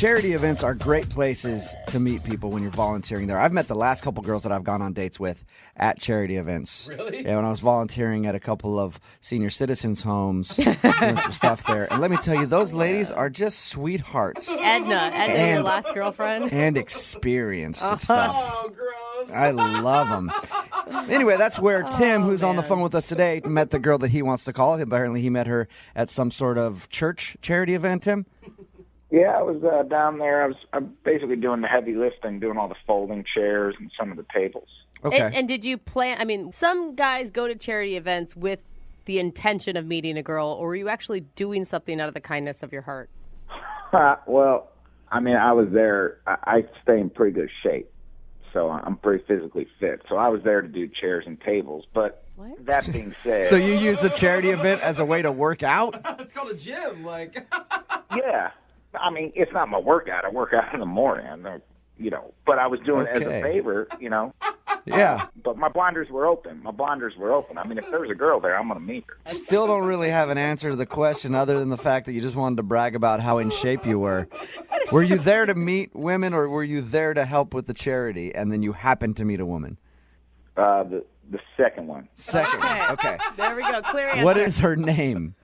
Charity events are great places to meet people when you're volunteering there. I've met the last couple girls that I've gone on dates with at charity events. Really? Yeah, when I was volunteering at a couple of senior citizens' homes, doing some stuff there. And let me tell you, those ladies are just sweethearts. Edna, your last girlfriend? And experienced and stuff. Oh, gross. I love them. Anyway, that's where Tim, who's on the phone with us today, met the girl that he wants to call. Apparently he met her at some sort of church charity event, Tim? Yeah, I was down there. I'm basically doing the heavy lifting, doing all the folding chairs and some of the tables. Okay. And did you plan, I mean, some guys go to charity events with the intention of meeting a girl, or were you actually doing something out of the kindness of your heart? Well, I mean, I was there. I stay in pretty good shape, so I'm pretty physically fit. So I was there to do chairs and tables. But that being said... So you use the charity event as a way to work out? It's called a gym, like... Yeah. I mean, it's not my workout. I work out in the morning, but I was doing it as a favor, Yeah. But my blinders were open. I mean, if there was a girl there, I'm going to meet her. Still don't really have an answer to the question other than the fact that you just wanted to brag about how in shape you were. Were you there to meet women, or were you there to help with the charity, and then you happened to meet a woman? The second one. Second. Okay. There we go. Clear answer. What is her name?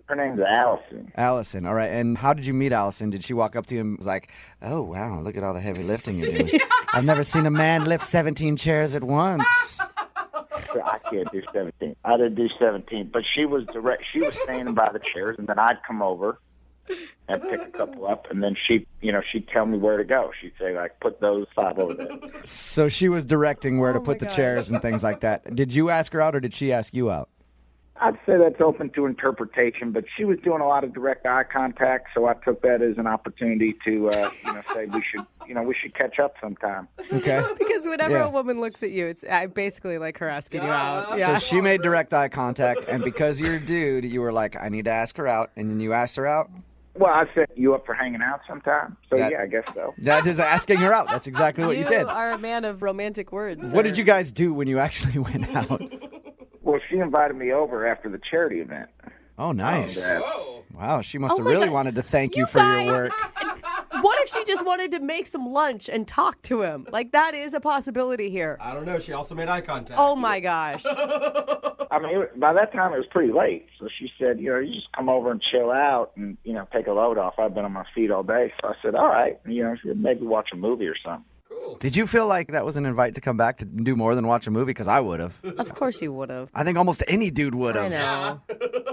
Her name's Allison. Allison. All right. And how did you meet Allison? Did she walk up to you and was like, oh, wow, look at all the heavy lifting you're doing. I've never seen a man lift 17 chairs at once. I can't do 17. I didn't do 17, but she was direct. She was standing by the chairs, and then I'd come over and pick a couple up, and then she'd tell me where to go. She'd say, like, put those 5 over there. So she was directing where to put the chairs and things like that. Did you ask her out, or did she ask you out? I'd say that's open to interpretation, but she was doing a lot of direct eye contact, so I took that as an opportunity to, say we should catch up sometime. Okay. Because whenever a woman looks at you, it's basically like her asking you out. So she made direct eye contact, and because you're a dude, you were like, I need to ask her out, and then you asked her out? Well, I said, you up for hanging out sometime? So, yeah, I guess so. That is asking her out. That's exactly what you did. You are a man of romantic words. What did you guys do when you actually went out? Well, she invited me over after the charity event. Oh, nice. Whoa. Wow, she must have really wanted to thank you for your work. What if she just wanted to make some lunch and talk to him? Like, that is a possibility here. I don't know. She also made eye contact. Oh, my gosh. I mean, by that time it was pretty late. So she said, you just come over and chill out and, take a load off. I've been on my feet all day. So I said, all right, maybe watch a movie or something. Cool. Did you feel like that was an invite to come back to do more than watch a movie? Because I would have. Of course you would have. I think almost any dude would have. I know.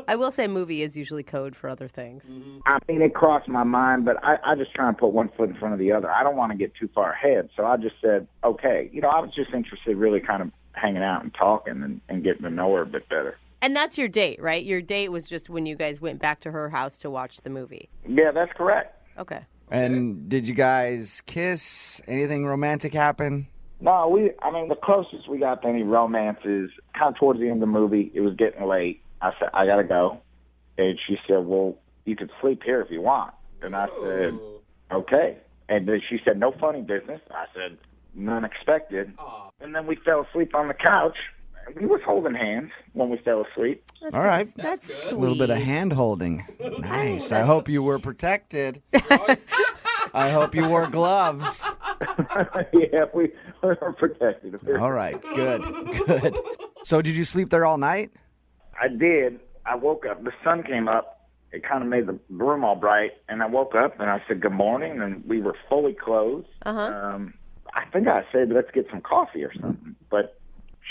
I will say movie is usually code for other things. I mean, it crossed my mind, but I just try and put one foot in front of the other. I don't want to get too far ahead. So I just said, okay. I was just interested really kind of hanging out and talking and getting to know her a bit better. And that's your date, right? Your date was just when you guys went back to her house to watch the movie. Yeah, that's correct. Okay. And did you guys kiss? Anything romantic happen? No, the closest we got to any romance is kind of towards the end of the movie. It was getting late. I said, I got to go. And she said, well, you could sleep here if you want. And I said, okay. And then she said, no funny business. I said, none expected. And then we fell asleep on the couch. We was holding hands when we fell asleep. All right. That's sweet. A little bit of hand holding. Nice. I hope you were protected. I hope you wore gloves. Yeah, we were protected. All right. Good. So did you sleep there all night? I did. I woke up. The sun came up. It kind of made the room all bright. And I woke up and I said, good morning. And we were fully clothed. I think I said, let's get some coffee or something. But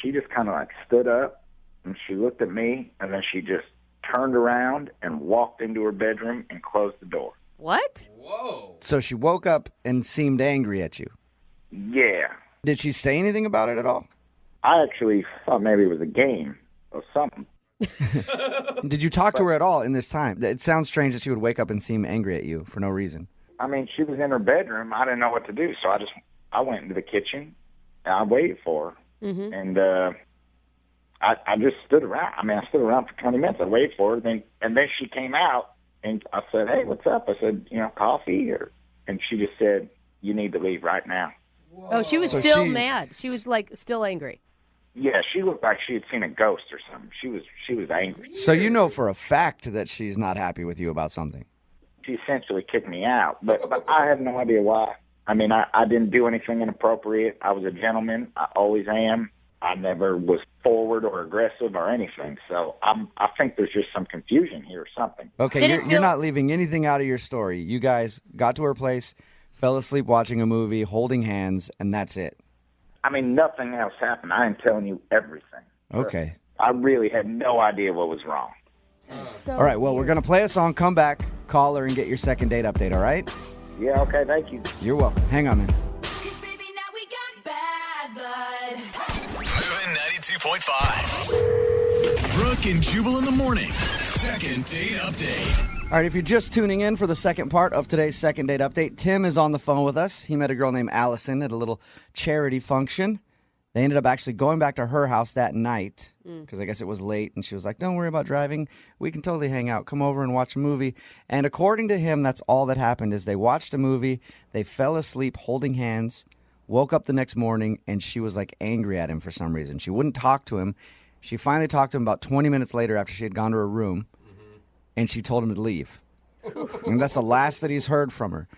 she just kind of stood up and she looked at me and then she just turned around and walked into her bedroom and closed the door. What? Whoa. So she woke up and seemed angry at you. Yeah. Did she say anything about it at all? I actually thought maybe it was a game or something. Did you talk to her at all in this time? It sounds strange that she would wake up and seem angry at you for no reason. I mean, she was in her bedroom. I didn't know what to do. So I went into the kitchen and I waited for her. Mm-hmm. And I just stood around. I mean, I stood around for 20 minutes. I waited for her. And then she came out, and I said, hey, what's up? I said, coffee? And she just said, you need to leave right now. Whoa. Oh, she was still mad. She was, still angry. Yeah, she looked like she had seen a ghost or something. She was angry. So you know for a fact that she's not happy with you about something? She essentially kicked me out, but I have no idea why. I mean, I didn't do anything inappropriate. I was a gentleman. I always am. I never was forward or aggressive or anything. So I think there's just some confusion here or something. Okay, you're not leaving anything out of your story. You guys got to her place, fell asleep watching a movie, holding hands, and that's it. I mean, nothing else happened. I am telling you everything. Okay. I really had no idea what was wrong. So All right, well, we're going to play a song, come back, call her, and get your second date update, all right? Yeah, okay, thank you. You're welcome. Hang on, man. Baby, now we got bad blood. Moving 92.5. Brooke and Jubal in the mornings. Second date update. All right, if you're just tuning in for the second part of today's second date update, Tim is on the phone with us. He met a girl named Allison at a little charity function. They ended up actually going back to her house that night because I guess it was late, and she was like, don't worry about driving. We can totally hang out. Come over and watch a movie. And according to him, that's all that happened is they watched a movie, they fell asleep holding hands, woke up the next morning, and she was like angry at him for some reason. She wouldn't talk to him. She finally talked to him about 20 minutes later after she had gone to her room, and she told him to leave. And that's the last that he's heard from her.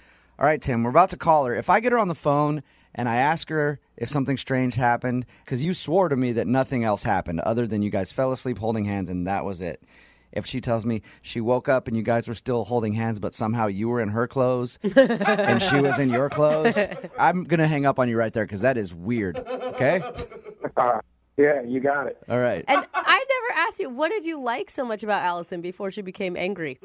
All right, Tim, we're about to call her. If I get her on the phone and I ask her if something strange happened, because you swore to me that nothing else happened other than you guys fell asleep holding hands and that was it. If she tells me she woke up and you guys were still holding hands, but somehow you were in her clothes and she was in your clothes, I'm going to hang up on you right there because that is weird. Okay? Yeah, you got it. All right. And I never asked you, what did you like so much about Allison before she became angry?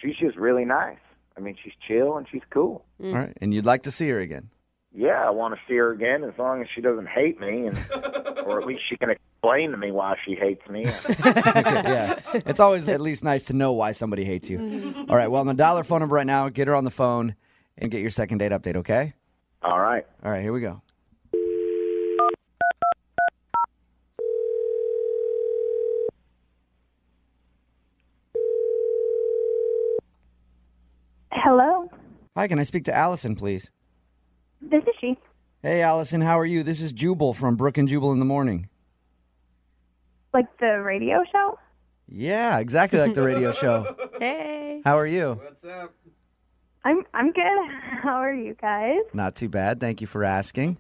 She's just really nice. I mean, she's chill and she's cool. All right. And you'd like to see her again? Yeah, I want to see her again as long as she doesn't hate me, or at least she can explain to me why she hates me. Yeah. It's always at least nice to know why somebody hates you. All right. Well, I'm going to dial her phone number right now, get her on the phone, and get your second date update, okay? All right. All right. Here we go. Hello, Hi, can I speak to Allison, please? this is she. Hey, Allison, how are you? This is Jubal from Brooke and Jubal in the morning. Like the radio show? Yeah, exactly like the radio show. Hey. How are you? What's up? I'm good. How are you guys? Not too bad. Thank you for asking.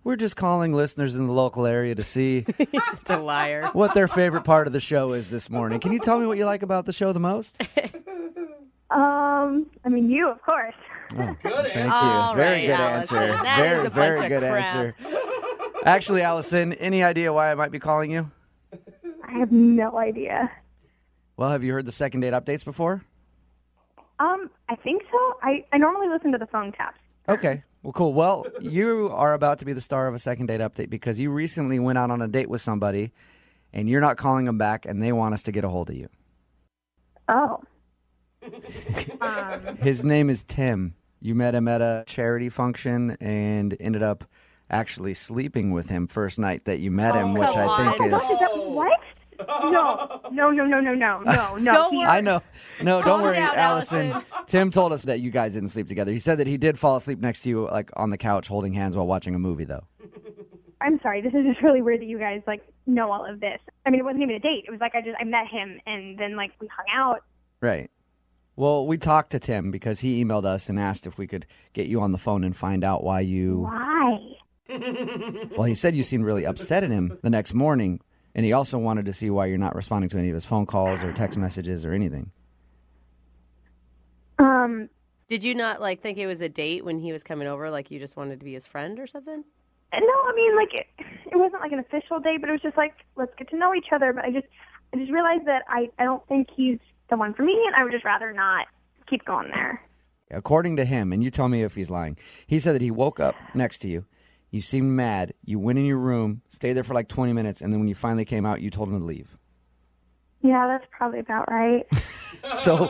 We're just calling listeners in the local area to see He's a liar. what their favorite part of the show is this morning. Can you tell me what you like about the show the most? I mean, you, of course. Oh, Good thank you. All Very right, good Allison. answer. That very, is a very bunch of good crap. answer. Actually, Allison, any idea why I might be calling you? I have no idea. Well, have you heard the second date updates before? I think so. I normally listen to the phone taps. Okay. Well, cool. Well, you are about to be the star of a second date update because you recently went out on a date with somebody and you're not calling them back and they want us to get a hold of you. Oh. His name is Tim. You met him at a charity function and ended up actually sleeping with him first night that you met him, which come I think on. is... What? No. No. Don't worry. I know. No, don't Calm worry, down, Allison. Allison. Tim told us that you guys didn't sleep together. He said that he did fall asleep next to you, like on the couch, holding hands while watching a movie, though. I'm sorry. This is just really weird that you guys, know all of this. I mean, it wasn't even a date. It was like I met him, and then, we hung out. Right. Well, we talked to Tim because he emailed us and asked if we could get you on the phone and find out why you... Why? Well, he said you seemed really upset at him the next morning, and he also wanted to see why you're not responding to any of his phone calls or text messages or anything. Did you not think it was a date when he was coming over? Like you just wanted to be his friend or something? No, I mean, it wasn't like an official date, but it was just let's get to know each other. But I just realized that I don't think he's the one for me, and I would just rather not keep going there. According to him, and you tell me if he's lying, he said that he woke up next to you, you seemed mad, you went in your room, stayed there for 20 minutes, and then when you finally came out, you told him to leave. Yeah, that's probably about right. So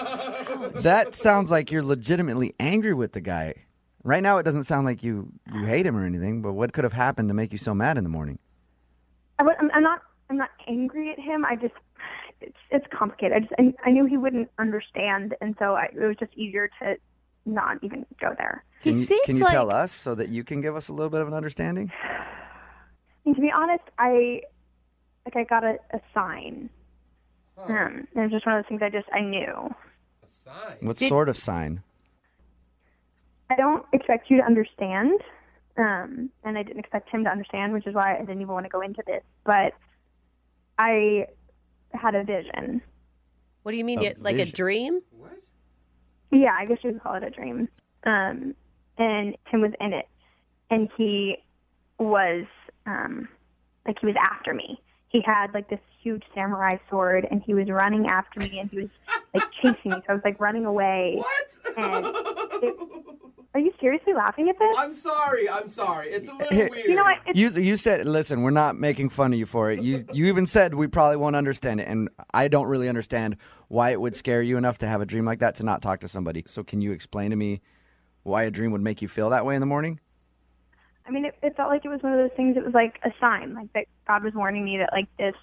that sounds like you're legitimately angry with the guy. Right now, it doesn't sound like you hate him or anything, but what could have happened to make you so mad in the morning? I'm not angry at him. It's complicated. I knew he wouldn't understand, and so it was just easier to not even go there. He seems Can you like... tell us so that you can give us a little bit of an understanding? And to be honest, I got a sign. It was just one of those things I knew. Sign. What sort of sign? I don't expect you to understand, and I didn't expect him to understand, which is why I didn't even want to go into this. But I had a vision. What do you mean? Like a vision. dream? What? Yeah, I guess you could call it a dream. And Tim was in it, and he was he was after me. He had like this huge samurai sword, and he was running after me, and he was like chasing me. So I was like running away. What? And are you seriously laughing at this? I'm sorry. It's a little Here- weird. You know what? It's, You said, listen, we're not making fun of you for it. You even said we probably won't understand it, and I don't really understand why it would scare you enough to have a dream like that to not talk to somebody. So can you explain to me why a dream would make you feel that way in the morning? I mean, it felt like it was one of those things. It was like a sign, like that God was warning me that like this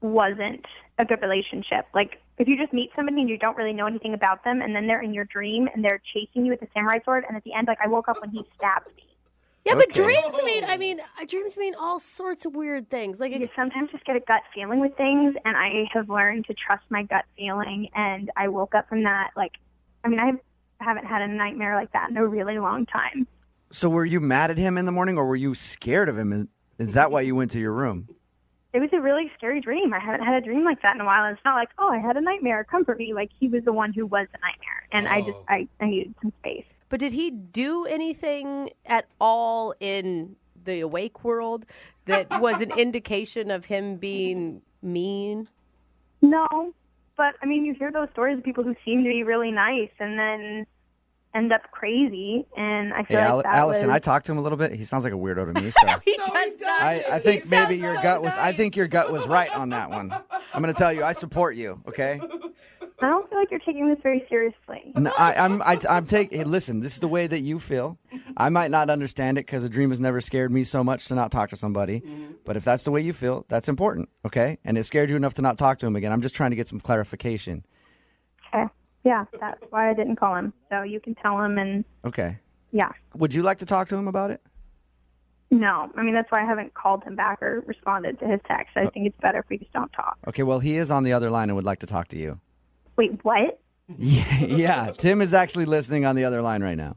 wasn't a good relationship. Like if you just meet somebody and you don't really know anything about them, and then they're in your dream and they're chasing you with a samurai sword, and at the end, like I woke up when he stabbed me. Yeah, but Okay. dreams mean all sorts of weird things. Like You sometimes just get a gut feeling with things, and I have learned to trust my gut feeling. And I woke up from that. Like, I mean, I haven't had a nightmare like that in a really long time. So were you mad at him in the morning, or were you scared of him? Is that why you went to your room? It was a really scary dream. I haven't had a dream like that in a while. And it's not like, oh, I had a nightmare. Comfort me. Like he was the one who was the nightmare, and I needed some space. But did he do anything at all in the awake world that was an indication of him being mean? No, but I mean, you hear those stories of people who seem to be really nice and then end up crazy, and I Hey, feel like that Allison, was... I talked to him a little bit. He sounds like a weirdo to me. So He No, does he not. I think He maybe sounds your so gut was. I nice. think your gut was right on that one. I'm going to tell you, I support you. Okay. I don't feel like you're taking this very seriously. No, I'm taking. Hey, listen, this is the way that you feel. I might not understand it because a dream has never scared me so much to not talk to somebody. But if that's the way you feel, that's important. Okay. And it scared you enough to not talk to him again. I'm just trying to get some clarification. Okay. Yeah, that's why I didn't call him. So you can tell him, and Okay. yeah. Would you like to talk to him about it? No, I mean, that's why I haven't called him back or responded to his text. I think it's better if we just don't talk. Okay. Well, he is on the other line and would like to talk to you. Wait, what? Yeah. Tim is actually listening on the other line right now.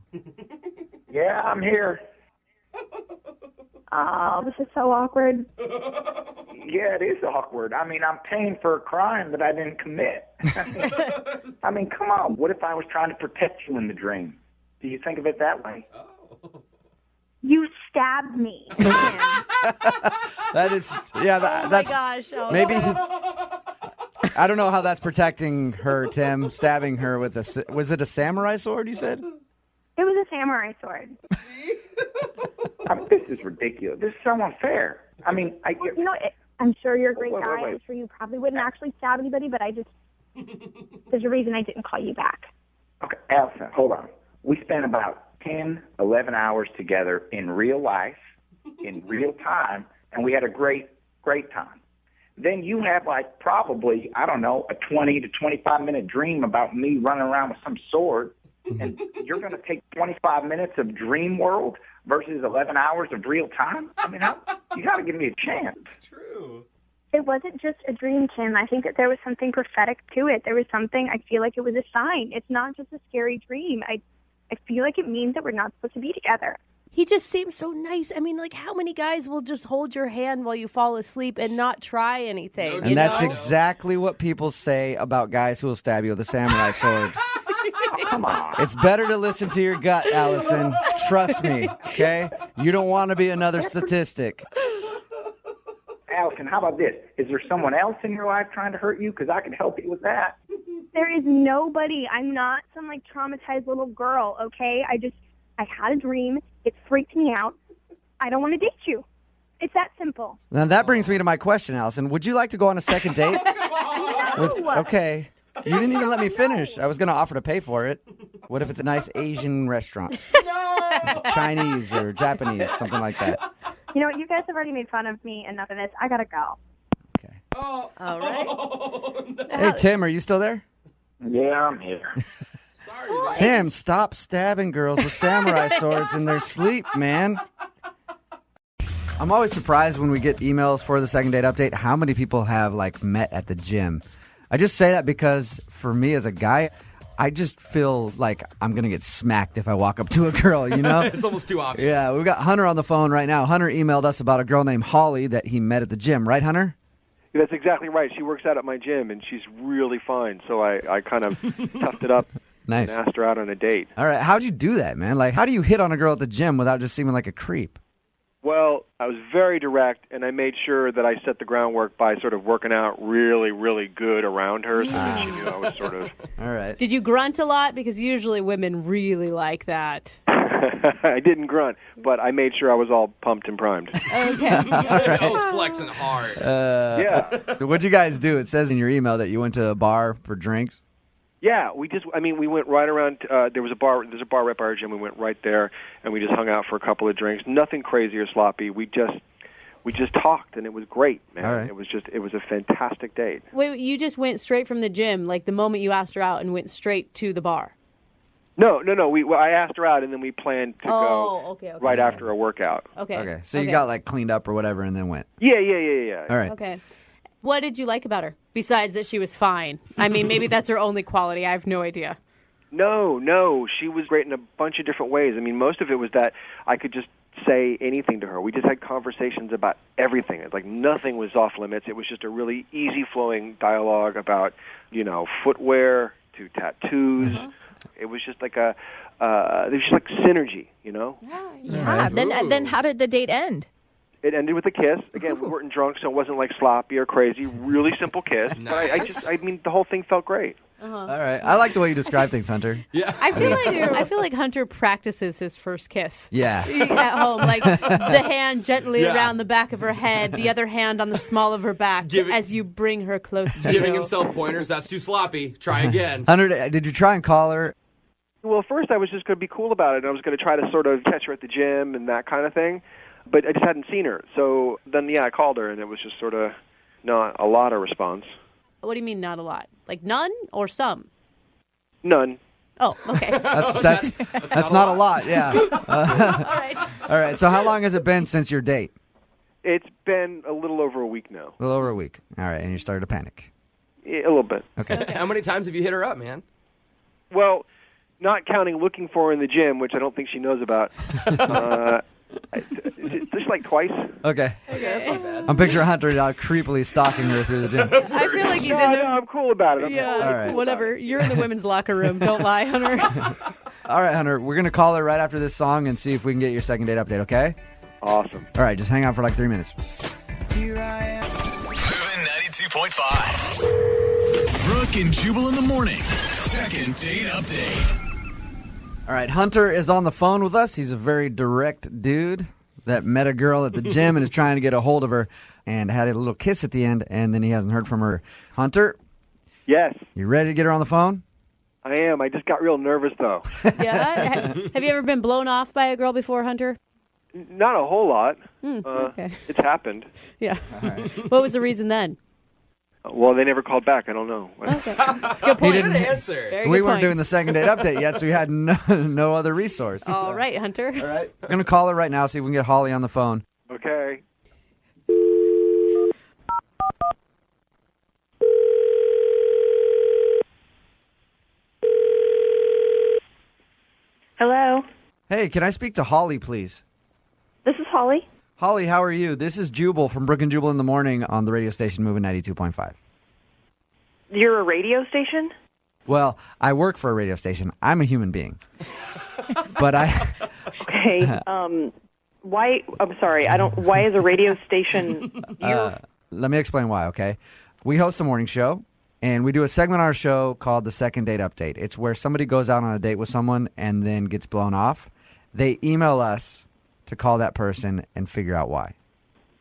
Yeah, I'm here. Oh, this is so awkward. Yeah, it is awkward. I mean, I'm paying for a crime that I didn't commit. I mean, come on. What if I was trying to protect you in the dream? Do you think of it that way? You stabbed me. That is, yeah. Oh my That's gosh. maybe. I don't know how that's protecting her, Tim. Stabbing her with was it a samurai sword? You said. It was a samurai sword. I mean, this is ridiculous. This is so unfair. I mean, You know, I'm sure you're a great Wait. guy. I'm sure you probably wouldn't actually stab anybody, but there's a reason I didn't call you back. Okay, Allison, hold on. We spent about 10, 11 hours together in real life, in real time, and we had a great time. Then you have like probably, I don't know, a 20 to 25-minute dream about me running around with some sword, and you're going to take 25 minutes of dream world versus 11 hours of real time? I mean, you got to give me a chance. True. It wasn't just a dream, Tim. I think that there was something prophetic to it. There was something, I feel like it was a sign. It's not just a scary dream. I feel like it means that we're not supposed to be together. He just seems so nice. I mean, like, how many guys will just hold your hand while you fall asleep and not try anything? No, And that's know? exactly what people say about guys who will stab you with a samurai sword. Come on. It's better to listen to your gut, Allison. Trust me, okay? You don't want to be another statistic. Allison, how about this? Is there someone else in your life trying to hurt you? Because I can help you with that. There is nobody. I'm not some like traumatized little girl, okay? I had a dream. It freaked me out. I don't want to date you. It's that simple. Now that brings me to my question, Allison. Would you like to go on a second date? Okay. You didn't even let me finish. I was going to offer to pay for it. What if it's a nice Asian restaurant? Chinese or Japanese, something like that. You know what? You guys have already made fun of me. Enough of this. I gotta go. Okay. Oh, All right. no. Hey, Tim, are you still there? Yeah, I'm here. Sorry, man. Tim, stop stabbing girls with samurai swords in their sleep, man. I'm always surprised when we get emails for the second date update how many people have like met at the gym. I just say that because for me as a guy, I just feel like I'm going to get smacked if I walk up to a girl, you know? It's almost too obvious. Yeah, we've got Hunter on the phone right now. Hunter emailed us about a girl named Holly that he met at the gym. Right, Hunter? That's exactly right. She works out at my gym, and she's really fine. So I kind of toughed it up Nice. and asked her out on a date. All right, how'd you do that, man? Like, how do you hit on a girl at the gym without just seeming like a creep? Well, I was very direct, and I made sure that I set the groundwork by sort of working out really, really good around her so that she knew I was sort of... All right. Did you grunt a lot? Because usually women really like that. I didn't grunt, but I made sure I was all pumped and primed. Okay. I was flexing hard. Yeah. What'd you guys do? It says in your email that you went to a bar for drinks. Yeah, we went right around, there's a bar right by our gym. We went right there, and we just hung out for a couple of drinks. Nothing crazy or sloppy. We just talked, and it was great, man. All right. It was a fantastic date. Wait, you just went straight from the gym, like the moment you asked her out, and went straight to the bar? No. I asked her out, and then we planned to go okay. right after a workout. Okay. Okay, so you got like cleaned up or whatever and then went. Yeah. All right. Okay. What did you like about her, besides that she was fine? I mean, maybe that's her only quality. I have no idea. No, she was great in a bunch of different ways. I mean, most of it was that I could just say anything to her. We just had conversations about everything. It's like nothing was off limits. It was just a really easy-flowing dialogue about, footwear to tattoos. It was just like there was just like synergy, Yeah. Then how did the date end? It ended with a kiss. Again, we weren't drunk, so it wasn't like sloppy or crazy. Really simple kiss. Nice. But the whole thing felt great. All right. I like the way you describe things, Hunter. Yeah. I feel like Hunter practices his first kiss. Yeah. At home, like the hand gently around the back of her head, the other hand on the small of her back as you bring her close to Giving you. himself pointers. That's too sloppy. Try again. Hunter, did you try and call her? Well, first I was just going to be cool about it. I was going to try to sort of catch her at the gym and that kind of thing. But I just hadn't seen her. So then, I called her, and it was just sort of not a lot of response. What do you mean not a lot? Like none or some? None. Oh, okay. That's not a lot, yeah. All right. So how long has it been since your date? It's been a little over a week now. A little over a week. All right, and you started to panic. A little bit. Okay. How many times have you hit her up, man? Well, not counting looking for her in the gym, which I don't think she knows about. Just like twice. Okay. That's not bad. I'm picturing Hunter now creepily stalking her through the gym. I feel like he's in there. No, I'm cool about it. Yeah, All right. whatever. You're in the women's locker room. Don't lie, Hunter. All right, Hunter, we're going to call her right after this song and see if we can get your second date update, okay? Awesome. All right, just hang out for like 3 minutes. Moving 92.5. Brooke and Jubal in the mornings. Second date update. All right, Hunter is on the phone with us. He's a very direct dude that met a girl at the gym and is trying to get a hold of her and had a little kiss at the end, and then he hasn't heard from her. Hunter? Yes, You ready to get her on the phone? I am. I just got real nervous, though. Yeah. Have you ever been blown off by a girl before, Hunter? Not a whole lot. Okay. It's happened. Yeah. What was the reason then? Well, they never called back. I don't know. Okay. That's a good point. Good answer. Very We good weren't point. doing the second date update yet, so we had no other resource. All right, Hunter. All right. We're going to call her right now, see if we can get Holly on the phone. Okay. Hello, Hey, can I speak to Holly, please? this is Holly. Holly, how are you? This is Jubal from Brooke and Jubal in the morning on the radio station Moving 92.5. You're a radio station? Well, I work for a radio station. I'm a human being. But Okay. Why? I'm sorry. I don't. Why is a radio station? let me explain why, okay? We host a morning show, and we do a segment on our show called the Second Date Update. It's where somebody goes out on a date with someone and then gets blown off. They email us to call that person and figure out why.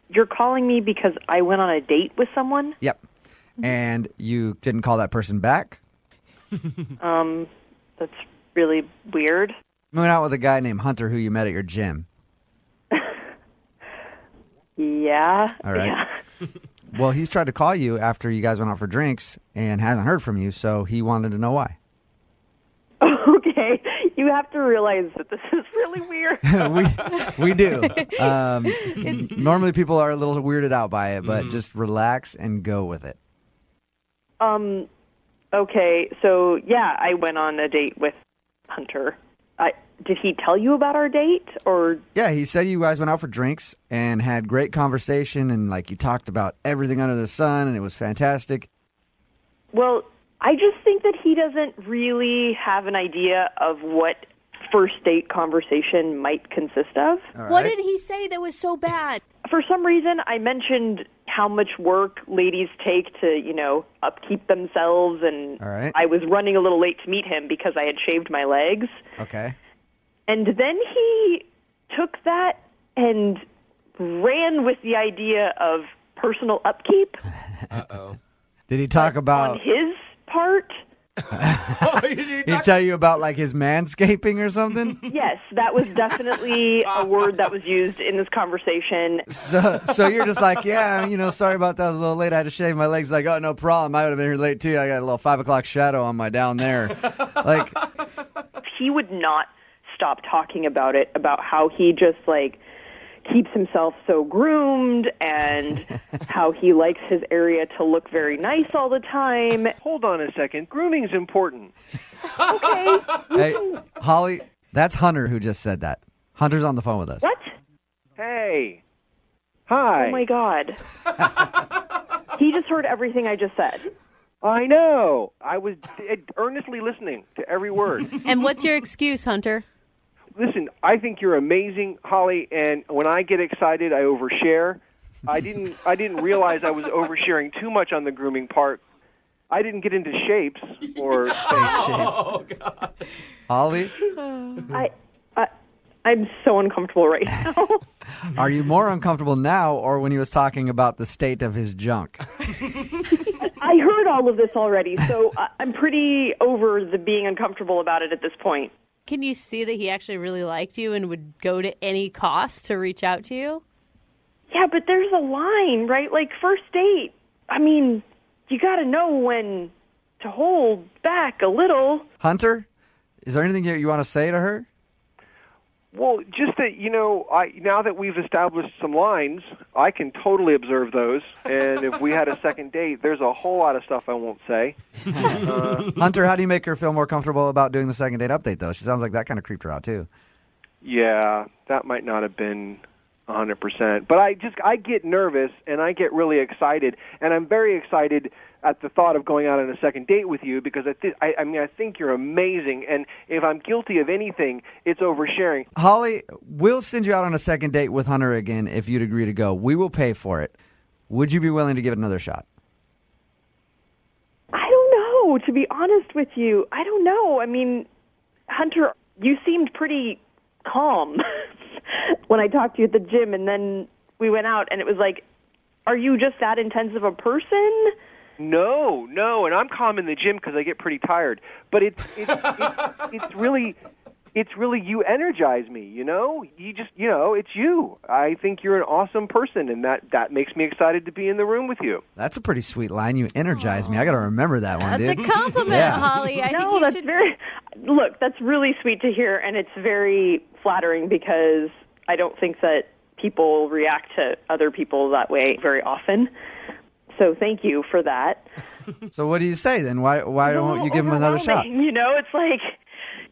You're calling me because I went on a date with someone? Yep. And you didn't call that person back? That's really weird. You went out with a guy named Hunter who you met at your gym. Yeah. All right. Yeah. Well, he's tried to call you after you guys went out for drinks and hasn't heard from you, so he wanted to know why. Okay. You have to realize that this is really weird. we do. Normally people are a little weirded out by it, but just relax and go with it. Okay, so yeah, I went on a date with Hunter. Did he tell you about our date, or? Yeah, he said you guys went out for drinks and had great conversation, and like you talked about everything under the sun, and it was fantastic. Well, I just think that he doesn't really have an idea of what first date conversation might consist of. All right. What did he say that was so bad? For some reason, I mentioned how much work ladies take to, upkeep themselves, and All right. I was running a little late to meet him because I had shaved my legs. Okay. And then he took that and ran with the idea of personal upkeep Uh-oh. Did he talk on about? his part. Did he tell you about like his manscaping or something? Yes, that was definitely a word that was used in this conversation. So you're just like, yeah, sorry about that. I was a little late. I had to shave my legs. Like, oh, no problem. I would have been here late too. I got a little 5 o'clock shadow on my down there. Like, He would not stop talking about it, about how he just keeps himself so groomed and how he likes his area to look very nice all the time. Hold on a second. Grooming's important. Okay. hey, Holly, that's Hunter who just said that. Hunter's on the phone with us. What? Hey. Hi. Oh, my God. He just heard everything I just said. I know. I was earnestly listening to every word. And what's your excuse, Hunter? Listen, I think you're amazing, Holly, and when I get excited, I overshare. I didn't realize I was oversharing too much on the grooming part. I didn't get into shapes or Oh, God. Holly, I'm so uncomfortable right now. are you more uncomfortable now or when he was talking about the state of his junk? I heard all of this already, so I'm pretty over the being uncomfortable about it at this point. Can you see that he actually really liked you and would go to any cost to reach out to you? Yeah, but there's a line, right? Like first date. I mean, you got to know when to hold back a little. Hunter, is there anything you want to say to her? Well, just that, now that we've established some lines, I can totally observe those. And if we had a second date, there's a whole lot of stuff I won't say. Hunter, how do you make her feel more comfortable about doing the second date update, though? She sounds like that kind of creeped her out, too. Yeah, that might not have been 100%. But I get nervous, and I get really excited. And I'm very excited at the thought of going out on a second date with you because I think you're amazing. And if I'm guilty of anything, it's oversharing. Holly, we'll send you out on a second date with Hunter again if you'd agree to go. We will pay for it. Would you be willing to give it another shot? I don't know, to be honest with you. I don't know. I mean, Hunter, you seemed pretty calm when I talked to you at the gym, and then we went out, and it was like, are you just that intense of a person? No, and I'm calm in the gym because I get pretty tired. But it's really you energize me. You just it's you. I think you're an awesome person, and that makes me excited to be in the room with you. That's a pretty sweet line. You energize me. I got to remember that one. That's dude. a compliment, Yeah. Holly. I think you that's should. Look, that's really sweet to hear, and it's very flattering because I don't think that people react to other people that way very often. So thank you for that. So what do you say then? Why won't you give him another shot? It's like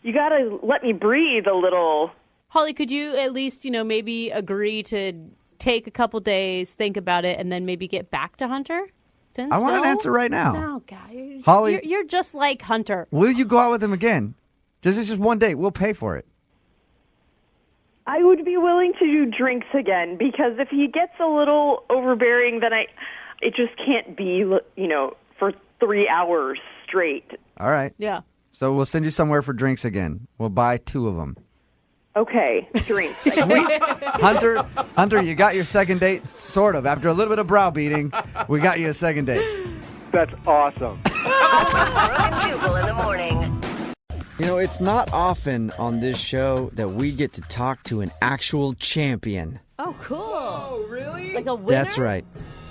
you got to let me breathe a little. Holly, could you at least, maybe agree to take a couple days, think about it, and then maybe get back to Hunter? I want an answer right now. Oh, God. Holly, You're just like Hunter. will you go out with him again? It's just one date. We'll pay for it. I would be willing to do drinks again because if he gets a little overbearing, then it just can't be, for 3 hours straight. All right. Yeah. So we'll send you somewhere for drinks again. We'll buy 2 of them. Okay, drinks. Sweet. Hunter, you got your second date, sort of. After a little bit of browbeating, we got you a second date. That's awesome. Brooke and Jubal in the morning. It's not often on this show that we get to talk to an actual champion. Oh, cool. Oh, really? Like a winner? That's right.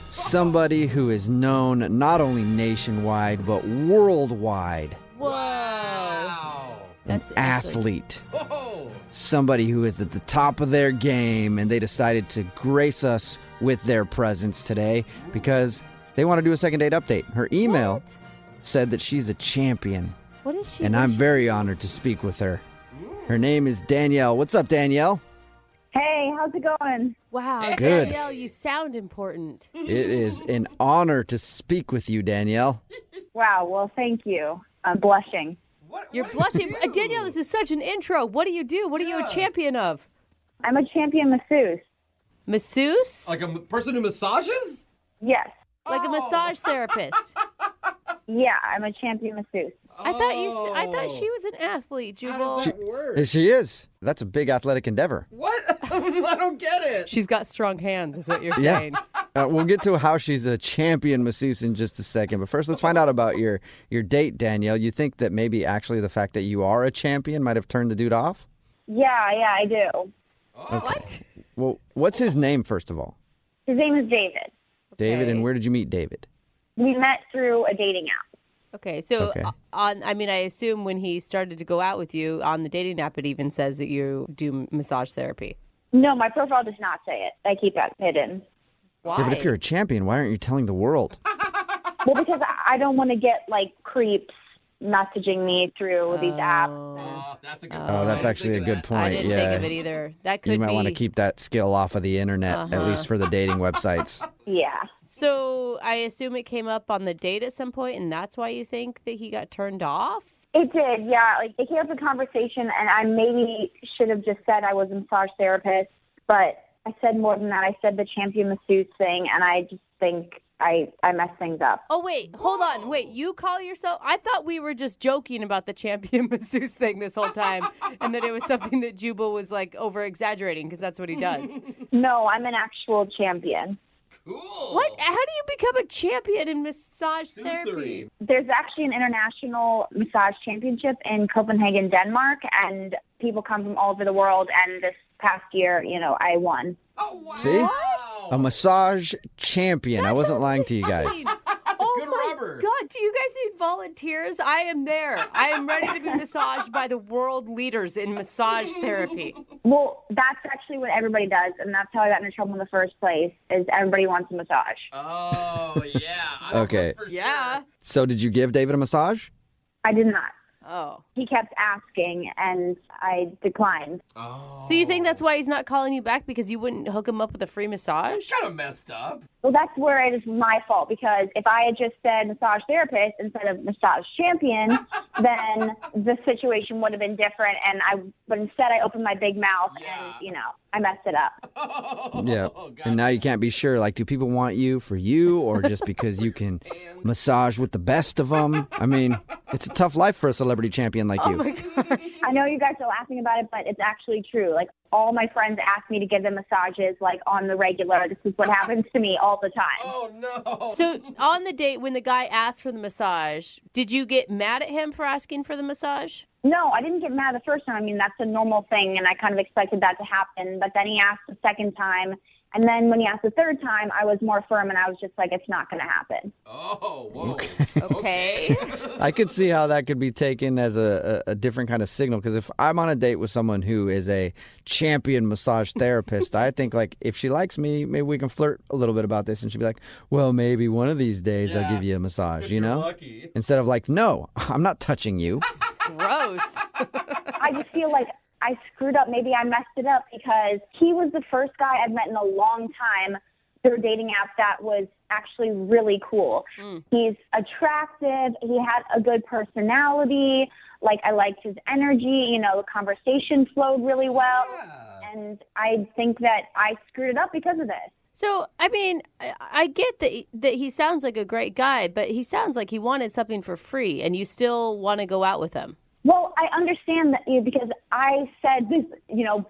Somebody who is known not only nationwide, but worldwide. Whoa. Wow. That's An athlete. Whoa. Somebody who is at the top of their game, and they decided to grace us with their presence today because they want to do a second date update. Her email said that she's a champion, What is she? and I'm very honored to speak with her. Her name is Danielle. What's up, Danielle? Hey, how's it going? Wow, Good. Danielle, you sound important. It is an honor to speak with you, Danielle. Wow, well, thank you. I'm blushing. You're blushing. Danielle, this is such an intro. What do you do? What are you a champion of? I'm a champion masseuse. Masseuse? Like a person who massages? Yes. Like a massage therapist. Yeah, I'm a champion masseuse. I thought she was an athlete, Jubal. She is. That's a big athletic endeavor. What? I don't get it. She's got strong hands, is what you're Yeah. saying. We'll get to how she's a champion masseuse in just a second. But first, let's find out about your date, Danielle. You think that maybe actually the fact that you are a champion might have turned the dude off? Yeah, I do. What? Well, what's his name, first of all? His name is David. David, Okay. and where did you meet David? We met through a dating app. Okay, so Okay. I assume when he started to go out with you on the dating app, it even says that you do massage therapy. No, my profile does not say it. I keep that hidden. Why? Yeah, but if you're a champion, why aren't you telling the world? Well, because I don't want to get, like, creeps messaging me through these apps. Oh, that's a good Oh, that's actually a good point. I didn't yeah. think of it either. That could You might be. want to keep that skill off of the internet, at least for the dating websites. Yeah. So I assume it came up on the date at some point, and that's why you think that he got turned off? It did, yeah. Like, it came up in conversation, and I maybe should have just said I was a massage therapist, but I said more than that. I said the champion masseuse thing, and I just think I messed things up. Oh, wait, hold on. Wait, you call yourself? I thought we were just joking about the champion masseuse thing this whole time, and that it was something that Jubal was, like, over-exaggerating, because that's what he does. No, I'm an actual champion. Cool. What? How do you become a champion in massage therapy? There's actually an international massage championship in Copenhagen, Denmark, and people come from all over the world, and this past year, I won. Oh, wow. See? A massage champion. I wasn't lying to you guys. Oh good my rubber. God, do you guys need volunteers? I am there. I am ready to be massaged by the world leaders in massage therapy. Well, that's actually what everybody does, and that's how I got into trouble in the first place, is everybody wants a massage. Oh, yeah. Okay. Yeah. So did you give David a massage? I did not. Oh. He kept asking, and I declined. Oh. So you think that's why he's not calling you back, because you wouldn't hook him up with a free massage? Kind of messed up. Well, that's where it is my fault, because if I had just said massage therapist instead of massage champion, then the situation would have been different, but instead I opened my big mouth and, I messed it up. Yeah. And now you can't be sure. Like, do people want you for you or just because you can massage with the best of them? I mean, it's a tough life for a celebrity champion like you. Oh my gosh. I know you guys are laughing about it, but it's actually true. Like, all my friends ask me to give them massages, like, on the regular. This is what happens to me all the time. Oh, no. So on the date, when the guy asked for the massage, did you get mad at him for asking for the massage? No, I didn't get mad the first time. I mean, that's a normal thing, and I kind of expected that to happen. But then he asked the second time, and then when he asked the third time, I was more firm, and I was just like, it's not going to happen. Oh, whoa. Okay. I could see how that could be taken as a different kind of signal, because if I'm on a date with someone who is a champion massage therapist, I think, like, if she likes me, maybe we can flirt a little bit about this, and she'd be like, well, maybe one of these days I'll give you a massage, you know? Lucky. Instead of like, no, I'm not touching you. Gross. I just feel like I screwed up. Maybe I messed it up because he was the first guy I've met in a long time through a dating app that was actually really cool. He's attractive. He had a good personality. Like, I liked his energy. The conversation flowed really well. Yeah. And I think that I screwed it up because of this. So, I mean, I get that he sounds like a great guy, but he sounds like he wanted something for free, and you still want to go out with him. Well, I understand that because I said this,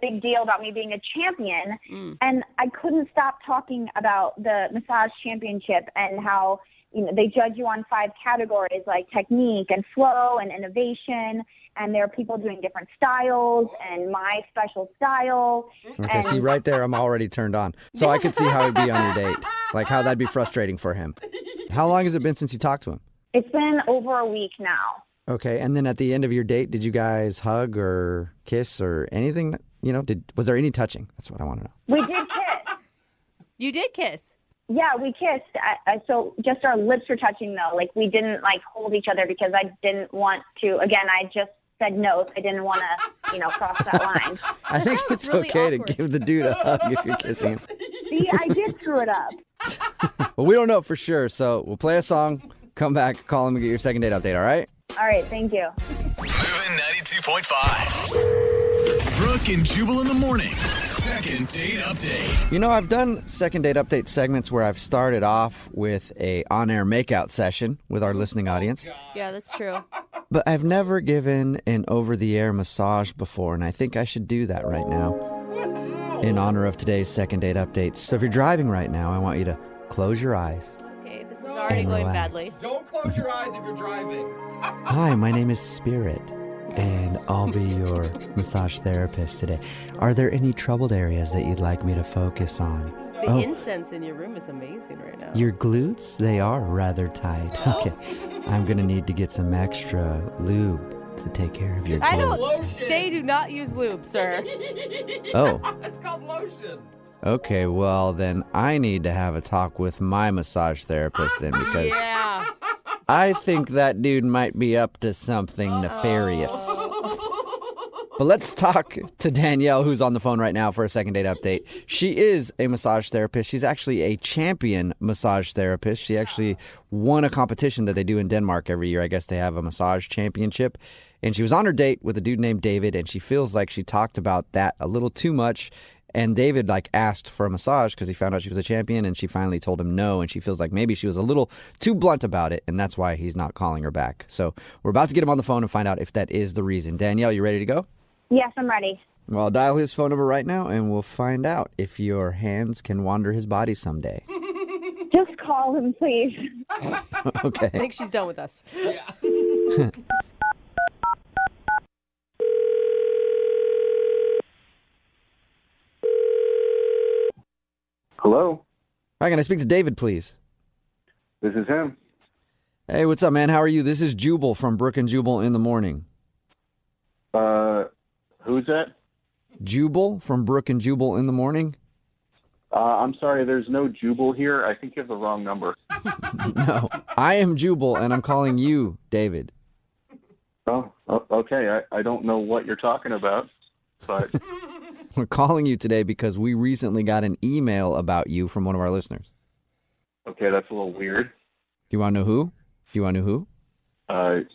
big deal about me being a champion, and I couldn't stop talking about the massage championship and how, they judge you on 5 categories like technique and flow and innovation, and there are people doing different styles and my special style. Okay, and see, right there, I'm already turned on. So I could see how it'd be on your date, like how that'd be frustrating for him. How long has it been since you talked to him? It's been over a week now. Okay, and then at the end of your date, did you guys hug or kiss or anything? Was there any touching? That's what I want to know. We did kiss. You did kiss. Yeah, we kissed. So just our lips were touching, though. Like, we didn't, like, hold each other because I didn't want to. Again, I just said no. So I didn't want to, cross that line. I think it's really okay awkward. to give the dude a hug if you're kissing him. See, I did screw it up. Well, we don't know for sure, so we'll play a song, come back, call him, and get your second date update, all right? All right, thank you. Moving 92.5. Brooke and Jubal in the mornings. Second date update. You know, I've done second date update segments where I've started off with a on-air makeout session with our listening audience, Yeah, that's true. but I've never given an over-the-air massage before, and I think I should do that right now in honor of today's second date update. So if you're driving right now, I want you to close your eyes. Okay, this is already And going relax. badly. Don't close your eyes if you're driving. Hi, my name is Spirit, and I'll be your massage therapist today. Are there any troubled areas that you'd like me to focus on? The incense in your room is amazing right now. Your glutes? They are rather tight. Okay, I'm going to need to get some extra lube to take care of your I glutes. don't. They do not use lube, sir. Oh, It's called lotion. okay, well, then I need to have a talk with my massage therapist then because Yeah. I think that dude might be up to something nefarious. But let's talk to Danielle, who's on the phone right now for a second date update. She is a massage therapist. She's actually a champion massage therapist. She actually won a competition that they do in Denmark every year. I guess they have a massage championship. And she was on her date with a dude named David, and she feels like she talked about that a little too much. And David asked for a massage because he found out she was a champion, and she finally told him no, and she feels like maybe she was a little too blunt about it, and that's why he's not calling her back. So we're about to get him on the phone and find out if that is the reason. Danielle, you ready to go? Yes, I'm ready. Well, I'll dial his phone number right now, and we'll find out if your hands can wander his body someday. Just call him, please. Okay. I think she's done with us. Hello, Hi, can I speak to David, please? this is him. Hey, what's up, man? How are you? This is Jubal from Brooke and Jubal in the morning. Who's that? Jubal from Brooke and Jubal in the morning? I'm sorry, there's no Jubal here. I think you have the wrong number. No, I am Jubal, and I'm calling you David. Oh, okay. I don't know what you're talking about, but We're calling you today because we recently got an email about you from one of our listeners. okay, that's a little weird. Do you want to know who? Do you want to know who?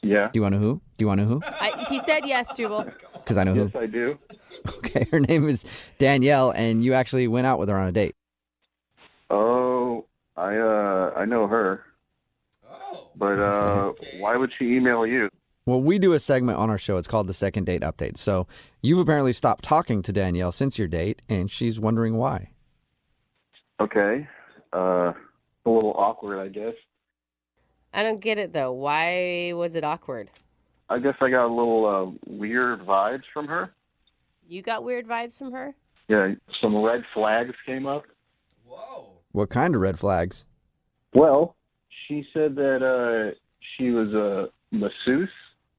Yeah. Do you want to know who? Do you want to know who? He said yes, Jubal. Because I know Yes, who. I do. Okay, her name is Danielle, and you actually went out with her on a date. Oh, I know her, Oh. but why would she email you? Well, we do a segment on our show. It's called the Second Date Update. So you've apparently stopped talking to Danielle since your date, and she's wondering why. Okay. A little awkward, I guess. I don't get it, though. Why was it awkward? I guess I got a little weird vibes from her. You got weird vibes from her? Yeah, some red flags came up. Whoa. What kind of red flags? Well, she said that she was a masseuse,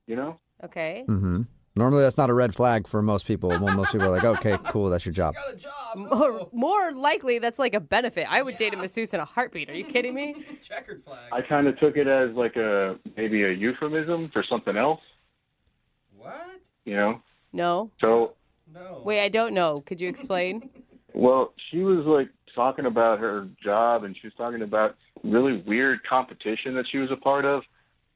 you know? Okay. Mm-hmm. Normally, that's not a red flag for most people. Well, most people are like, okay, cool, that's your job. Got a job. More likely, that's like a benefit. I would date a masseuse in a heartbeat. Are you kidding me? Checkered flag. I kind of took it as like maybe a euphemism for something else, What? you know? No. So, No. Wait, I don't know. Could you explain? well, she was like talking about her job, and she was talking about really weird competition that she was a part of,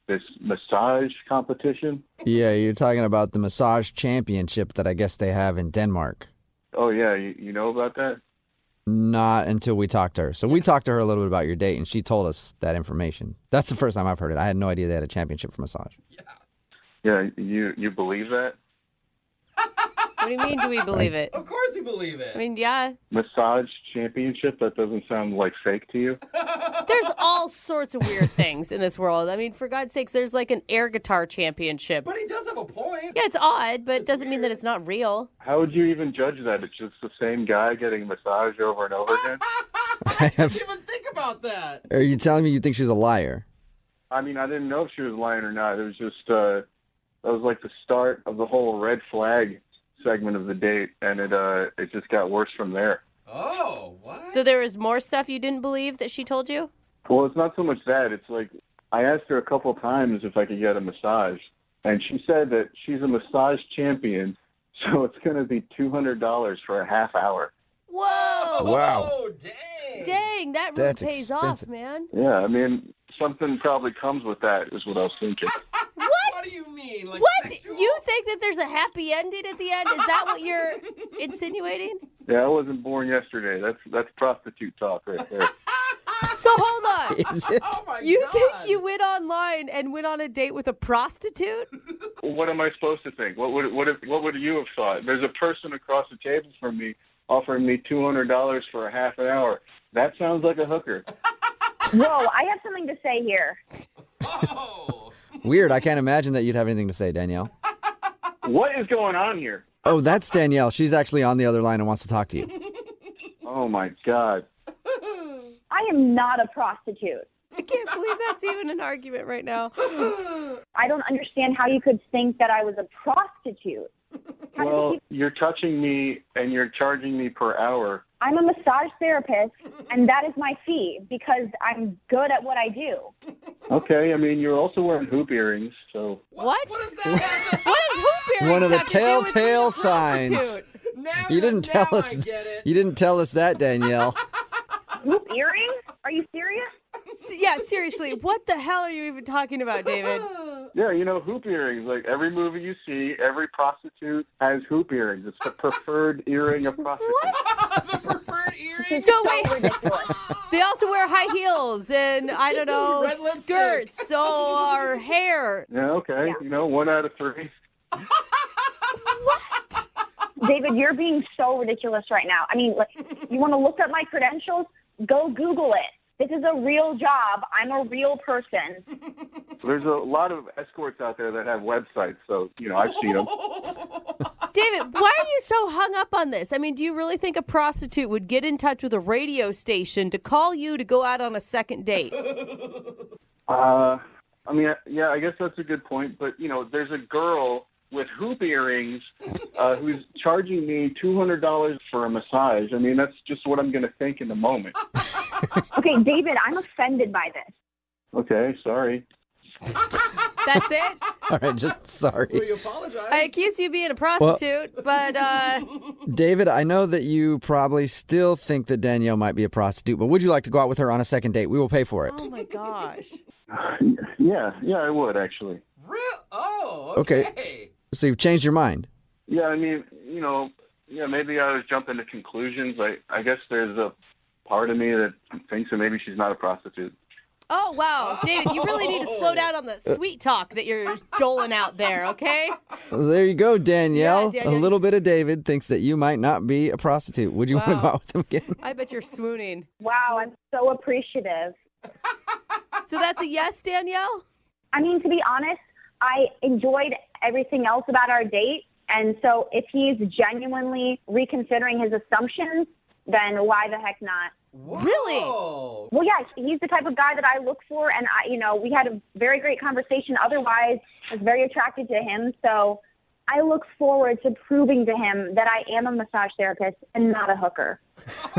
this massage competition. Yeah, you're talking about the massage championship that I guess they have in Denmark. Oh, yeah, you know about that? Not until we talked to her. So we talked to her a little bit about your date, and she told us that information. That's the first time I've heard it. I had no idea they had a championship for massage. Yeah, you believe that? What do you mean, do we believe it? Of course you believe it. I mean, yeah. Massage championship? That doesn't sound like fake to you? There's all sorts of weird things in this world. I mean, for God's sakes, there's like an air guitar championship. But he does have a point. Yeah, it's odd, but it doesn't mean that it's not real. How would you even judge that? It's just the same guy getting massaged over and over again? I didn't even think about that. Are you telling me you think she's a liar? I mean, I didn't know if she was lying or not. It was just, that was like the start of the whole red flag segment of the date, and it just got worse from there. Oh, what? So there was more stuff you didn't believe that she told you? Well, it's not so much that. It's like I asked her a couple times if I could get a massage, and she said that she's a massage champion, so it's going to be $200 for a half hour. Whoa! Wow. Oh, dang. Dang, that really That's pays expensive. off, man. Yeah, I mean, something probably comes with that is what I was thinking. What do you mean? Like What? sexual? You think that there's a happy ending at the end? Is that what you're insinuating? Yeah, I wasn't born yesterday. That's prostitute talk right there. So hold on. Is it? Oh, my You God. think you went online and went on a date with a prostitute? What am I supposed to think? What would you have thought? There's a person across the table from me offering me $200 for a half an hour. That sounds like a hooker. Whoa, I have something to say here. Oh. Weird. I can't imagine that you'd have anything to say, Danielle. What is going on here? Oh, that's Danielle. She's actually on the other line and wants to talk to you. Oh, my God. I am not a prostitute. I can't believe that's even an argument right now. I don't understand how you could think that I was a prostitute. How did Well, you- you're touching me and you're charging me per hour. I'm a massage therapist, and that is my fee because I'm good at what I do. Okay, I mean, you're also wearing hoop earrings, so... What? What is that? What is hoop earrings One of the have to do with being a telltale signs. prostitute? Now, You didn't tell now us. I get it. You didn't tell us that, Danielle. Hoop earrings? Are you serious? Yeah, seriously, what the hell are you even talking about, David? Yeah, you know, hoop earrings. Like, every movie you see, every prostitute has hoop earrings. It's the preferred earring of prostitutes. The preferred earring? So wait, Ridiculous. they also wear high heels and, I don't know, Red lipstick. skirts or hair. Yeah, okay. Yeah. You know, 1 out of 3. David, you're being so ridiculous right now. I mean, like, you want to look up my credentials? Go Google it. This is a real job. I'm a real person. There's a lot of escorts out there that have websites, so, you know, I've seen them. David, why are you so hung up on this? I mean, do you really think a prostitute would get in touch with a radio station to call you to go out on a second date? I mean, yeah, I guess that's a good point. But, you know, there's a girl with hoop earrings who's charging me $200 for a massage. I mean, that's just what I'm going to think in the moment. Okay, David, I'm offended by this. Okay, sorry. That's it? All right, just Will sorry. you apologize? I accuse you of being a prostitute, but David, I know that you probably still think that Danielle might be a prostitute, but would you like to go out with her on a second date? We will pay for it. oh my gosh. Yeah, I would, actually. Real? Oh, Okay. okay. So you've changed your mind. Yeah, I mean, you know, yeah, maybe I was jumping to conclusions. I guess there's a part of me that thinks that maybe she's not a prostitute. Oh, wow. David, you really need to slow down on the sweet talk that you're doling out there, okay? Well, there you go, Danielle. Yeah, Danielle. A little bit of David thinks that you might not be a prostitute. Would you want to Wow. go out with him again? I bet you're swooning. Wow, I'm so appreciative. So that's a yes, Danielle? I mean, to be honest, I enjoyed everything else about our date. And so if he's genuinely reconsidering his assumptions, then why the heck not? Really? Whoa. Well, yeah, he's the type of guy that I look for. And, we had a very great conversation. Otherwise, I was very attracted to him. So I look forward to proving to him that I am a massage therapist and not a hooker.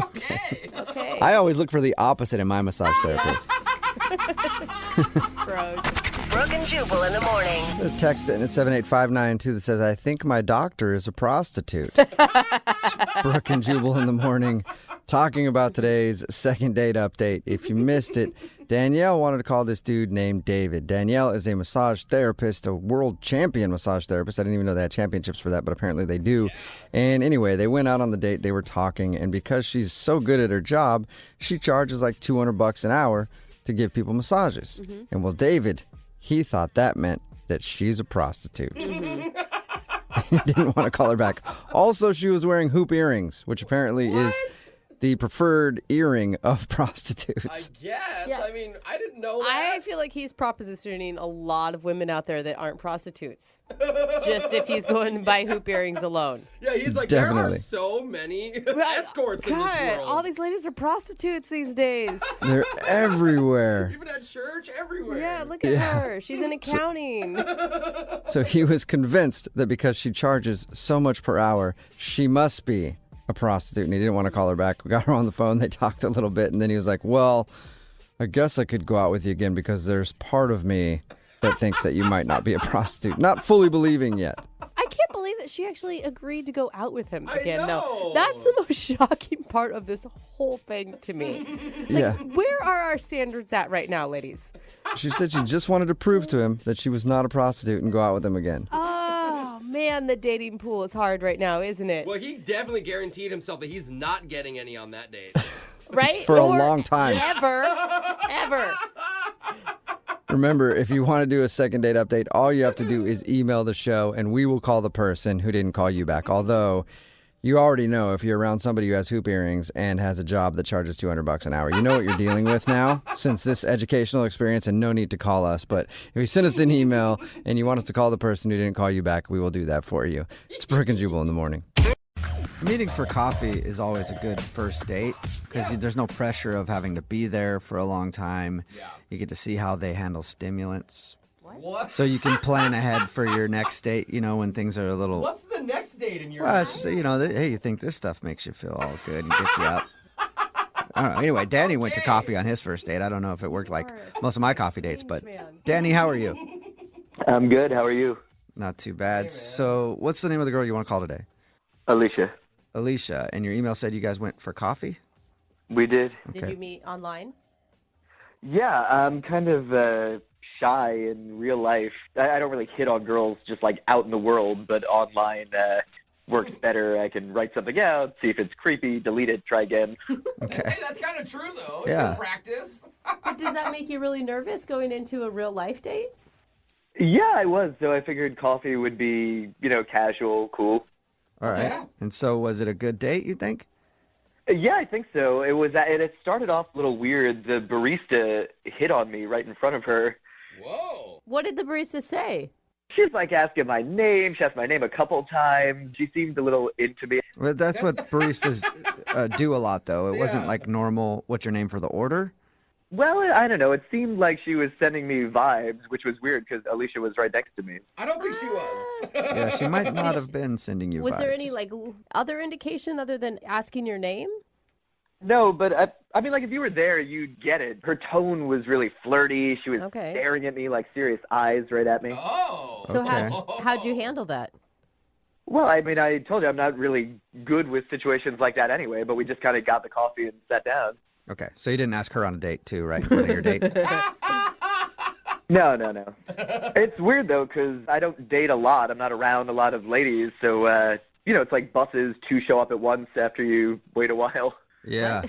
Okay. Okay. I always look for the opposite in my massage therapist. Gross. Brooke and Jubal in the morning. A text in at 78592 that says, I think my doctor is a prostitute. It's Brooke and Jubal in the morning talking about today's second date update. If you missed it, Danielle wanted to call this dude named David. Danielle is a massage therapist, a world champion massage therapist. I didn't even know they had championships for that, but apparently they do. And anyway, they went out on the date, they were talking, and because she's so good at her job, she charges like $200 an hour to give people massages. And well, David, he thought that meant that she's a prostitute. He didn't want to call her back. Also, she was wearing hoop earrings, which apparently is the preferred earring of prostitutes. I guess. Yeah. I mean, I didn't know that. I feel like he's propositioning a lot of women out there that aren't prostitutes. Just if he's going to buy hoop earrings alone. Yeah, he's like, there Definitely. are so many escorts in this God, world. all these ladies are prostitutes these days. They're everywhere. Even at church, everywhere. Yeah, look at her. She's in accounting. So he was convinced that because she charges so much per hour, she must be a prostitute and he didn't want to call her back. We got her on the phone. They talked a little bit, and then he was like, well, I guess I could go out with you again because there's part of me that thinks that you might not be a prostitute. Not fully believing yet. I can't believe that she actually agreed to go out with him again. I know. No, that's the most shocking part of this whole thing to me. Yeah. Where are our standards at right now, ladies? She said she just wanted to prove to him that she was not a prostitute and go out with him again. Oh, man, the dating pool is hard right now, isn't it? Well, he definitely guaranteed himself that he's not getting any on that date. Right? For a long time. Ever. Remember, if you want to do a second date update, all you have to do is email the show, and we will call the person who didn't call you back. Although, you already know if you're around somebody who has hoop earrings and has a job that charges $200 an hour, you know what you're dealing with now since this educational experience, and no need to call us. But if you send us an email and you want us to call the person who didn't call you back, we will do that for you. It's Brooke and Jubal in the morning. Meeting for coffee is always a good first date because there's no pressure of having to be there for a long time. Yeah. You get to see how they handle stimulants. What? So you can plan ahead for your next date, when things are a little... What's the next date in your Well, it's just, hey, you think this stuff makes you feel all good and gets you up. I don't know. Anyway, Danny went to coffee on his first date. I don't know if it worked like most of my coffee dates, but Danny, how are you? I'm good. How are you? Not too bad. So what's the name of the girl you want to call today? Alicia. Alicia, and your email said you guys went for coffee? We did. Did you meet online? Yeah, I'm kind of shy in real life. I don't really hit on girls just like out in the world, but online works better. I can write something out, see if it's creepy, delete it, try again. Okay. Hey, that's kind of true, though. Yeah. It's in practice. But does that make you really nervous going into a real life date? Yeah, I was. So I figured coffee would be, casual, cool. All right. Yeah. And so was it a good date, you think? Yeah, I think so. It was. It started off a little weird. The barista hit on me right in front of her. Whoa. What did the barista say? She was like asking my name. She asked my name a couple times. She seemed a little into me. Well, that's what baristas do a lot, though. It wasn't like normal, what's your name for the order? Well, I don't know. It seemed like she was sending me vibes, which was weird because Alicia was right next to me. I don't think she was. Yeah, she might not have been sending you Was vibes. there any other indication other than asking your name? No, but I mean, like if you were there, you'd get it. Her tone was really flirty. She was staring at me like serious eyes right at me. Oh. So how'd you handle that? Well, I mean, I told you I'm not really good with situations like that anyway, but we just kind of got the coffee and sat down. Okay, so you didn't ask her on a date too, right? In front of your date? No. It's weird, though, because I don't date a lot. I'm not around a lot of ladies. So, it's like buses, two show up at once after you wait a while. Yeah.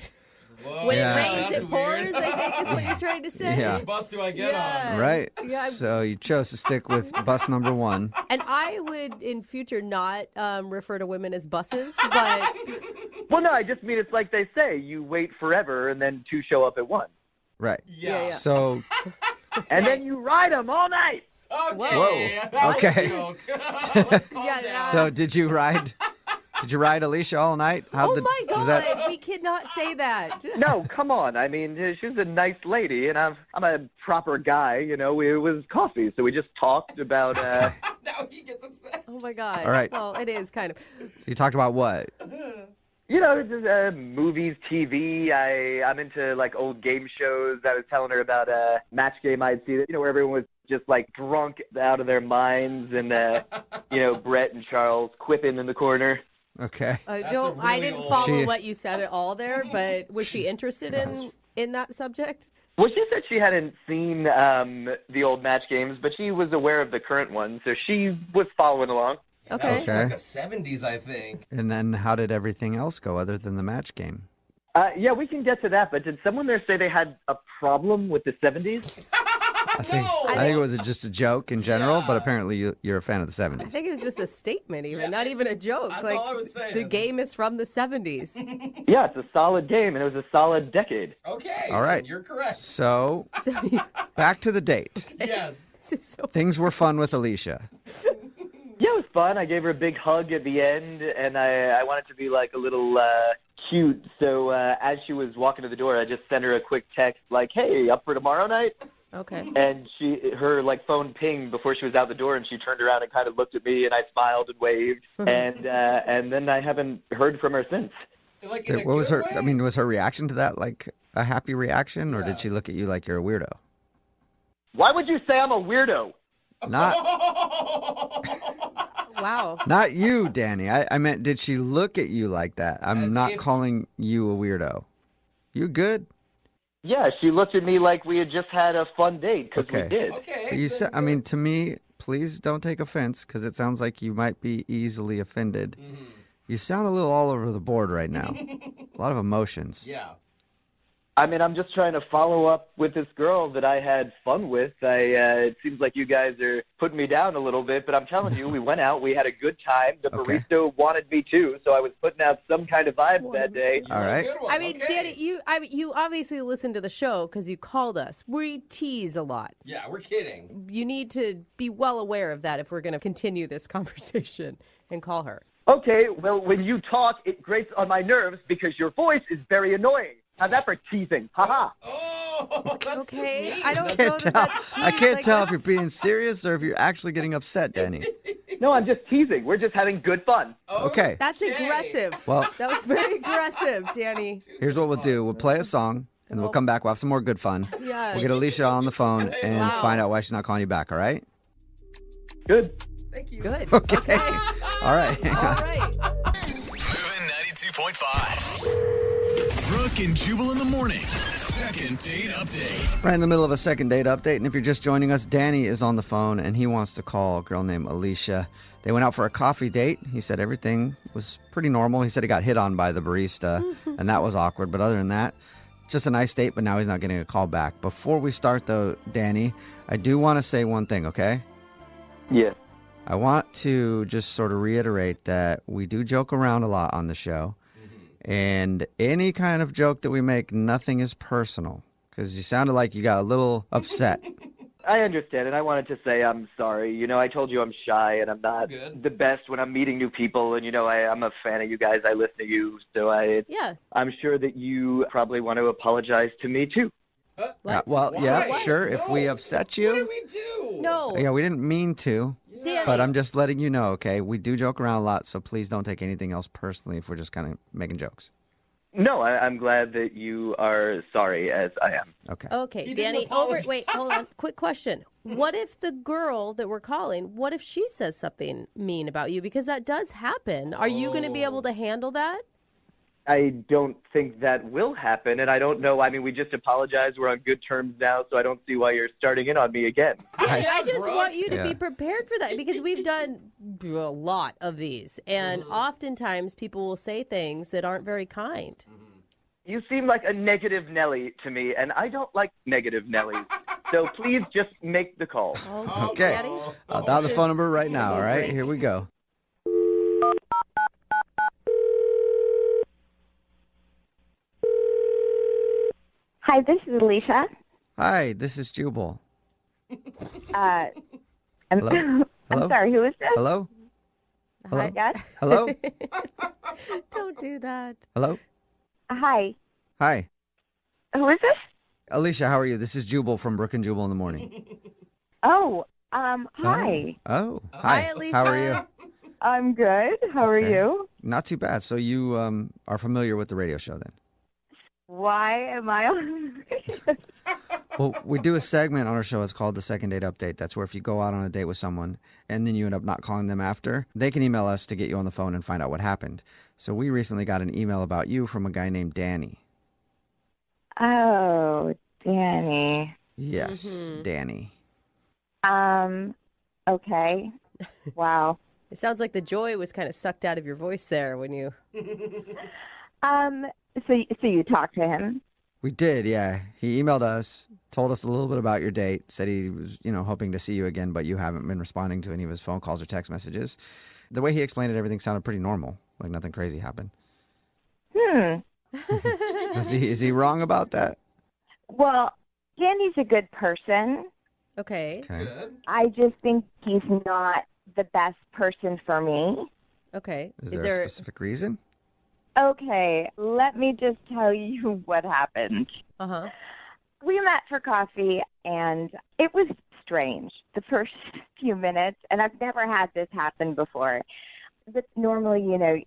Whoa. When it rains, it pours, I think is what you're trying to say. Yeah. Which bus do I get on? Right. Yeah, So you chose to stick with bus number one. And I would, in future, not refer to women as buses, but... Well, no, I just mean it's like they say. You wait forever, and then two show up at once. Right. Yeah. So... And then you ride them all night. Okay. Whoa. Okay. Let's calm down. So did you ride Alicia all night? Oh my God, we cannot say that. No, come on. I mean, she's a nice lady, and I'm a proper guy. It was coffee, so we just talked about. Now he gets upset. Oh my God. All right. Well, it is kind of. You talked about what? Just, movies, TV. I'm into like old game shows. I was telling her about a match game I'd seen, where everyone was just like drunk out of their minds, and Brett and Charles quipping in the corner. Okay. I didn't follow what you said at all there, but was she interested in that subject? Well, she said she hadn't seen the old match games, but she was aware of the current one, so she was following along. Okay. That was like the 70s, I think. And then how did everything else go other than the match game? Yeah, we can get to that, but did someone there say they had a problem with the 70s? I think it was just a joke in general, but apparently you're a fan of the 70s. I think it was just a statement, not even a joke. That's like all I was saying. The game is from the 70s. Yeah, it's a solid game, and it was a solid decade. Okay. All right. You're correct. So, back to the date. Yes. Things were fun with Alicia. Yeah, it was fun. I gave her a big hug at the end, and I wanted to be like a little cute. So as she was walking to the door, I just sent her a quick text like, hey, up for tomorrow night? Okay. And her like phone pinged before she was out the door, and she turned around and kind of looked at me, and I smiled and waved, and then I haven't heard from her since. Like So what was her? I mean, was her reaction to that like a happy reaction, or did she look at you like you're a weirdo? Why would you say I'm a weirdo? Not. Wow. Not you, Danny. I meant, did she look at you like that? I'm not calling you a weirdo. You good? Yeah, she looked at me like we had just had a fun date, because we did. But you said, I mean, to me, please don't take offense, because it sounds like you might be easily offended. You sound a little all over the board right now. A lot of emotions. Yeah. I mean, I'm just trying to follow up with this girl that I had fun with. It seems like you guys are putting me down a little bit, but I'm telling you, we went out, we had a good time. The barista wanted me too, so I was putting out some kind of vibe that day. All right. I mean, Danny, you obviously listen to the show because you called us. We tease a lot. Yeah, we're kidding. You need to be well aware of that if we're going to continue this conversation and call her. Okay, well, when you talk, it grates on my nerves because your voice is very annoying. How's that for teasing? Ha-ha. Oh, that's okay. just I don't I know can't that tell, that's I tease. can't Like, tell if you're being serious or if you're actually getting upset, Danny. No, I'm just teasing. We're just having good fun. Okay. That's aggressive. Well, That was very aggressive, Danny. here's what we'll do. We'll play a song, and then we'll come back. We'll have some more good fun. Yeah. We'll get Alicia on the phone and find out why she's not calling you back, all right? Good. Thank you. Good. Okay. All right. All right. Moving 92.5. Brooke and Jubal in the mornings. Second date update. Right in the middle of a second date update, and if you're just joining us, Danny is on the phone, and he wants to call a girl named Alicia. They went out for a coffee date. He said everything was pretty normal. He said he got hit on by the barista, and that was awkward. But other than that, just a nice date, but now he's not getting a call back. Before we start, though, Danny, I do want to say one thing, okay? Yeah. I want to just sort of reiterate that we do joke around a lot on the show. And any kind of joke that we make, nothing is personal. Because you sounded like you got a little upset. I understand, and I wanted to say I'm sorry. You know, I told you I'm shy, and I'm not the best when I'm meeting new people. And, you know, I'm a fan of you guys. I listen to you. So I'm sure that you probably want to apologize to me, too. Well, yeah, sure. If we upset you. What did we do? No. Yeah, we didn't mean to. Danny. But I'm just letting you know, okay? We do joke around a lot, so please don't take anything else personally if we're just kind of making jokes. No, I'm glad that you are sorry, as I am. Okay. Okay, Danny, wait, hold on. Quick question. What if the girl that we're calling, what if she says something mean about you? Because that does happen. Are you going to be able to handle that? I don't think that will happen, and I don't know. I mean, we just apologized. We're on good terms now, so I don't see why you're starting in on me again. Danny, I just want you to be prepared for that because we've done a lot of these, and oftentimes people will say things that aren't very kind. You seem like a negative Nelly to me, and I don't like negative Nellies. So please just make the call. Okay. Daddy? I'll dial the phone number right now, all right? Here we go. Hi, this is Alicia. Hi, this is Jubal. I'm, Hello? I'm sorry, who is this? Hello? Hello? Yes? Hello? Don't do that. Hello? Hi. Hi. Who is this? Alicia, how are you? This is Jubal from Brooke and Jubal in the morning. Oh, hi. Oh, Hi, hi. Alicia. How are you? I'm good. How are Okay. you? Not too bad. So you are familiar with the radio show then? Why am I on? Well, we do a segment on our show. It's called the Second Date Update. That's where if you go out on a date with someone and then you end up not calling them after, they can email us to get you on the phone and find out what happened. So we recently got an email about you from a guy named Danny. Oh, Danny. Yes, Danny. Okay. Wow. It sounds like the joy was kind of sucked out of your voice there when you... So you talked to him? We did, yeah. He emailed us, told us a little bit about your date, said he was, hoping to see you again, but you haven't been responding to any of his phone calls or text messages. The way he explained it, everything sounded pretty normal, like nothing crazy happened. Is he wrong about that? Well, Danny's a good person. Okay. I just think he's not the best person for me. Okay. Is there a specific reason? Okay, let me just tell you what happened. Uh-huh. we met for coffee, and it was strange the first few minutes, and I've never had this happen before. But normally,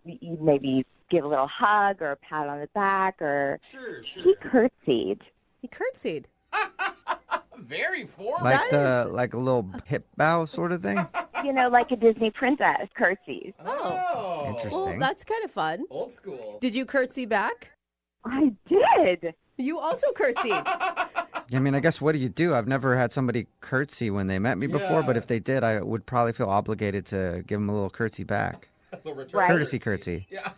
you maybe give a little hug or a pat on the back, or Sure. he curtsied. He curtsied. Very formal. Like a little hip bow sort of thing? Like a Disney princess curtsies. Oh. Interesting. Well, that's kind of fun. Old school. Did you curtsy back? I did. You also curtsied. I mean, I guess what do you do? I've never had somebody curtsy when they met me before, but if they did, I would probably feel obligated to give them a little curtsy back. Right. Courtesy curtsy. Yeah.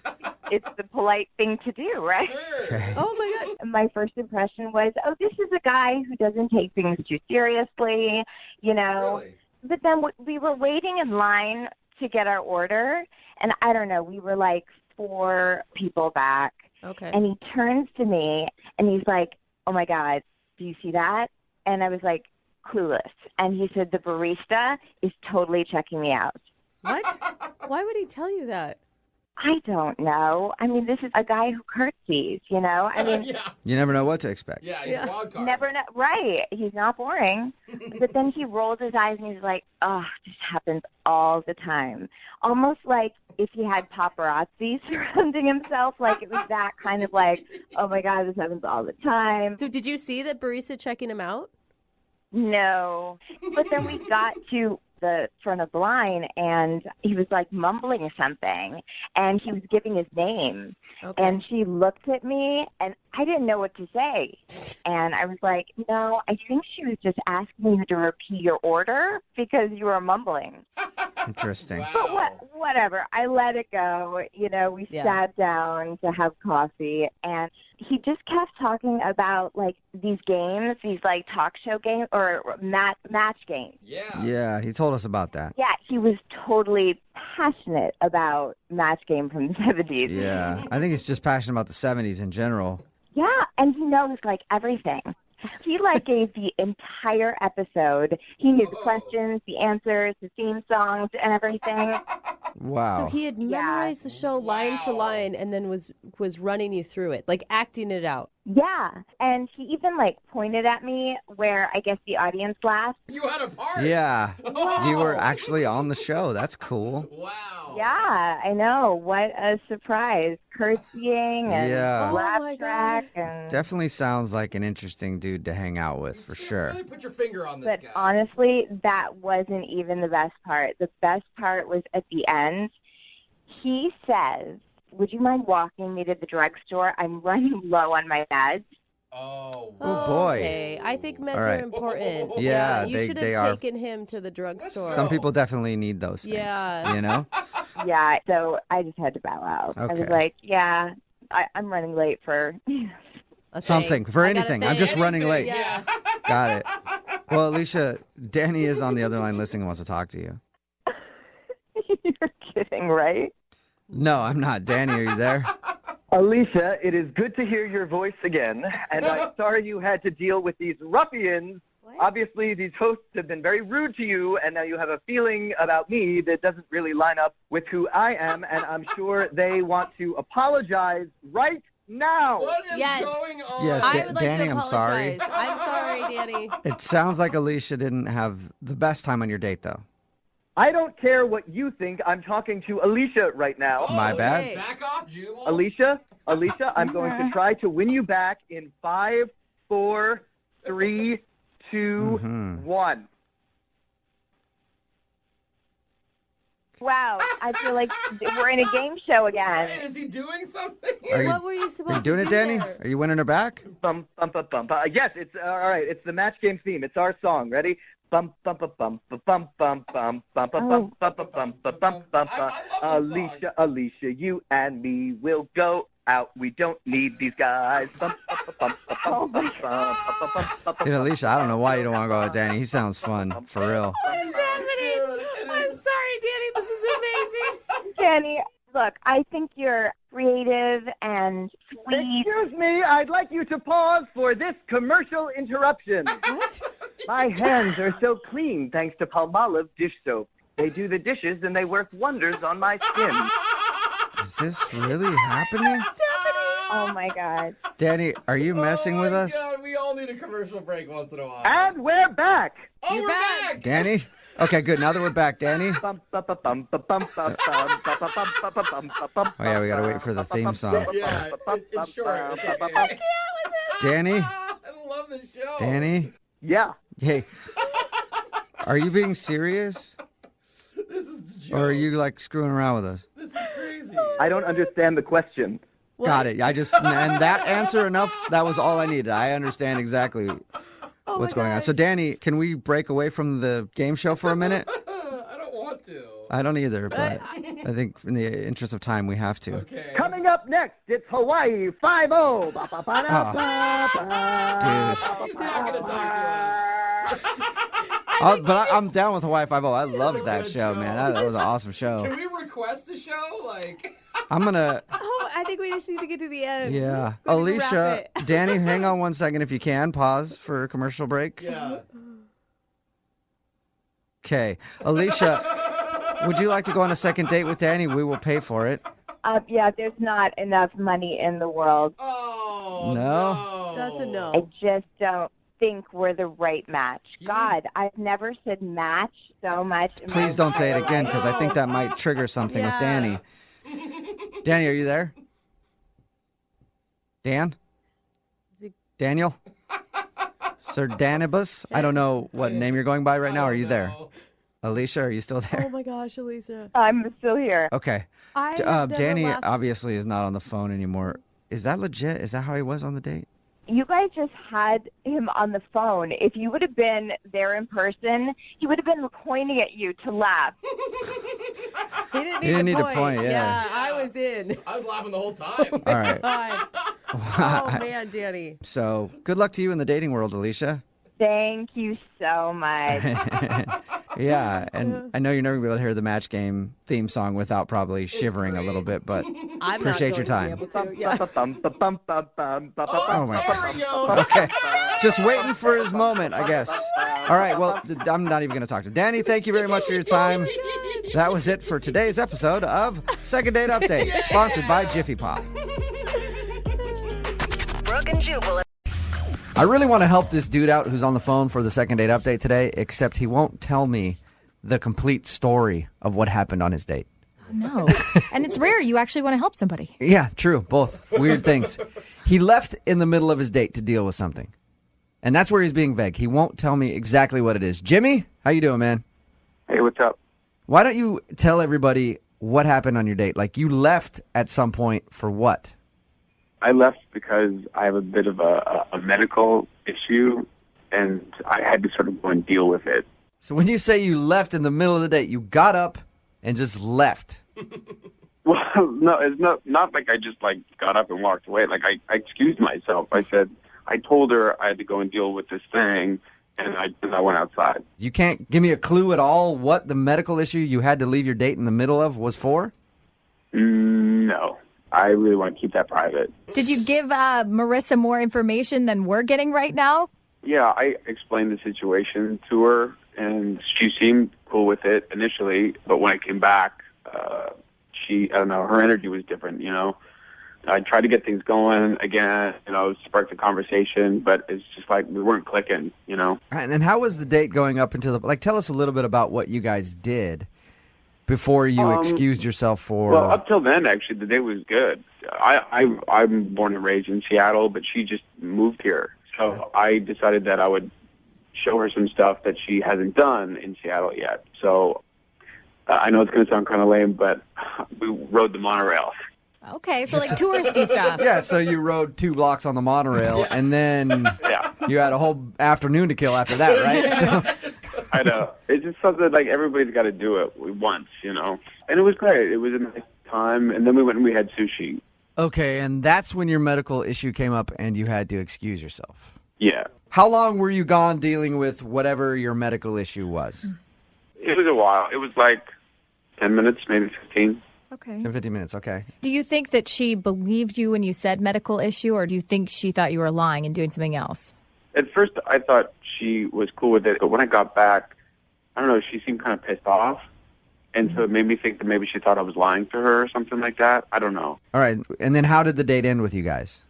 It's the polite thing to do, right? Okay. Oh, my God. My first impression was, this is a guy who doesn't take things too seriously, Really? But then we were waiting in line to get our order, and I don't know, we were like 4 people back. Okay. And he turns to me, and he's like, oh, my God, do you see that? And I was like, clueless. And he said, the barista is totally checking me out. What? Why would he tell you that? I don't know. I mean, this is a guy who curtsies, I mean, Yeah. You never know what to expect. Yeah, he's a wild card. never know. Right. He's not boring. But then he rolls his eyes and he's like, this happens all the time. Almost like if he had paparazzi surrounding himself, like it was that kind of like, oh my God, this happens all the time. So did you see that barista checking him out? No. But then we got to the front of the line, and he was like mumbling something, and he was giving his name. Okay. And she looked at me, and I didn't know what to say. And I was like, no, I think she was just asking you to repeat your order because you were mumbling. Interesting. Wow. But whatever. I let it go. We sat down to have coffee, and he just kept talking about, like, these games, these, like, talk show games or match games. Yeah. Yeah, he told us about that. Yeah, he was totally passionate about Match Game from the 70s. Yeah, I think he's just passionate about the 70s in general. Yeah, and he knows, like, everything. He, like, gave the entire episode. He knew the questions, the answers, the theme songs, and everything. Wow. So he had memorized the show line for line and then was running you through it, like acting it out. Yeah, and he even, like, pointed at me where I guess the audience laughed. You had a part. Yeah. Wow. You were actually on the show. That's cool. Wow. Yeah, I know. What a surprise. Curtsying and Yeah. laugh Oh my track. God. And... Definitely sounds like an interesting dude to hang out with, for sure. Really put your finger on this But guy. honestly, that wasn't even the best part. The best part was at the end. He says, would you mind walking me to the drugstore? I'm running low on my meds. Oh, Oh, boy. Okay, I think meds All right. are important. Yeah, you should they have are. taken him to the drugstore. Some people definitely need those things. Yeah. You know? Yeah, so I just had to bow out. I was Okay. like, yeah, I'm running late for... A Something. thing. For I got a anything. thing. I'm just running late. Yeah. Got it. Well, Alicia, Danny is on the other line listening and wants to talk to you. You're kidding, right? No, I'm not. Danny, are you there? Alicia, it is good to hear your voice again, and I'm sorry you had to deal with these ruffians. Obviously, these hosts have been very rude to you, and now you have a feeling about me that doesn't really line up with who I am, and I'm sure they want to apologize right now. what is Yes. going on? Yeah, I would like Danny, to I'm apologize. sorry. I'm sorry, Danny. It sounds like Alicia didn't have the best time on your date, though. I don't care what you think. I'm talking to Alicia right now. Oh, My bad. hey, back off, Jubal. Alicia, I'm going to try to win you back in 5, 4, 3, 2, 1. Wow, I feel like we're in a game show again. Wait, is he doing something? What were you Are supposed you doing to it, do Danny? there? Are you winning her back? Bum, bum, bum, bum. Yes, it's all right. It's the Match Game theme. It's our song. Ready? Bum, bum, bum, bum, bum, bum, bum, bum, bum, bum, bum, bum, bum, bum, bum, bum. Alicia, Alicia, you and me will go out. We don't need these guys. Bum, bum, bum, bum, bum, bum, bum, bum, bum, bum, Dude, Alicia, I don't know why you don't want to go with Danny. He sounds fun, for real. What is happening? I'm sorry, Danny. This is amazing. Danny, look, I think you're creative and sweet. Excuse me, I'd like you to pause for this commercial interruption. What? My hands are so clean thanks to Palmolive dish soap. They do the dishes and they work wonders on my skin. Is this really happening? What's happening? Oh my God. Danny, are you messing with us? God, we all need a commercial break once in a while. And we're back. Oh, we're back. Danny? Okay, good. Now that we're back, Danny. Oh, yeah, we got to wait for the theme song. Yeah, it's short. Danny? I love the show. Danny? Yeah. Hey. Are you being serious? This is a joke. Or are you, like, screwing around with us? This is crazy. I don't understand the question. Got it. And that answer enough, that was all I needed. I understand exactly what's going on. So, Danny, can we break away from the game show for a minute? I don't want to. I don't either, but I think in the interest of time, we have to. Okay. Coming up next, it's Hawaii 5-0. He's not going to talk to us. But I'm down with Hawaii 5-0. I loved that show, man. That was an awesome show. Can we request a show? Like, I'm going to... Oh, I think we just need to get to the end. Yeah. We need to Alicia, wrap it. Danny, hang on one second if you can. Pause for a commercial break. yeah. Okay. Alicia, would you like to go on a second date with Danny? We will pay for it. Yeah, there's not enough money in the world. Oh, No? That's a I no. just don't think we're the right match. God, I've never said match so much. in my Please don't say it entire again life. because I think that might trigger something with Danny. Danny, are you there? Dan? Daniel? Sir Danibus? I don't know what name you're going by right now. Are you there? Alicia, are you still Oh there? my gosh, Elisa. I'm still here. Okay. I have never Danny laughed- obviously is not on the phone anymore. Is that legit? Is that how he was on the date? You guys just had him on the phone. If you would have been there in person, he would have been pointing at you to laugh. He didn't He didn't need a point, yeah. I was in. I was laughing the whole time. All right. God. Oh man, Danny. So good luck to you in the dating world, Alicia. Thank you so much. Yeah, and I know you're never going to be able to hear the match game theme song without probably shivering a little bit, but I'm appreciate not your going time. to be able to. Yeah. Oh, my There we go. Okay, just waiting for his moment, I guess. All right, well, I'm not even going to talk to him. Danny, thank you very much for your time. That was it for today's episode of Second Date Update, sponsored by Jiffy Pop. Brooke and Jubal. I really want to help this dude out who's on the phone for the Second Date Update today, except he won't tell me the complete story of what happened on his date. No. And it's rare you actually want to help somebody. Yeah, true. Both. Weird things. He left in the middle of his date to deal with something. And that's where he's being vague. He won't tell me exactly what it is. Jimmy, how you doing, man? Hey, what's up? Why don't you tell everybody what happened on your date? Like, you left at some point for what? I left because I have a bit of a medical issue, and I had to sort of go and deal with it. So when you say you left in the middle of the date, you got up and just left. Well, no, it's not like I just got up and walked away. Like I excused myself. I told her I had to go and deal with this thing, and I went outside. You can't give me a clue at all what the medical issue you had to leave your date in the middle of was for? No, I really want to keep that private. Did you give Marissa more information than we're getting right now? Yeah, I explained the situation to her, and she seemed cool with it initially. But when I came back, I don't know, her energy was different, you know. I tried to get things going again, spark the conversation, but it's just like we weren't clicking, you know. And then how was the date going up until tell us a little bit about what you guys did before you excused yourself for... Well, up till then, actually, the date was good. I'm born and raised in Seattle, but she just moved here. So I decided that I would show her some stuff that she hasn't done in Seattle yet. So I know it's going to sound kind of lame, but we rode the monorail. Okay, so like touristy stuff. Yeah, so you rode 2 blocks on the monorail, and then you had a whole afternoon to kill after that, right? So, I know. It's just something like everybody's got to do it once, you know. And it was great. It was a nice time. And then we went and we had sushi. okay, and that's when your medical issue came up and you had to excuse yourself. Yeah. How long were you gone dealing with whatever your medical issue was? It was a while. It was like 10 minutes, maybe 15. Okay. 10, 15 minutes, okay. Do you think that she believed you when you said medical issue, or do you think she thought you were lying and doing something else? At first, I thought she was cool with it, but when I got back, I don't know, she seemed kind of pissed off. And so it made me think that maybe she thought I was lying to her or something like that. I don't know. All right. And then how did the date end with you guys?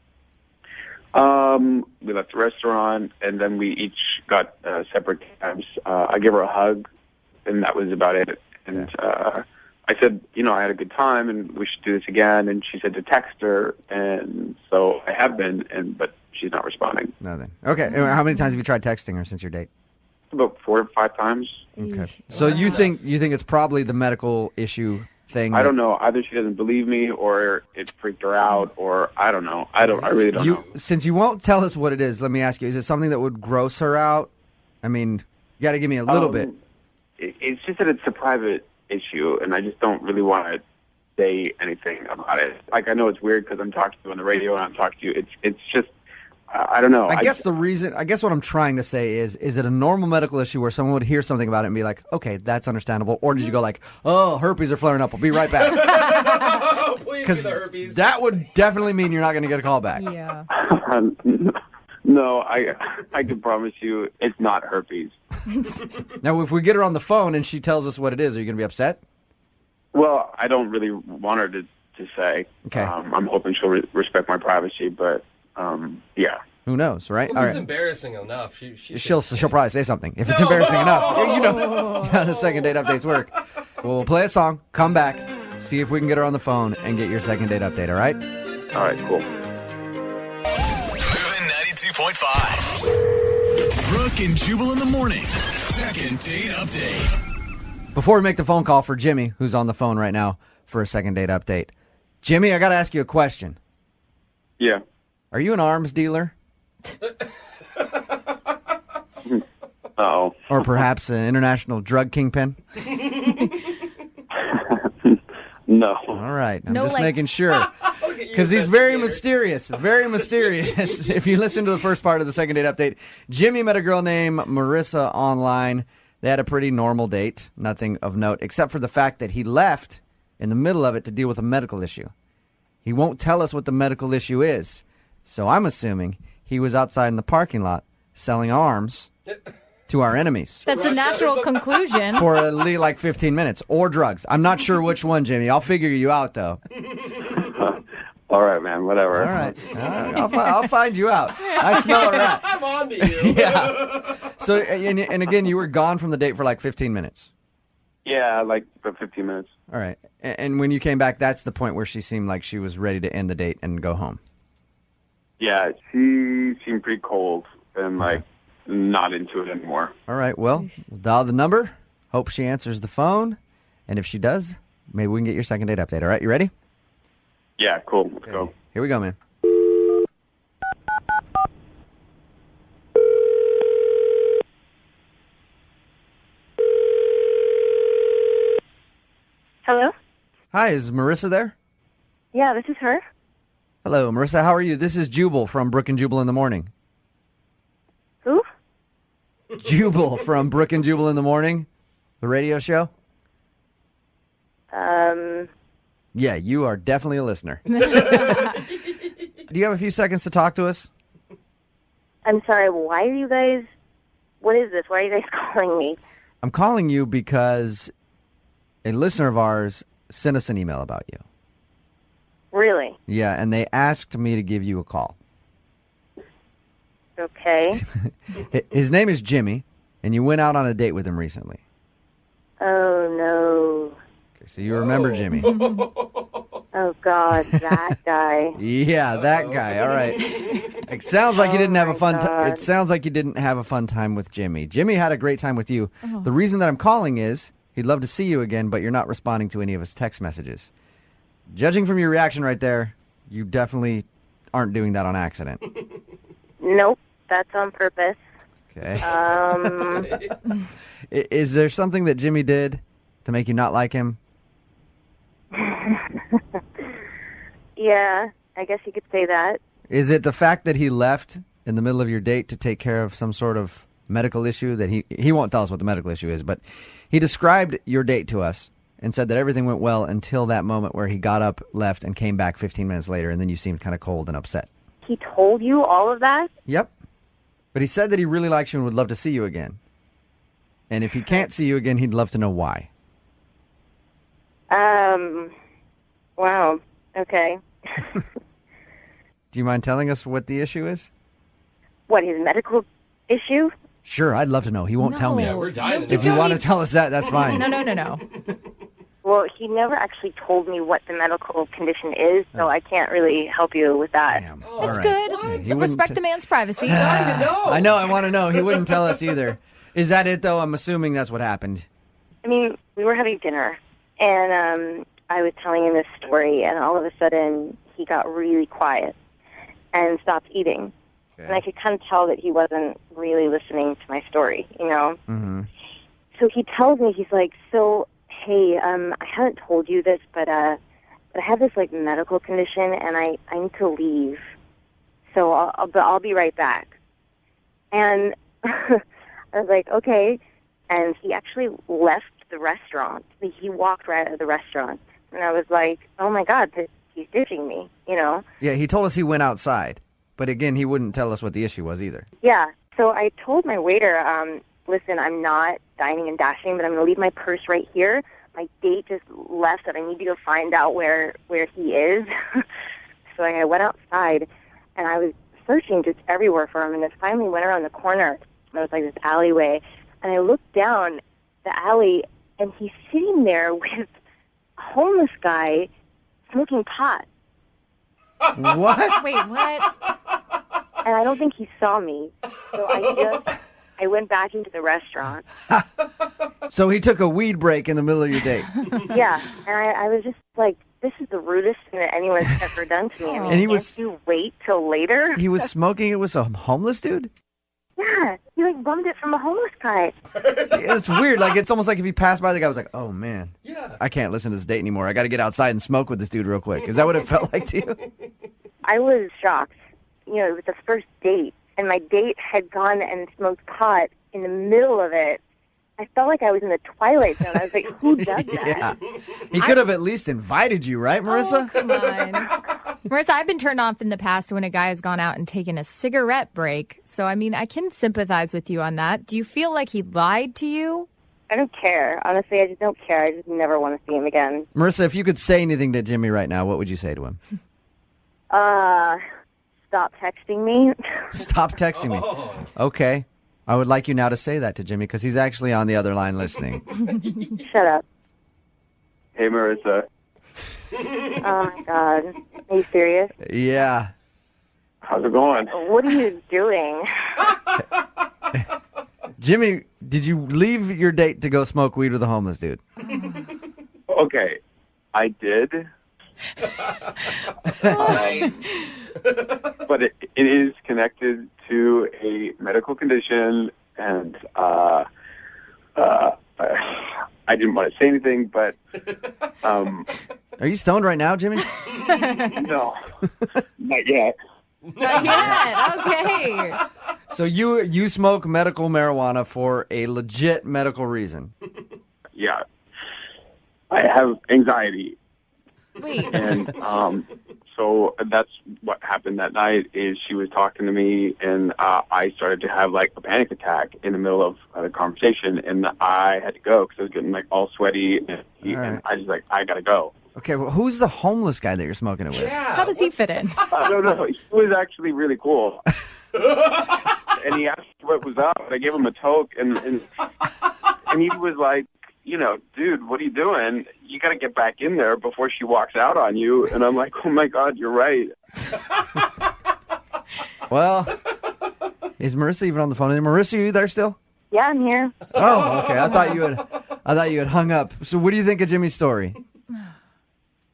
We left the restaurant, and then we each got separate cabs. I gave her a hug, and that was about it. And I said, I had a good time, and we should do this again. And she said to text her, and so I have been, but she's not responding. Nothing. Okay. And how many times have you tried texting her since your date? About 4 or 5 times. Okay. So you think it's probably the medical issue thing? I don't know. Either she doesn't believe me, or it freaked her out, or I don't know. I really don't know. Since you won't tell us what it is, let me ask you: is it something that would gross her out? I mean, you got to give me a little bit. It's just that it's a private issue, and I just don't really want to say anything about it. Like, I know it's weird because I'm talking to you on the radio and I'm talking to you. It's just, I don't know. I guess what I'm trying to say is it a normal medical issue where someone would hear something about it and be like, okay, that's understandable? Or did you go like, oh, herpes are flaring up, I'll be right back? Please be the herpes. That would definitely mean you're not going to get a call back. Yeah. No, I can promise you it's not herpes. Now, if we get her on the phone and she tells us what it is, are you going to be upset? Well, I don't really want her to say. Okay. I'm hoping she'll respect my privacy, but yeah. Who knows, right? Well, if it's embarrassing enough, she'll probably say something. If it's embarrassing enough, you know how the second date updates work. Well, we'll play a song, come back, see if we can get her on the phone and get your second date update, all right? All right, cool. Moving 92.5. Brooke and Jubal in the mornings. Second date update. Before we make the phone call for Jimmy, who's on the phone right now for a second date update. Jimmy, I got to ask you a question. Yeah. Are you an arms dealer? Uh-oh. Or perhaps an international drug kingpin? No. All right. I'm just making sure. Because he's very mysterious. Very mysterious. If you listen to the first part of the second date update, Jimmy met a girl named Marissa online. They had a pretty normal date. Nothing of note, except for the fact that he left in the middle of it to deal with a medical issue. He won't tell us what the medical issue is. So I'm assuming he was outside in the parking lot selling arms to our enemies. That's a natural conclusion. For at least like 15 minutes. Or drugs. I'm not sure which one, Jimmy. I'll figure you out, though. All right, man. Whatever. All right. I'll find you out. I smell a rat. I'm on to you. Yeah. So, and again, you were gone from the date for like 15 minutes. Yeah, like about 15 minutes. All right. And when you came back, that's the point where she seemed like she was ready to end the date and go home. Yeah, she seemed pretty cold and like not into it anymore. All right. Well, we'll dial the number. Hope she answers the phone. And if she does, maybe we can get your second date update. All right. You ready? Yeah, cool. Let's go. Here we go, man. Hello? Hi, is Marissa there? Yeah, this is her. Hello, Marissa. How are you? This is Jubal from Brooke and Jubal in the morning. Who? Jubal from Brooke and Jubal in the morning, the radio show. Yeah, you are definitely a listener. Do you have a few seconds to talk to us? I'm sorry, why are you guys... What is this? Why are you guys calling me? I'm calling you because a listener of ours sent us an email about you. Really? Yeah, and they asked me to give you a call. Okay. His name is Jimmy, and you went out on a date with him recently. Oh, no. Okay, so you remember Jimmy. Oh, God, that guy. Yeah, that guy. All right. It sounds like you didn't have a fun time. God. It sounds like you didn't have a fun time with Jimmy. Jimmy had a great time with you. The reason that I'm calling is he'd love to see you again, but you're not responding to any of his text messages. Judging from your reaction right there, you definitely aren't doing that on accident. Nope, that's on purpose. Okay. Is there something that Jimmy did to make you not like him? Yeah, I guess you could say that. Is it the fact that he left in the middle of your date to take care of some sort of medical issue that he won't tell us what the medical issue is, but he described your date to us and said that everything went well until that moment where he got up, left, and came back 15 minutes later, and then you seemed kind of cold and upset. He told you all of that? Yep. But he said that he really likes you and would love to see you again. And if he can't see you again, he'd love to know why. Wow. Okay. Do you mind telling us what the issue is? What, his medical issue? Sure, I'd love to know. He won't tell me. Yeah, we're dying to If you want to tell us that, that's fine. No. Well, he never actually told me what the medical condition is, so I can't really help you with that. It's good. He wouldn't Respect the man's privacy. I know, I want to know. He wouldn't tell us either. Is that it, though? I'm assuming that's what happened. I mean, we were having dinner, and I was telling him this story, and all of a sudden, he got really quiet and stopped eating. And I could kind of tell that he wasn't really listening to my story, you know? Mm-hmm. So he tells me, he's like, so, hey, I haven't told you this, but I have this, like, medical condition, and I need to leave. So I'll be right back. And I was like, okay. And he actually left the restaurant. He walked right out of the restaurant. And I was like, oh, my God, he's ditching me, you know? Yeah, he told us he went outside. But again, he wouldn't tell us what the issue was either. Yeah. So I told my waiter, listen, I'm not dining and dashing, but I'm going to leave my purse right here. My date just left, and I need to go find out where he is. So I went outside, and I was searching just everywhere for him, and then finally went around the corner. And there was like this alleyway, and I looked down the alley, and he's sitting there with a homeless guy smoking pot. What? Wait, what? And I don't think he saw me. So I went back into the restaurant. So he took a weed break in the middle of your date. Yeah. And I was just like, this is the rudest thing that anyone's ever done to me. I mean, And he was- can't you wait till later? He was smoking it with some homeless dude? Yeah. He like bummed it from a homeless guy. It's weird. Like, it's almost like if he passed by, the guy was like, oh, man. Yeah. I can't listen to this date anymore. I got to get outside and smoke with this dude real quick. Is that what it felt like to you? I was shocked. You know, it was the first date, and my date had gone and smoked pot in the middle of it. I felt like I was in the Twilight Zone. I was like, who does that? Yeah. He could have at least invited you, right, Marissa? Oh, come on. Marissa, I've been turned off in the past when a guy has gone out and taken a cigarette break. So, I mean, I can sympathize with you on that. Do you feel like he lied to you? I don't care. Honestly, I just don't care. I just never want to see him again. Marissa, if you could say anything to Jimmy right now, what would you say to him? Stop texting me. Stop texting me. Okay. I would like you now to say that to Jimmy because he's actually on the other line listening. Shut up. Hey, Marissa. Oh, my God. Are you serious? Yeah. How's it going? What are you doing? Jimmy, did you leave your date to go smoke weed with a homeless dude? Okay, I did. But it is connected to a medical condition, and I didn't want to say anything, but Are you stoned right now, Jimmy? no, not yet. Not yet. Okay. So you smoke medical marijuana for a legit medical reason? Yeah, I have anxiety. Wait. And so that's what happened that night. Is she was talking to me, and I started to have like a panic attack in the middle of the conversation, and I had to go because I was getting like all sweaty, and I was like, I gotta go. Okay, well, who's the homeless guy that you're smoking it with? How does he fit in? I don't know. He was actually really cool. And he asked what was up. I gave him a toke, and he was like, you know, dude, what are you doing? You got to get back in there before she walks out on you. And I'm like, oh, my God, you're right. Well, is Marissa even on the phone? Marissa, are you there still? Yeah, I'm here. Oh, okay. I thought you had hung up. So what do you think of Jimmy's story?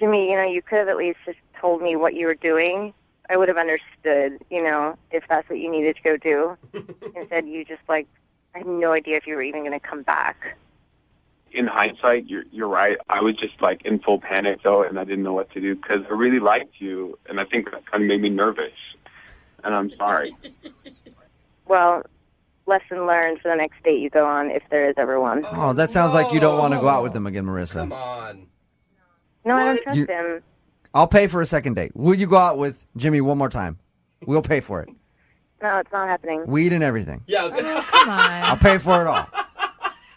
Jimmy, you know, you could have at least just told me what you were doing. I would have understood, you know, if that's what you needed to go do. Instead, you just, like, I had no idea if you were even going to come back. In hindsight, you're right. I was just, like, in full panic, though, and I didn't know what to do because I really liked you, and I think that kind of made me nervous. And I'm sorry. Well, lesson learned for the next date you go on, if there is ever one. Oh, that sounds like you don't want to go out with him again, Marissa. Come on. No, I don't trust him. I'll pay for a second date. Will you go out with Jimmy one more time? We'll pay for it. No, it's not happening. Weed and everything. Yeah. Oh, come on. I'll pay for it all.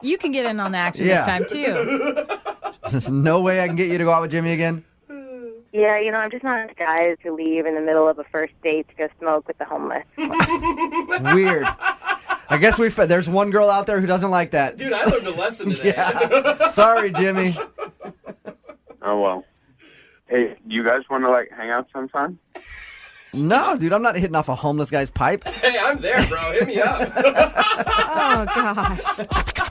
You can get in on the action Yeah. this time, too. There's no way I can get you to go out with Jimmy again? Yeah, I'm just not into guys who leave in the middle of a first date to go smoke with the homeless. Weird. I guess there's one girl out there who doesn't like that. Dude, I learned a lesson today. Yeah. Sorry, Jimmy. Oh, well. Hey, you guys want to, hang out sometime? No, dude, I'm not hitting off a homeless guy's pipe. Hey, I'm there, bro. Hit me up. Oh, gosh.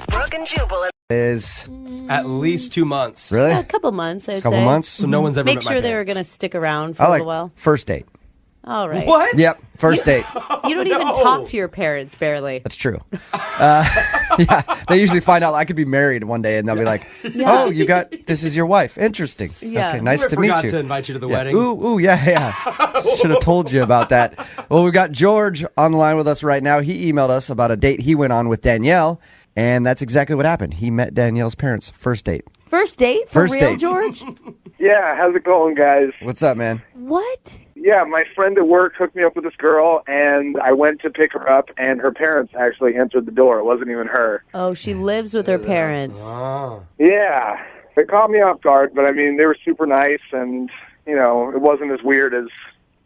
Brooke and Jubal. Is at least 2 months. Really? A couple months, I'd say. Couple months? So no one's ever Make met my sure they were parents. going to stick around for I a like little while. first date. All right. What? Yep, first date. You don't even talk to your parents, barely. That's true. Yeah, they usually find out I could be married one day, and they'll be like, "Oh, this is your wife. Interesting. Yeah. Okay, nice I to meet forgot you." to invite you to the Yeah. wedding. Ooh, yeah. Should have told you about that. Well, we've got George on the line with us right now. He emailed us about a date he went on with Danielle, and that's exactly what happened. He met Danielle's parents. First date. First date? For First real, date. George? Yeah, how's it going, guys? What's up, man? What? Yeah, my friend at work hooked me up with this girl, and I went to pick her up, and her parents actually answered the door. It wasn't even her. Oh, she lives with her parents. Oh. Yeah, it caught me off guard, but I mean, they were super nice, and, it wasn't as weird as,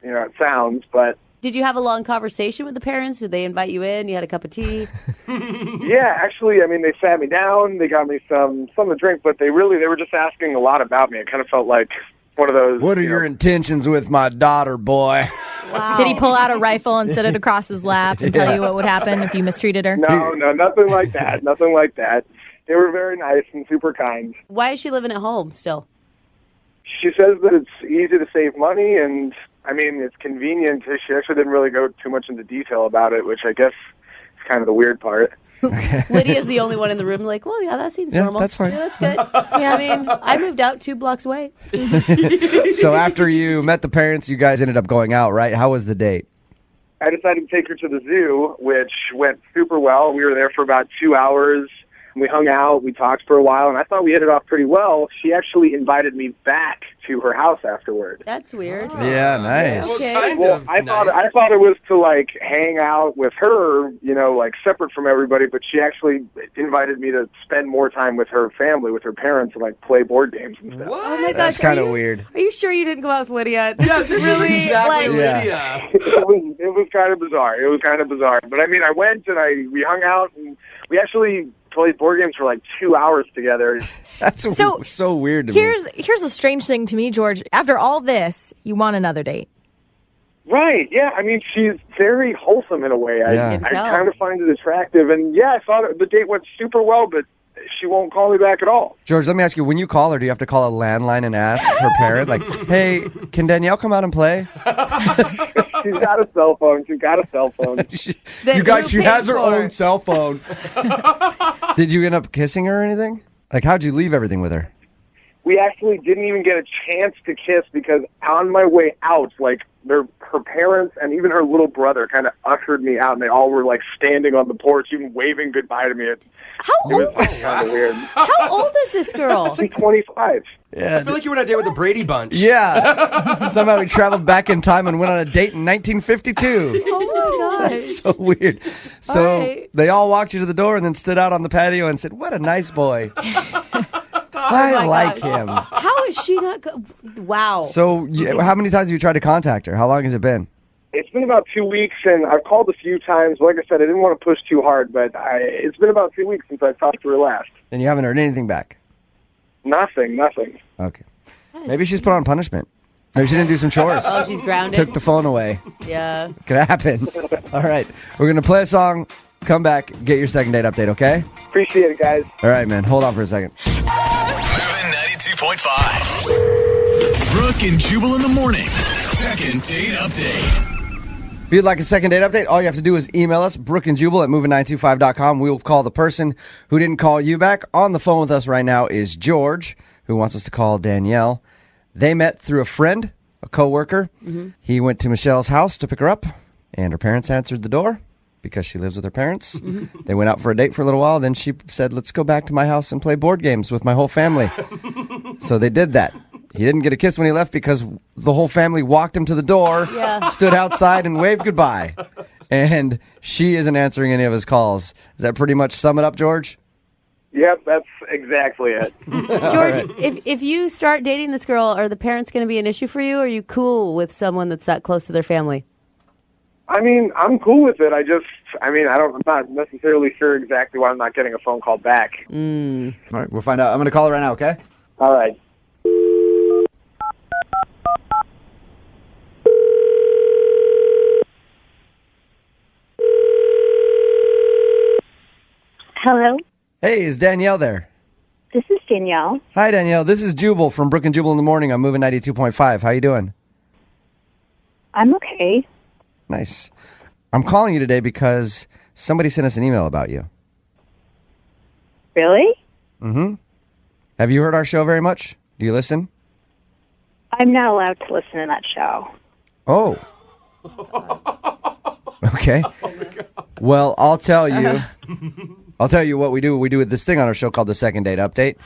it sounds, but... Did you have a long conversation with the parents? Did they invite you in? You had a cup of tea? Yeah, actually, I mean, they sat me down, they got me something to drink, but they were just asking a lot about me. It kind of felt like one of those... What are your intentions with my daughter, boy? Wow. Did he pull out a rifle and sit it across his lap and tell you what would happen if you mistreated her? No, nothing like that. Nothing like that. They were very nice and super kind. Why is she living at home still? She says that it's easy to save money, and, I mean, it's convenient. She actually didn't really go too much into detail about it, which I guess is kind of the weird part. Lydia's the only one in the room like, well, yeah, that seems normal. That's fine. Yeah, that's good. Yeah, I mean, I moved out 2 blocks away. So after you met the parents, you guys ended up going out, right? How was the date? I decided to take her to the zoo, which went super well. We were there for about 2 hours. We hung out, we talked for a while, and I thought we hit it off pretty well. She actually invited me back to her house afterward. That's weird. Yeah, nice. Okay. Well, I thought it was to hang out with her, separate from everybody, but she actually invited me to spend more time with her family, with her parents, and play board games and stuff. What? Oh my gosh, That's kind of weird. Are you sure you didn't go out with Lydia? This is really really exactly Yeah. Lydia. It was kind of bizarre. But I mean, I went and we hung out, and we actually played board games for 2 hours together. That's so weird to me. Here's a strange thing to me, George. After all this, you want another date. Right, yeah. I mean, she's very wholesome in a way. Yeah. I kind of find it attractive. And, yeah, I thought the date went super well, but she won't call me back at all. George, let me ask you, when you call her, do you have to call a landline and ask her parent, hey, can Danielle come out and play? She's got a cell phone. She has her own cell phone. Did you end up kissing her or anything? How'd you leave everything with her? We actually didn't even get a chance to kiss because on my way out, her parents and even her little brother kind of ushered me out, and they all were standing on the porch, even waving goodbye to me. It was kind of weird. How old is this girl? She's 25. Yeah. I feel like you were on a date with the Brady Bunch. Yeah. Somehow we traveled back in time and went on a date in 1952. Oh my gosh. That's so weird. So right. they all walked you to the door and then stood out on the patio and said, "What a nice boy." I like him. How is she not? Wow. So how many times have you tried to contact her? How long has it been? It's been about 2 weeks, and I've called a few times. Like I said, I didn't want to push too hard, but it's been about 2 weeks since I talked to her last. And you haven't heard anything back? Nothing. Okay. Maybe she's put on punishment. Maybe she didn't do some chores. Oh, she's grounded. Took the phone away. Yeah. Could happen. All right. We're going to play a song. Come back. Get your second date update, okay? Appreciate it, guys. All right, man. Hold on for a second. Moving 92.5. Brooke and Jubal in the mornings. Second date update. If you'd like a second date update, all you have to do is email us, brookeandjubal@moving925.com. We will call the person who didn't call you back. On the phone with us right now is George, who wants us to call Danielle. They met through a friend, a coworker. Mm-hmm. He went to Michelle's house to pick her up, and her parents answered the door because she lives with her parents. Mm-hmm. They went out for a date for a little while. Then she said, "Let's go back to my house and play board games with my whole family." So they did that. He didn't get a kiss when he left because the whole family walked him to the door, stood outside, and waved goodbye. And she isn't answering any of his calls. Does that pretty much sum it up, George? Yep, that's exactly it. George, if you start dating this girl, are the parents going to be an issue for you? Or are you cool with someone that's that close to their family? I mean, I'm cool with it. I'm not necessarily sure exactly why I'm not getting a phone call back. All right, we'll find out. I'm going to call her right now, okay? All right. Hello, Hey, is Danielle there? this is Danielle. Hi, Danielle. This is Jubal from Brooke and Jubal in the morning. I'm moving 92.5. How you doing? I'm okay. Nice. I'm calling you today because somebody sent us an email about you. Really? Mm-hmm. Have you heard our show very much? Do you listen? I'm not allowed to listen to that show. Oh. Okay. Well, I'll tell you. I'll tell you what we do. We do this thing on our show called the Second Date Update.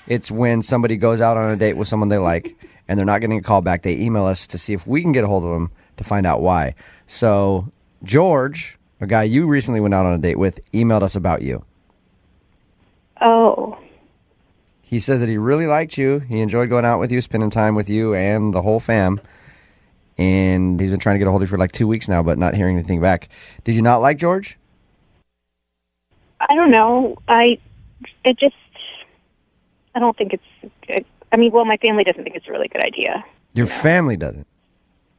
It's when somebody goes out on a date with someone they like, and they're not getting a call back. They email us to see if we can get a hold of them to find out why. So George, a guy you recently went out on a date with, emailed us about you. Oh. He says that he really liked you. He enjoyed going out with you, spending time with you and the whole fam. And he's been trying to get a hold of you for like 2 weeks now, but not hearing anything back. Did you not like George? I don't know. I don't think it's. My family doesn't think it's a really good idea. Your family doesn't.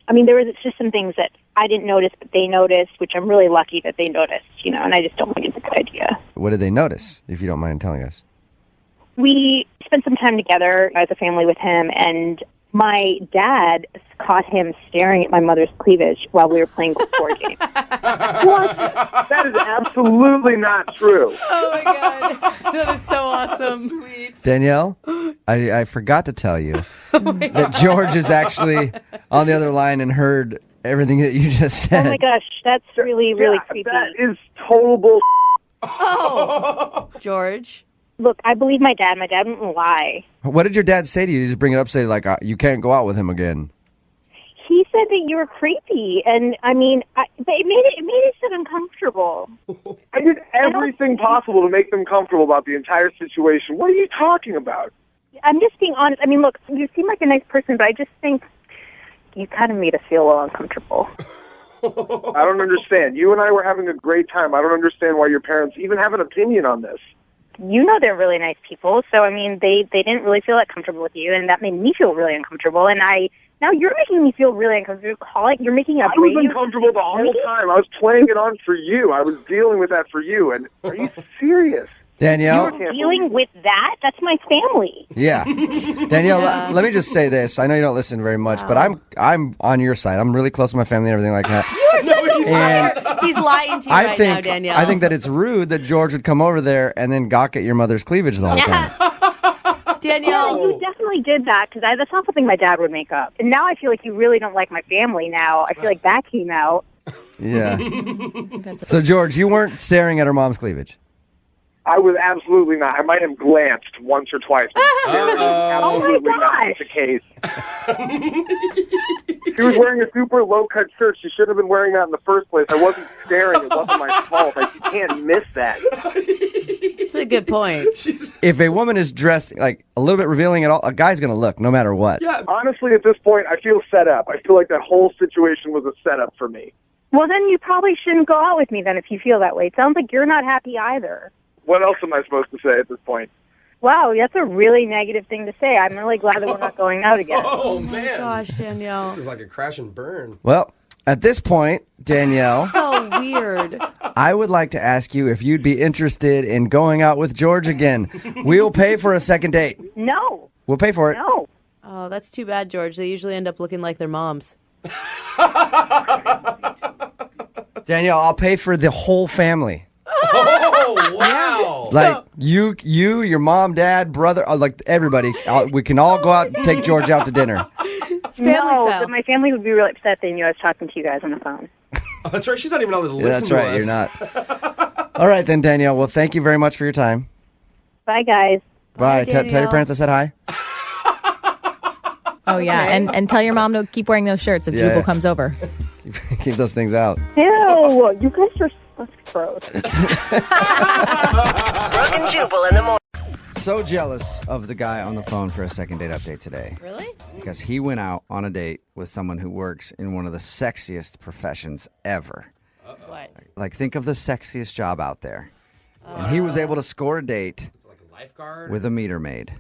I mean, there was just some things that I didn't notice, but they noticed, which I'm really lucky that they noticed, and I just don't think it's a good idea. What did they notice, if you don't mind telling us? We spent some time together as a family with him, and my dad caught him staring at my mother's cleavage while we were playing the board game. What? That is absolutely not true. Oh, my God. That is so awesome. Sweet. Danielle, I forgot to tell you that George is actually on the other line and heard everything that you just said. Oh, my gosh. That's really, really creepy. That is total bull. Oh, George. Look, I believe my dad. My dad wouldn't lie. What did your dad say to you? Did you just bring it up, say, like, you can't go out with him again? He said that you were creepy, and but it made it so uncomfortable. I did everything possible to make them comfortable about the entire situation. What are you talking about? I'm just being honest. I mean, look, you seem like a nice person, but I just think you kind of made us feel a little uncomfortable. I don't understand. You and I were having a great time. I don't understand why your parents even have an opinion on this. You know they're really nice people, so I mean, they didn't really feel that comfortable with you, and that made me feel really uncomfortable. And now you're making me feel really uncomfortable. You're making a I was uncomfortable the whole time. I was playing it on for you. I was dealing with that for you. And are you serious? Danielle? You're dealing with that? That's my family. Yeah. Danielle, let me just say this. I know you don't listen very much, but I'm on your side. I'm really close to my family and everything like that. You are such a liar. He's lying to you now, Danielle. I think that it's rude that George would come over there and then gawk at your mother's cleavage the whole time. Danielle. You definitely did that, because that's not something my dad would make up. And now I feel like you really don't like my family now. I feel like that came out. Yeah. So, George, you weren't staring at her mom's cleavage? I was absolutely not. I might have glanced once or twice. But absolutely not the case. She was wearing a super low-cut shirt. She shouldn't have been wearing that in the first place. I wasn't staring. It wasn't my fault. You can't miss that. That's a good point. If a woman is dressed like a little bit revealing at all, a guy's going to look no matter what. Yeah, honestly, at this point, I feel set up. I feel like that whole situation was a setup for me. Well, then you probably shouldn't go out with me then if you feel that way. It sounds like you're not happy either. What else am I supposed to say at this point? Wow, that's a really negative thing to say. I'm really glad that we're not going out again. Oh, man. Gosh, Danielle. This is like a crash and burn. Well, at this point, Danielle, So weird. I would like to ask you if you'd be interested in going out with George again. We'll pay for a second date. No. We'll pay for it. No. Oh, that's too bad, George. They usually end up looking like their moms. Danielle, I'll pay for the whole family. Oh, wow. Like you, your mom, dad, brother, like everybody. We can all go out and take George out to dinner. It's family style. But my family would be really upset that I was talking to you guys on the phone. Oh, that's right. She's not even on the list. Yeah, that's right. You're not. All right, then, Danielle. Well, thank you very much for your time. Bye, guys. Bye. Tell your parents I said hi. Oh, yeah. And tell your mom to keep wearing those shirts if Jubal comes over. Keep those things out. Ew, you guys are gross. Brooke and Jubal in the morning. so jealous of the guy on the phone for a second date update today. Really? Because he went out on a date with someone who works in one of the sexiest professions ever. What? Like, think of the sexiest job out there. And he was able to score a date Lifeguard? with a meter maid.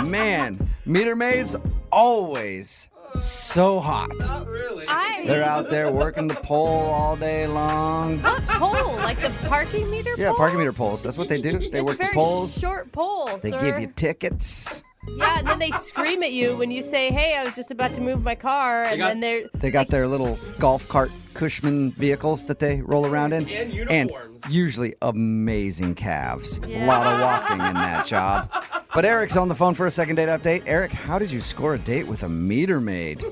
Man, meter maids always so hot. Not really. They're out there working the pole all day long. What pole? Like the parking meter pole? Yeah, parking meter poles. That's what they do. They work the Very poles. short pole, They sir. give you tickets. Yeah, and then they scream at you when you say, "Hey, I was just about to move my car," and then they're They got their little golf cart Cushman vehicles that they roll around in. And uniforms. And usually amazing calves. Yeah. A lot of walking in that job. But Eric's on the phone for a second date update. Eric, how did you score a date with a meter maid?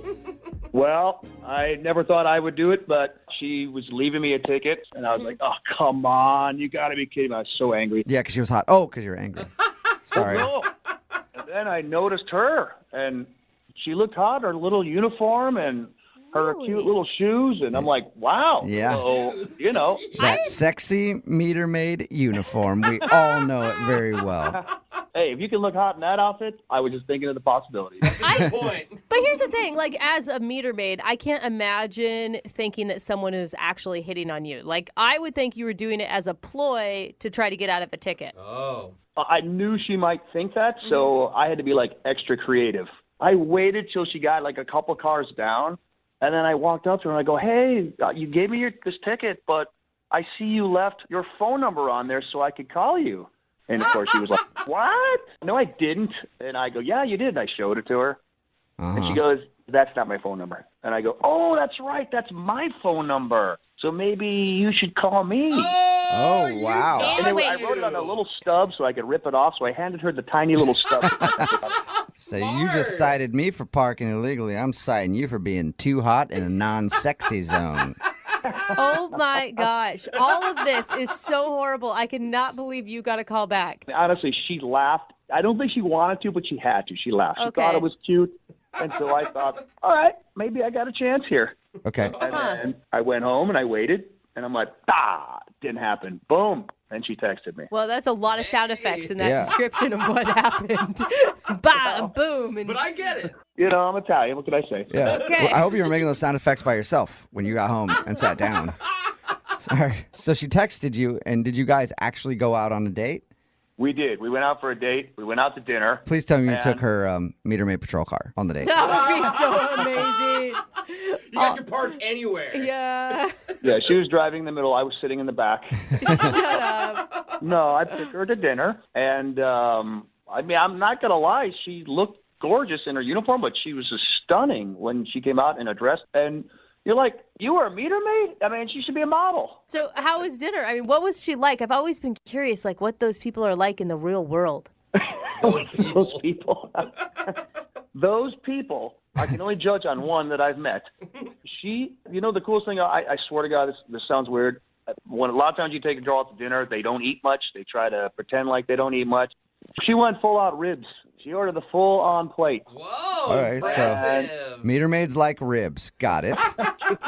Well, I never thought I would do it, but she was leaving me a ticket, and I was like, oh, come on. You got to be kidding me. I was so angry. Yeah, because she was hot. Oh, because you're angry. Sorry. Oh, no. And then I noticed her, and she looked hot, her little uniform and her cute little shoes, and I'm like, wow. Yeah. So, you know. That sexy meter maid uniform. We all know it very well. Hey, if you can look hot in that outfit, I was just thinking of the possibilities. But here's the thing, like as a meter maid, I can't imagine thinking that someone is actually hitting on you. Like I would think you were doing it as a ploy to try to get out of a ticket. Oh. I knew she might think that, so I had to be like extra creative. I waited till she got like a couple cars down, and then I walked up to her and I go, hey, you gave me this ticket, but I see you left your phone number on there so I could call you. And, of course, she was like, what? No, I didn't. And I go, yeah, you did. And I showed it to her. And she goes, that's not my phone number. And I go, oh, that's right. That's my phone number. So maybe you should call me. Oh, wow. And I wrote it on a little stub so I could rip it off. So I handed her the tiny little stub. So you just cited me for parking illegally. I'm citing you for being too hot in a non-sexy zone. Oh my gosh. All of this is so horrible. I cannot believe you got a call back. Honestly, she laughed. I don't think she wanted to, but she had to. She laughed. She Okay. thought it was cute. And so I thought, all right, maybe I got a chance here. Okay. And then I went home and I waited. And I'm like, didn't happen. Boom. And she texted me. Well, that's a lot of sound effects in that Yeah. description of what happened. Bam, boom. And But I get it. You know, I'm Italian. What can I say? Yeah. Okay. Well, I hope you were making those sound effects by yourself when you got home and sat down. Sorry. So she texted you, and did you guys actually go out on a date? We did. We went out for a date. We went out to dinner. Please tell me you And- took her meter maid patrol car on the date. That would be so amazing. You got to park anywhere. Yeah. Yeah, she was driving in the middle. I was sitting in the back. Shut up. No, I took her to dinner. And, I mean, I'm not going to lie. She looked gorgeous in her uniform, but she was just stunning when she came out in a dress. And you're like, you were a meter maid? I mean, she should be a model. So how was dinner? I mean, what was she like? I've always been curious, like what those people are like in the real world. Those people. Those people, I can only judge on one that I've met. She, you know, the coolest thing, I swear to God, this sounds weird. When a lot of times you take a girl out to dinner, they don't eat much. They try to pretend like they don't eat much. She went full out ribs. She ordered the full on plate. All right, so meter maids like ribs. Got it.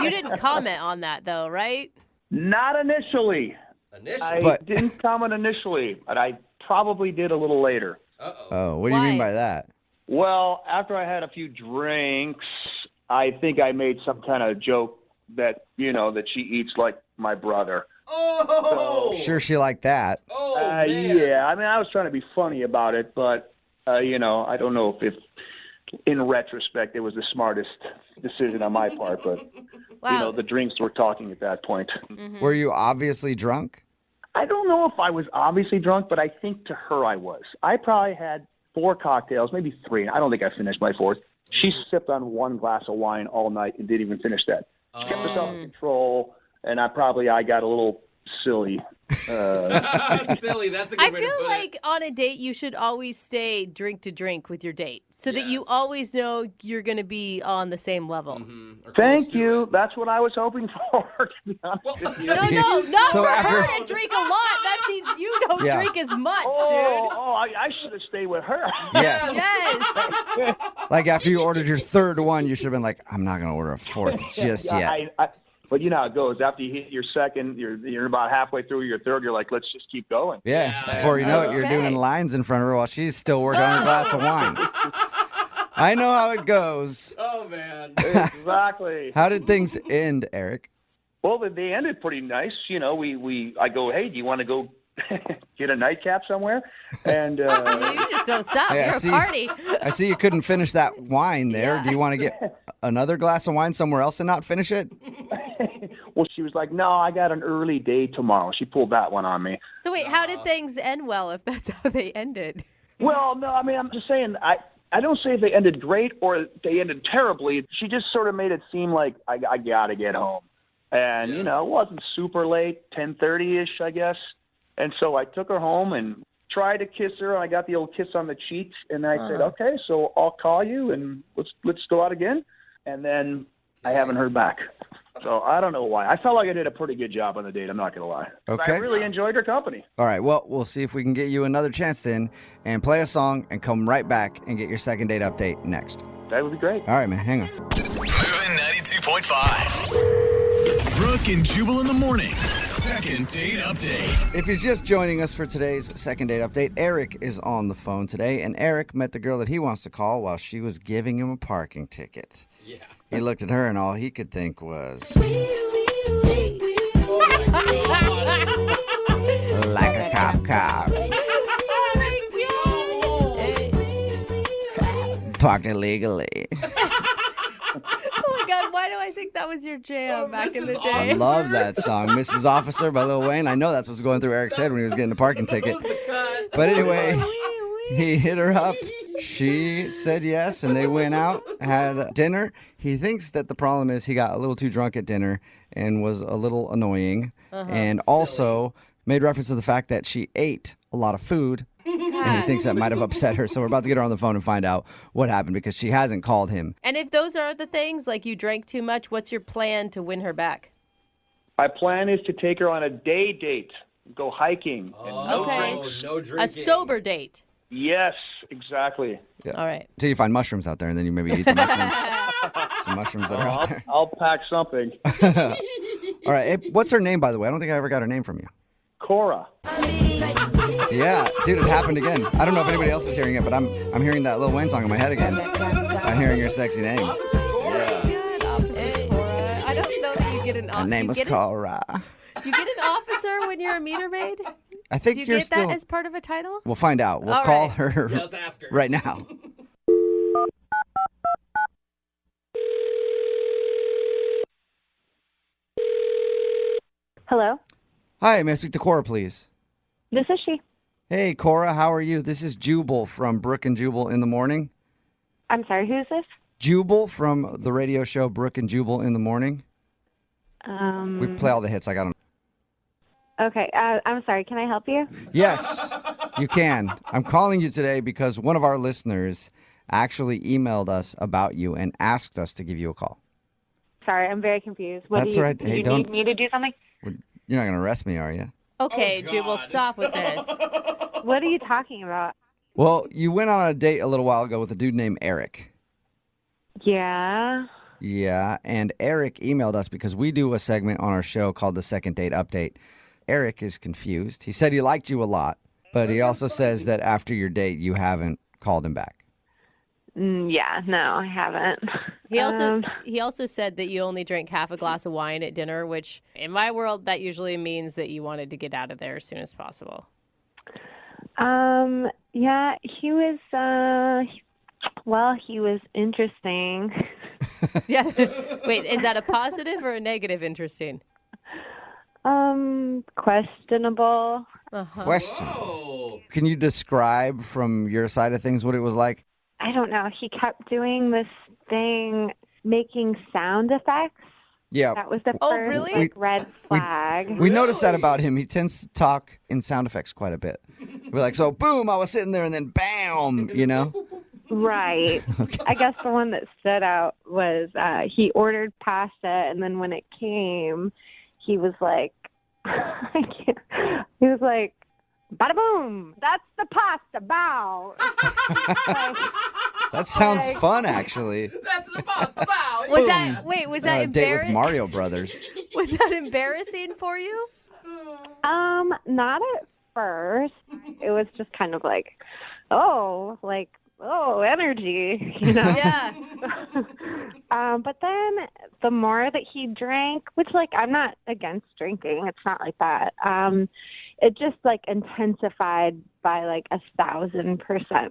You didn't comment on that though, right? Not initially. I But- didn't comment initially, but I probably did a little later. Oh, what do you mean by that? Well, after I had a few drinks, I think I made some kind of joke that, you know, that she eats like my brother. Oh! Sure she liked that. Yeah, I mean, I was trying to be funny about it, but, you know, I don't know if in retrospect it was the smartest decision on my part, but, you know, the drinks were talking at that point. Were you obviously drunk? I don't know if I was obviously drunk, but I think to her I was. I probably had 4 cocktails, maybe 3. I don't think I finished my 4th. She sipped on 1 glass of wine all night and didn't even finish that. She kept herself in control, and I got a little silly. Silly, that's a good I way to feel put like on a date you should always stay drink to drink with your date so that you always know you're going to be on the same level. Thank you. That's what I was hoping for, to be honest with you. No, not So for after- her to drink a lot. That means you don't Yeah. drink as much, I should have stayed with her. Yes. dude. Yes. Like after you ordered your 3rd one, you should have been like, I'm not going to order a 4th just Yeah, yet. But you know how it goes. After you hit your second, you're about halfway through your third. You're like, let's just keep going. Yeah. Before you know it, you're doing lines in front of her while she's still working on her glass of wine. I know how it goes. Oh, man. Exactly. How did things end, Eric? Well, they ended pretty nice. You know, I go, hey, do you want to go get a nightcap somewhere? And You just don't stop. Hey, You're a party. I see you couldn't finish that wine there. Do you want to get another glass of wine somewhere else and not finish it? Well, she was like, no, I got an early day tomorrow. She pulled that one on me. So wait, how did things end well if that's how they ended? Well, no, I mean, I'm just saying, I don't say if they ended great or they ended terribly. She just sort of made it seem like I got to get home. And, you know, it wasn't super late, 10:30-ish, I guess. And so I took her home and tried to kiss her. I got the old kiss on the cheek. And I said, okay, so I'll call you and let's go out again. And then I haven't heard back. So I don't know why. I felt like I did a pretty good job on the date. I'm not going to lie. Okay. I really enjoyed her company. All right. Well, we'll see if we can get you another chance then and play a song and come right back and get your second date update next. That would be great. All right, man. Hang on. Moving 92.5. Brooke and Jubal in the mornings. Second date update. If you're just joining us for today's second date update, Eric is on the phone today, and Eric met the girl that he wants to call while she was giving him a parking ticket. Yeah. He looked at her, and all he could think was, like a cop. Parked illegally. Oh my God, why do I think that was your jam back in the day? I love that song, Mrs. Officer by Lil Wayne. I know that's what's going through Eric's head when he was getting a parking ticket. But anyway, he hit her up. She said yes, and they went out, had dinner. He thinks that the problem is he got a little too drunk at dinner and was a little annoying, and also made reference to the fact that she ate a lot of food, and he thinks that might have upset her. So we're about to get her on the phone and find out what happened because she hasn't called him. And if those are the things, like you drank too much, what's your plan to win her back? My plan is to take her on a day date, go hiking, and no drinks. No A drinking. sober date. Yes, exactly. Yeah. All right. Until you find mushrooms out there, and then you maybe eat the mushrooms. Some mushrooms that are out there. I'll pack something. All right. Hey, what's her name, by the way? I don't think I ever got her name from you. Cora. Yeah, dude, it happened again. I don't know if anybody else is hearing it, but I'm hearing that Lil Wayne song in my head again. I'm hearing your sexy name. Yeah. I don't know that you get an officer. Her name was Cora. Do you get an officer when you're a meter maid? I think Do you you're get still. that as part of a title? We'll find out. We'll All call right. her Yeah, let's ask her. right now. Hello, Hi, may I speak to Cora, please? this is she. Hey, Cora, how are you? This is Jubal from Brooke and Jubal in the morning. I'm sorry, who is this? Jubal from the radio show Brooke and Jubal in the morning. We play all the hits. I got them. Okay, I'm sorry. Can I help you? Yes, you can. I'm calling you today because one of our listeners actually emailed us about you and asked us to give you a call. Sorry, I'm very confused. What That's do you, right. do Hey, you don't- need me to do something? You're not going to arrest me, are you? Okay, Jubal, stop with this. What are you talking about? Well, you went on a date a little while ago with a dude named Eric. Yeah. Yeah, and Eric emailed us because we do a segment on our show called the Second Date Update. Eric is confused. He said he liked you a lot, but he also says that after your date, you haven't called him back. Yeah, no, I haven't. He also said that you only drank half a glass of wine at dinner, which in my world that usually means that you wanted to get out of there as soon as possible. Yeah, he was he was interesting. Yeah. Wait, is that a positive or a negative interesting? Questionable. Question. Can you describe from your side of things what it was like? I don't know. He kept doing this thing, making sound effects. Yeah. That was the Oh, first really? like, red flag. We noticed that about him. He tends to talk in sound effects quite a bit. We're like, so boom, I was sitting there and then bam, you know? Right. I guess the one that stood out was he ordered pasta, and then when it came, he was like, he was like, bada boom, that's the pasta, bow. Like, That sounds fun, actually. That's the pasta bow. Was that was that Date with Mario Brothers. Was that embarrassing for you? Not at first. It was just kind of like, oh, energy, you know? Yeah. But then the more that he drank, which, like, I'm not against drinking. It's not like that. It just, like, intensified by, like, 1,000%.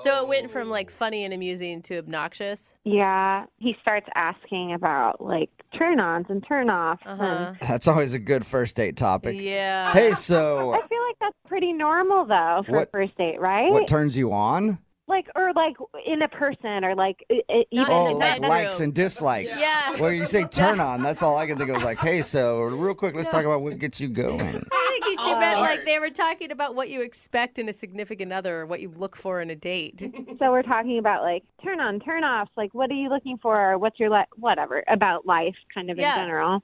So it went from, like, funny and amusing to obnoxious? Yeah. He starts asking about, like, turn-ons and turn-offs. And That's always a good first date topic. Yeah. Hey, so I feel like that's pretty normal, though, for a first date, right? what turns you on? Like, or like in a person, or like even Oh, in the like bedroom. likes and dislikes. Yeah. Well, you say turn on. That's all I can think of. Like, hey, so real quick, let's talk about what gets you going. I think she meant like they were talking about what you expect in a significant other or what you look for in a date. So we're talking about like turn on, turn offs. Like, what are you looking for? What's your whatever about life, kind of in general.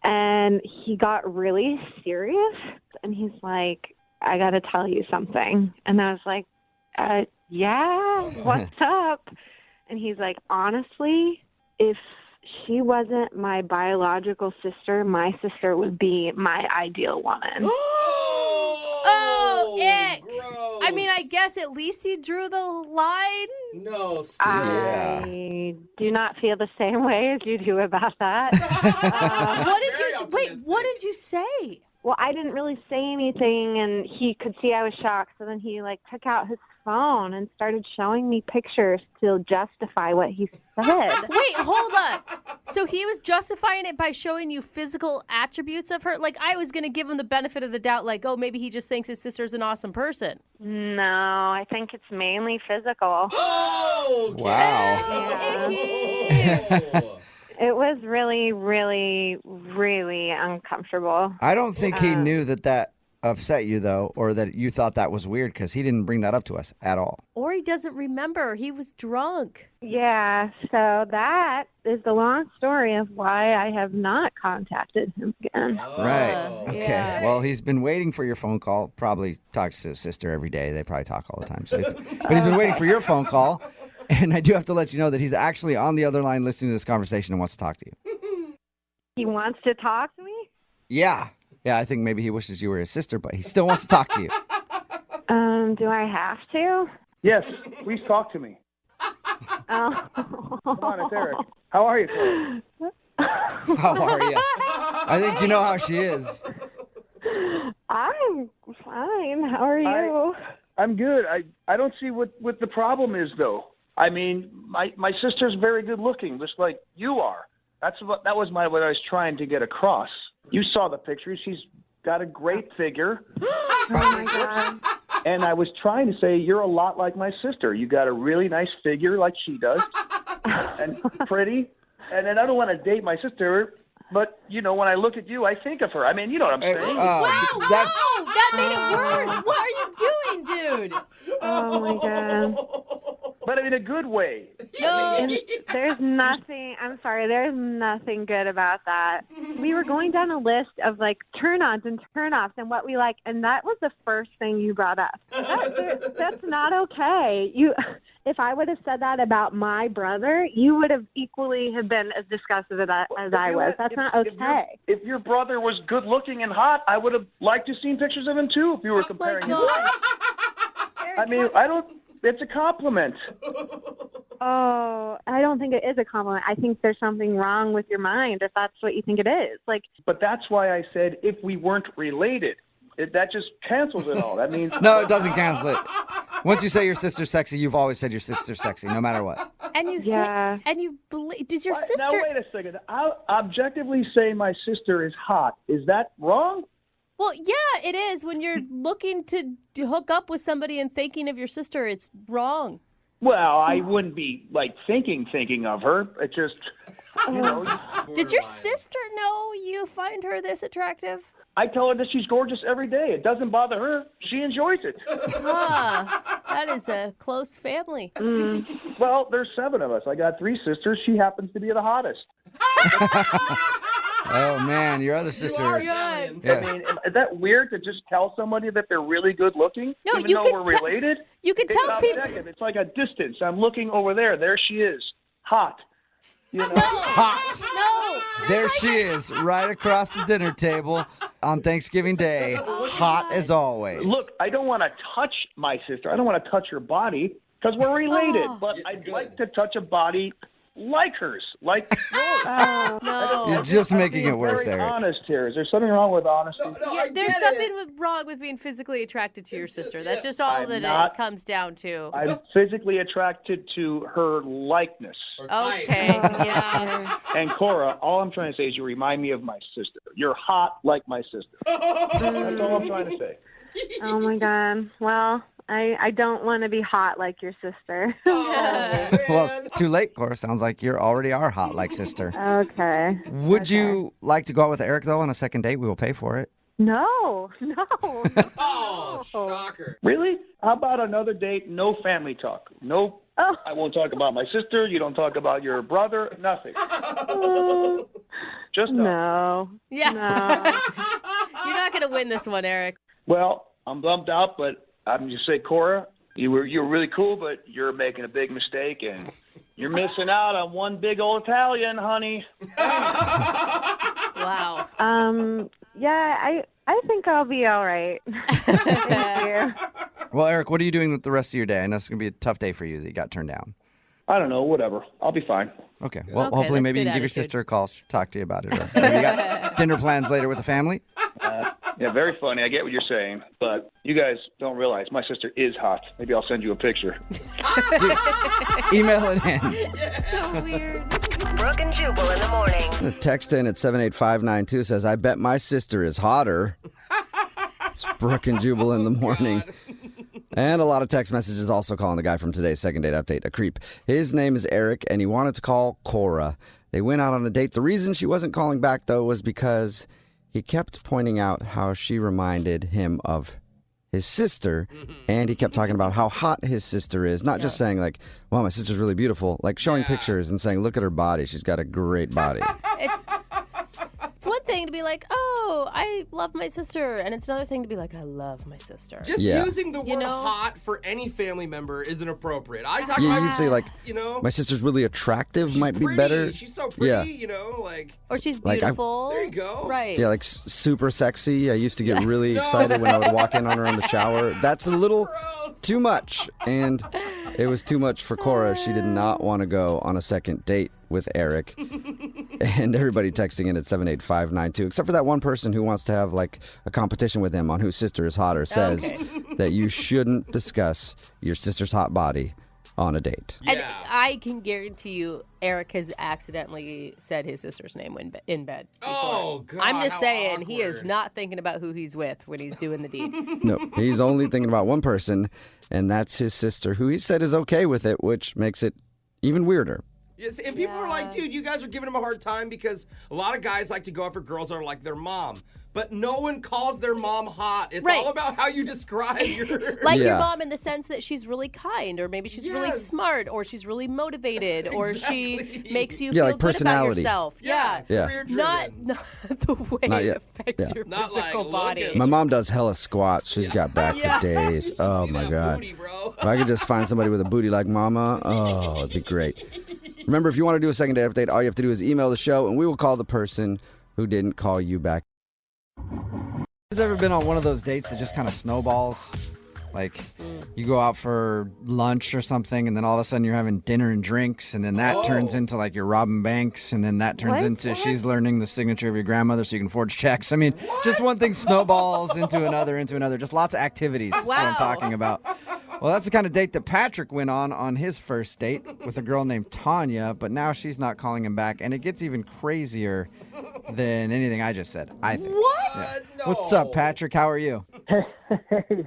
And he got really serious, and he's like, "I got to tell you something." And I was like, yeah, what's up? And he's like, honestly, if she wasn't my biological sister, my sister would be my ideal woman. Oh, ick. Gross. I mean, I guess at least you drew the line. No, I do not feel the same way as you do about that. What did you say? Well, I didn't really say anything, and he could see I was shocked. So then he like took out his phone and started showing me pictures to justify what he said. Wait, hold up. So he was justifying it by showing you physical attributes of her? Like, I was going to give him the benefit of the doubt, like, oh, maybe he just thinks his sister's an awesome person. No, I think it's mainly physical. Oh, wow. It was really, really, really uncomfortable. I don't think he knew that upset you, though, or that you thought that was weird, because he didn't bring that up to us at all. Or he doesn't remember. He was drunk. Yeah, so that is the long story of why I have not contacted him again. Right. Okay. Yeah. Well, he's been waiting for your phone call. Probably talks to his sister every day. They probably talk all the time. So, but he's been waiting for your phone call. And I do have to let you know that he's actually on the other line listening to this conversation and wants to talk to you. He wants to talk to me? Yeah. Yeah, I think maybe he wishes you were his sister, but he still wants to talk to you. Do I have to? Yes, please talk to me. Oh. Come on, it's Eric. How are you, sir? How are you? I think you know how she is. I'm fine. How are you? I'm good. I don't see what the problem is, though. I mean, my sister's very good looking, just like you are. That was what I was trying to get across. You saw the pictures. She's got a great figure. Oh my God. And I was trying to say, you're a lot like my sister. You got a really nice figure like she does, and pretty. And then I don't want to date my sister, but, you know, when I look at you, I think of her. I mean, you know what I'm saying. Wow, that made it worse. What are you doing, dude? Oh my God. But in a good way. No. There's nothing, I'm sorry, there's nothing good about that. We were going down a list of like turn-ons and turn-offs and what we like, and that was the first thing you brought up. That's not okay. If I would have said that about my brother, you would have equally have been as disgusted as I was. That's not okay. If your brother was good looking and hot, I would have liked to seen pictures of him too if you were comparing him. I mean, it's a compliment. Oh, I don't think it is a compliment. I think there's something wrong with your mind if that's what you think it is. But that's why I said if we weren't related. That just cancels it all. That means No, it doesn't cancel it. Once you say your sister's sexy, you've always said your sister's sexy, no matter what. And you believe? Does your sister? Now wait a second. I'll objectively say my sister is hot. Is that wrong? Well, yeah, it is. When you're looking to hook up with somebody and thinking of your sister, it's wrong. Well, I wouldn't be like thinking of her. It just, you know. Does your sister know you find her this attractive? I tell her that she's gorgeous every day. It doesn't bother her. She enjoys it. That is a close family. Well, there's 7 of us. I got 3 sisters. She happens to be the hottest. Oh man, your other sister. I mean, is that weird to just tell somebody that they're really good looking, No, even you though can we're related? You can tell Stop people. a second. It's like a distance. I'm looking over there. There she is, hot. You know? Hot. No. There she is, right across the dinner table on Thanksgiving Day, hot as always. Look, I don't want to touch my sister. I don't want to touch her body because we're related. Oh. But I'd like to touch a body like hers, like yours. No. You're just making it worse, very Eric. honest here. Is there something wrong with honesty? There's something wrong with being physically attracted to your sister. That's just all I'm that not- it comes down to. I'm physically attracted to her likeness. Okay, yeah. And Cora, all I'm trying to say is you remind me of my sister. You're hot like my sister. That's all I'm trying to say. Oh my God. Well, I don't want to be hot like your sister. Well, too late, Cora. Sounds like you already are hot like sister. Okay. Would you like to go out with Eric, though, on a second date? We will pay for it. No. Oh, shocker. Really? How about another date, no family talk? No, I won't talk about my sister. You don't talk about your brother. Nothing. Just no. Yeah. No. You're not going to win this one, Eric. Well, I'm bummed out, but I'm just say, Cora, you're really cool, but you're making a big mistake, and you're missing out on one big old Italian, honey. Wow. Yeah, I think I'll be all right. Thank you. Well, Eric, what are you doing with the rest of your day? I know it's going to be a tough day for you that you got turned down. I don't know, whatever. I'll be fine. Okay. Well, Okay, hopefully that's maybe you good can give your attitude. sister a call, she'll talk to you about it. Or maybe you got dinner plans later with the family? Yeah, very funny. I get what you're saying, but you guys don't realize my sister is hot. Maybe I'll send you a picture. Email it in. So weird. Brooke and Jubal in the morning. Text in at 78592 says, I bet my sister is hotter. It's Brooke and Jubal in the morning. And a lot of text messages also calling the guy from today's second date update a creep. His name is Eric, and he wanted to call Cora. They went out on a date. The reason she wasn't calling back, though, was because he kept pointing out how she reminded him of his sister, and he kept talking about how hot his sister is. Not just saying, like, well, my sister's really beautiful. Like, showing pictures and saying, look at her body. She's got a great body. It's one thing to be like, oh, I love my sister. And it's another thing to be like, I love my sister. Just Yeah. using the word You know? hot for any family member is inappropriate. I talk Yeah, about, you'd say, like, you know, my sister's really attractive might be pretty. better. She's so pretty, Yeah. you know, like. Or she's Like, beautiful. There you go. Right. Yeah, like super sexy. I used to get really excited when I would walk in on her in the shower. That's a little too much. And it was too much for Cora. She did not want to go on a second date with Eric. And everybody texting in at 78592, except for that one person who wants to have like a competition with him on whose sister is hotter, says that you shouldn't discuss your sister's hot body on a date. And I can guarantee you, Eric has accidentally said his sister's name in bed. before. Oh, God. I'm just how saying, he is awkward. not thinking about who he's with when he's doing the deed. No, he's only thinking about one person, and that's his sister, who he said is okay with it, which makes it even weirder. Yes, and people are like, dude, you guys are giving him a hard time because a lot of guys like to go after girls that are like their mom. But no one calls their mom hot. It's Right. all about how you describe your... Like your Yeah. mom in the sense that she's really kind, or maybe she's really smart, or she's really motivated, or she makes you Yeah, feel like good about personality. yourself. Yeah. Yeah. career-driven. Not the way Not it yet. affects Yeah. your Not physical like, body. look at My mom does hella squats. She's got back Yeah. for days. Oh, my God. Booty, bro. If I could just find somebody with a booty like mama, oh, it'd be great. Remember, if you want to do a second date update, all you have to do is email the show, and we will call the person who didn't call you back. Has ever been on one of those dates that just kind of snowballs? Like, you go out for lunch or something, and then all of a sudden you're having dinner and drinks, and then that turns into, like, you're robbing banks, and then that turns into she's learning the signature of your grandmother so you can forge checks. I mean, just one thing snowballs into another. Just lots of activities. That's what I'm talking about. Well, that's the kind of date that Patrick went on his first date with a girl named Tanya, but now she's not calling him back, and it gets even crazier than anything I just said, I think. What? Yeah. What's up, Patrick? How are you? Hey,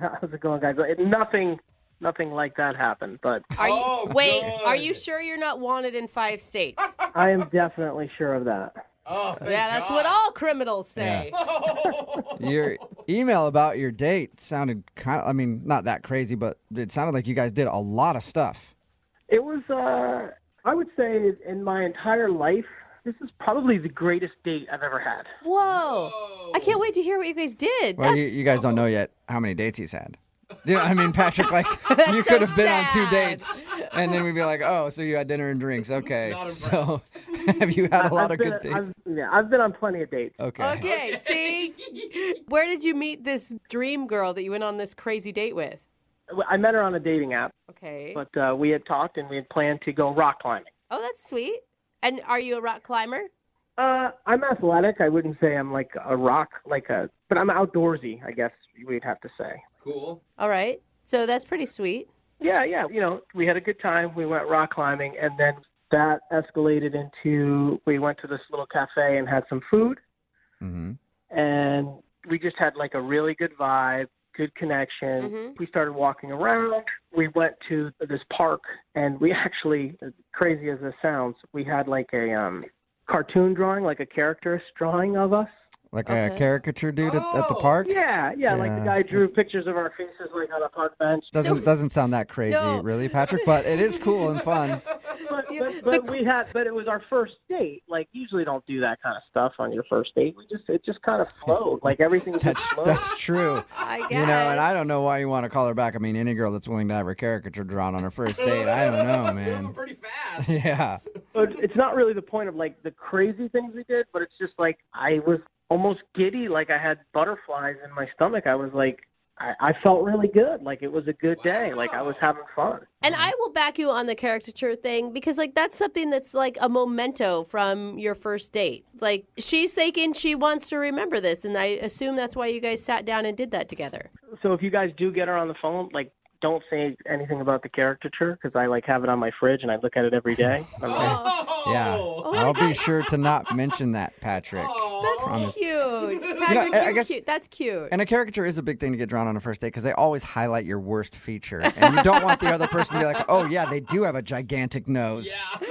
how's it going, guys? Nothing like that happened, but Are you, wait, are you sure you're not wanted in 5 states? I am definitely sure of that. Oh, Yeah, that's what all criminals say. Your email about your date sounded kind of, I mean, not that crazy, but it sounded like you guys did a lot of stuff. It was, I would say, in my entire life, This is probably the greatest date I've ever had. Whoa. I can't wait to hear what you guys did. Well, you guys don't know yet how many dates he's had. You know what I mean, Patrick? Like, you could have been on 2 dates, and then we'd be like, oh, so you had dinner and drinks. Okay. So have you had a lot of good dates? I've been on plenty of dates. Okay. Okay, see? Where did you meet this dream girl that you went on this crazy date with? I met her on a dating app. Okay. But we had talked, and we had planned to go rock climbing. Oh, that's sweet. And are you a rock climber? I'm athletic. I wouldn't say I'm like a rock, but I'm outdoorsy, I guess we'd have to say. Cool. All right. So that's pretty sweet. Yeah. We had a good time. We went rock climbing, and then that escalated into we went to this little cafe and had some food. Mm-hmm. And we just had like a really good vibe, good connection. Mm-hmm. We started walking around. We went to this park, and we actually, as crazy as this sounds, we had like a cartoon drawing, like a character drawing of us. Like a caricature dude at the park? Yeah, like the guy drew pictures of our faces like on a park bench. Doesn't sound that crazy, really, Patrick, but it is cool and fun. But it was our first date. Like, usually don't do that kind of stuff on your first date. It just kind of flowed. Like, everything just flowed. That's true. I guess. You know, and I don't know why you want to call her back. I mean, any girl that's willing to have her caricature drawn on her first date, I don't know, man. Moving pretty fast. Yeah. But it's not really the point of, like, the crazy things we did, but it's just, like, I was almost giddy, like I had butterflies in my stomach. I was like, I felt really good. Like, it was a good day. Like, I was having fun. And I will back you on the caricature thing because, like, that's something that's like a memento from your first date. Like, she's thinking she wants to remember this, and I assume that's why you guys sat down and did that together. So if you guys do get her on the phone, like, don't say anything about the caricature because I, like, have it on my fridge and I look at it every day. Yeah. I'll be sure to not mention that, Patrick. That's cute. Patrick, I you're guess- cute. That's cute. And a caricature is a big thing to get drawn on a first date because they always highlight your worst feature. And you don't want the other person to be like, oh, yeah, they do have a gigantic nose. Yeah.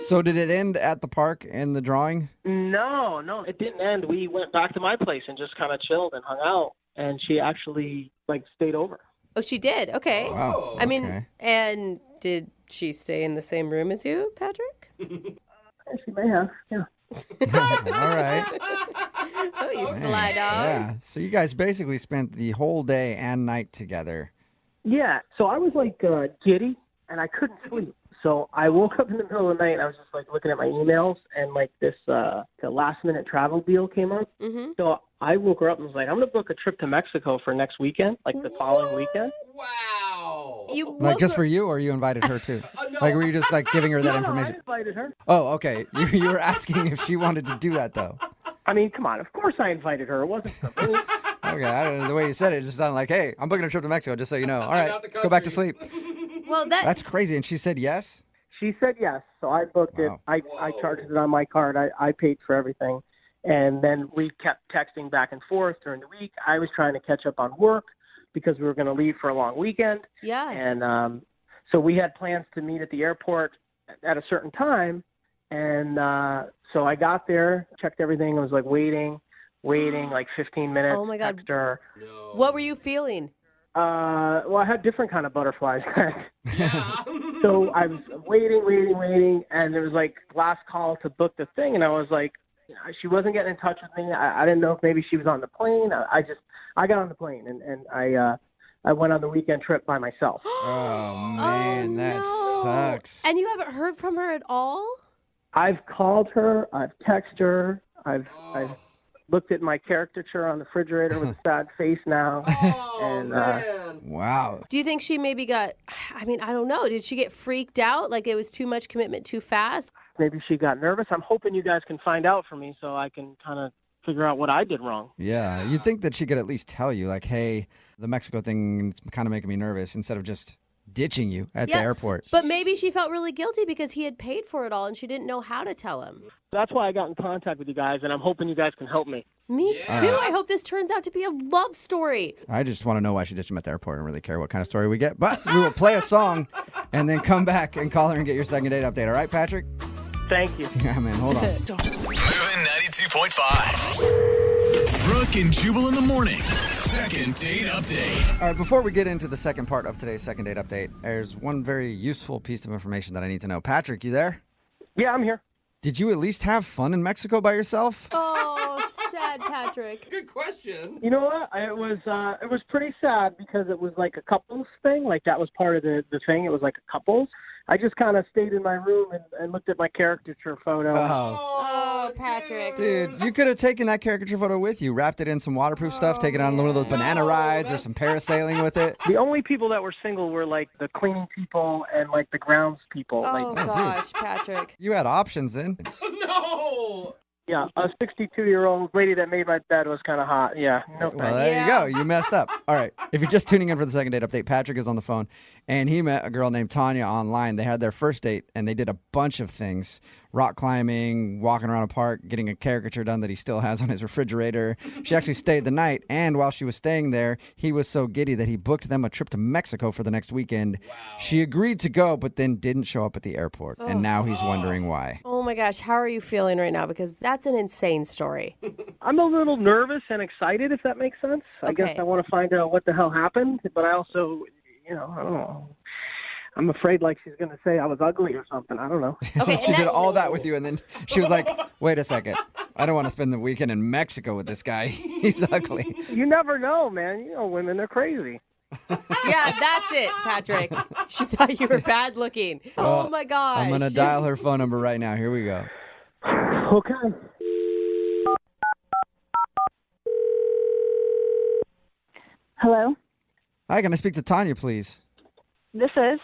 So did it end at the park in the drawing? No, it didn't end. We went back to my place and just kind of chilled and hung out. And she actually, like, stayed over. Oh, she did? Okay. Wow. I mean, Okay. and did she stay in the same room as you, Patrick? She may have, yeah. All right. Oh, you sly dog. Yeah. So you guys basically spent the whole day and night together. Yeah, so I was, like, giddy, and I couldn't sleep. So I woke up in the middle of the night, and I was just, like, looking at my emails, and, like, this the last-minute travel deal came up. Mm-hmm. So I woke her up and was like, I'm going to book a trip to Mexico for next weekend, like the following weekend. Wow. Like just for you, or you invited her too? Like were you just like giving her that No, I information? invited her. Oh, okay. You were asking if she wanted to do that though. I mean, come on. Of course I invited her. It wasn't for me. Okay, I don't know. The way you said it just sounded like, hey, I'm booking a trip to Mexico, just so you know. All right, go back to sleep. Well, That's crazy. And she said yes? She said yes, so I booked it. I charged it on my card. I paid for everything. And then we kept texting back and forth during the week. I was trying to catch up on work because we were going to leave for a long weekend. Yeah. And so we had plans to meet at the airport at a certain time. And so I got there, checked everything. I was like waiting like 15 minutes. Oh, my God. Text her. What were you feeling? Well, I had different kind of butterflies. So I was waiting, and there was like last call to book the thing, and I was like, she wasn't getting in touch with me. I didn't know if maybe she was on the plane. I got on the plane, and I went on the weekend trip by myself. Oh man, that sucks. And you haven't heard from her at all? I've called her. I've texted her. I've looked at my caricature on the refrigerator with a sad face now. Wow. Do you think she maybe got, I mean, I don't know. Did she get freaked out? Like it was too much commitment too fast? Maybe she got nervous. I'm hoping you guys can find out for me so I can kind of figure out what I did wrong. Yeah, you'd think that she could at least tell you, like, hey, the Mexico thing is kind of making me nervous, instead of just ditching you at the airport. But maybe she felt really guilty because he had paid for it all and she didn't know how to tell him. That's why I got in contact with you guys, and I'm hoping you guys can help me. Me too. I hope this turns out to be a love story. I just want to know why she ditched him at the airport. I don't really care what kind of story we get. But we will play a song and then come back and call her and get your second date update. All right, Patrick? Thank you. Yeah, man, hold on. Moving 92.5. Brooke and Jubal in the mornings. Second date update. All right, before we get into the second part of today's second date update, there's one very useful piece of information that I need to know. Patrick, you there? Yeah, I'm here. Did you at least have fun in Mexico by yourself? Oh, sad Patrick. Good question. You know what? It was pretty sad because it was like a couples thing. Like that was part of the thing. It was like a couples. I just kind of stayed in my room and looked at my caricature photo. Oh, Patrick. Dude, you could have taken that caricature photo with you, wrapped it in some waterproof stuff, taken it on one of those banana rides or some parasailing with it. The only people that were single were like the cleaning people and like the grounds people. Oh, gosh, Patrick. You had options then. No. Yeah, a 62-year-old lady that made my bed was kind of hot. Yeah, no thanks. Well, there you go. You messed up. All right. If you're just tuning in for the second date update, Patrick is on the phone, and he met a girl named Tanya online. They had their first date, and they did a bunch of things. Rock climbing, walking around a park, getting a caricature done that he still has on his refrigerator. She actually stayed the night, and while she was staying there, he was so giddy that he booked them a trip to Mexico for the next weekend. Wow. She agreed to go, but then didn't show up at the airport, and now he's wondering why. Oh, my gosh. How are you feeling right now? Because that's an insane story. I'm a little nervous and excited, if that makes sense. I guess I want to find out what the hell happened, but I also, I don't know. I'm afraid like she's going to say I was ugly or something. I don't know. Okay, she did all that with you, and then she was like, wait a second. I don't want to spend the weekend in Mexico with this guy. He's ugly. You never know, man. You know, women are crazy. Yeah, that's it, Patrick. She thought you were bad looking. Oh, my gosh. I'm going to dial her phone number right now. Here we go. Okay. Hello? Hi, can I speak to Tanya, please? This is?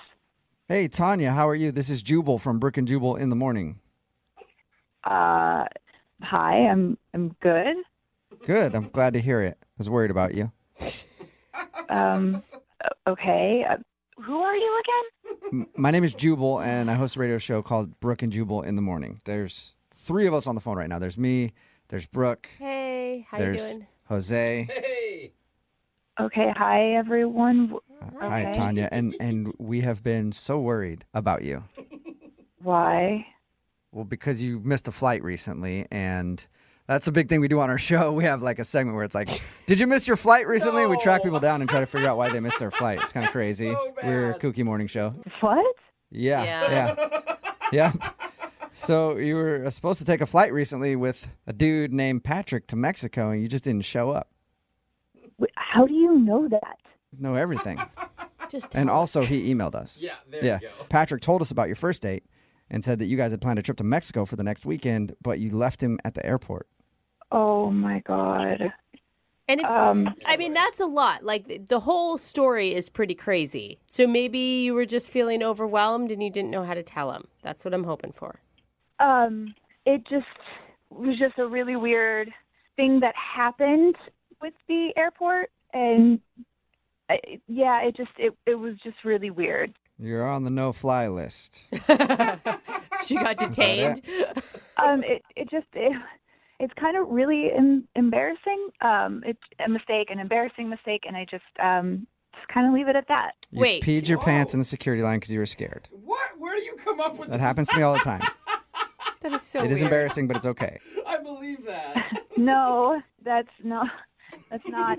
Hey, Tanya, how are you? This is Jubal from Brooke and Jubal in the morning. Hi, I'm good. Good. I'm glad to hear it. I was worried about you. Okay. Who are you again? My name is Jubal, and I host a radio show called Brooke and Jubal in the morning. There's 3 of us on the phone right now. There's me, there's Brooke. Hey, how there's you doing? Jose. Hey. Okay, hi everyone. Hi, Okay. Tanya. And we have been so worried about you. Why? Well, because you missed a flight recently, and that's a big thing we do on our show. We have like a segment where it's like, did you miss your flight recently? No. We track people down and try to figure out why they missed their flight. It's kind of crazy. So bad. We're a kooky morning show. What? Yeah. Yeah. So you were supposed to take a flight recently with a dude named Patrick to Mexico, and you just didn't show up. How do you know that? Know everything. Just And also, he emailed us. Yeah, there Yeah. you go. Patrick told us about your first date and said that you guys had planned a trip to Mexico for the next weekend, but you left him at the airport. Oh my god. And if, I mean, that's a lot. Like, the whole story is pretty crazy. So maybe you were just feeling overwhelmed and you didn't know how to tell him. That's what I'm hoping for. It just was just a really weird thing that happened with the airport, and it was just really weird. You're on the no-fly list. She got detained. It's kind of really embarrassing. It's a mistake, an embarrassing mistake, and I just kind of leave it at that. You peed your pants in the security line because you were scared. What? Where do you come up with That happens to me all the time. That is so It is weird. embarrassing, but it's okay. I believe that. No, that's not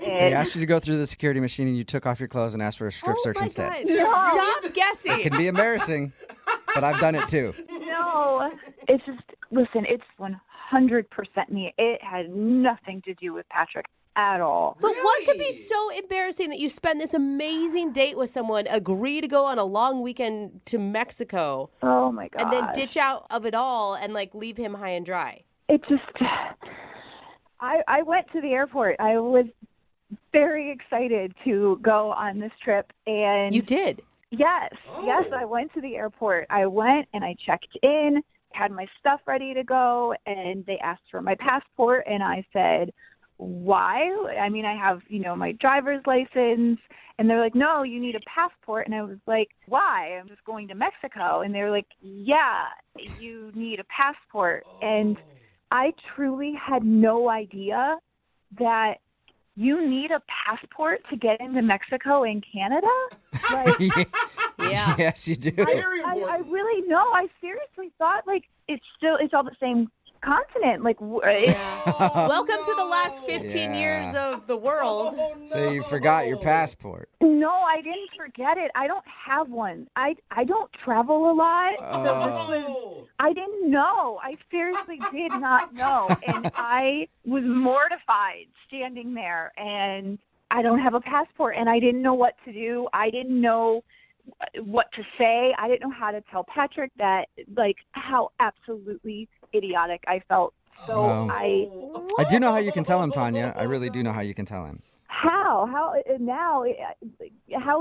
He it. asked you to go through the security machine, and you took off your clothes and asked for a strip search my instead. God. Stop guessing. It can be embarrassing, but I've done it too. No, it's just, listen, it's 100% me. It had nothing to do with Patrick at all. But what could be so embarrassing that you spend this amazing date with someone, agree to go on a long weekend to Mexico, Oh my god. and then ditch out of it all and like leave him high and dry? It just, I went to the airport. I was very excited to go on this trip, and You did? Yes, yes, I went to the airport. I went and I checked in, had my stuff ready to go, and they asked for my passport, and I said, why? I mean, I have, my driver's license, and they're like, no, you need a passport, and I was like, why? I'm just going to Mexico, and they're like, yeah, you need a passport, and I truly had no idea that you need a passport to get into Mexico and Canada? Like, Yeah. Yes, you do. I really know. I seriously thought it's all the same continent. Like, Welcome to the last 15 years of the world. So you forgot your passport. no, I didn't forget it. I don't have one. I don't travel a lot. So this was, I didn't know. I seriously did not know. And I was mortified standing there, and I don't have a passport, and I didn't know what to do. I didn't know what to say. I didn't know how to tell Patrick that, like, how absolutely idiotic I felt. So I do know how you can tell him, Tanya. I really do know how you can tell him. How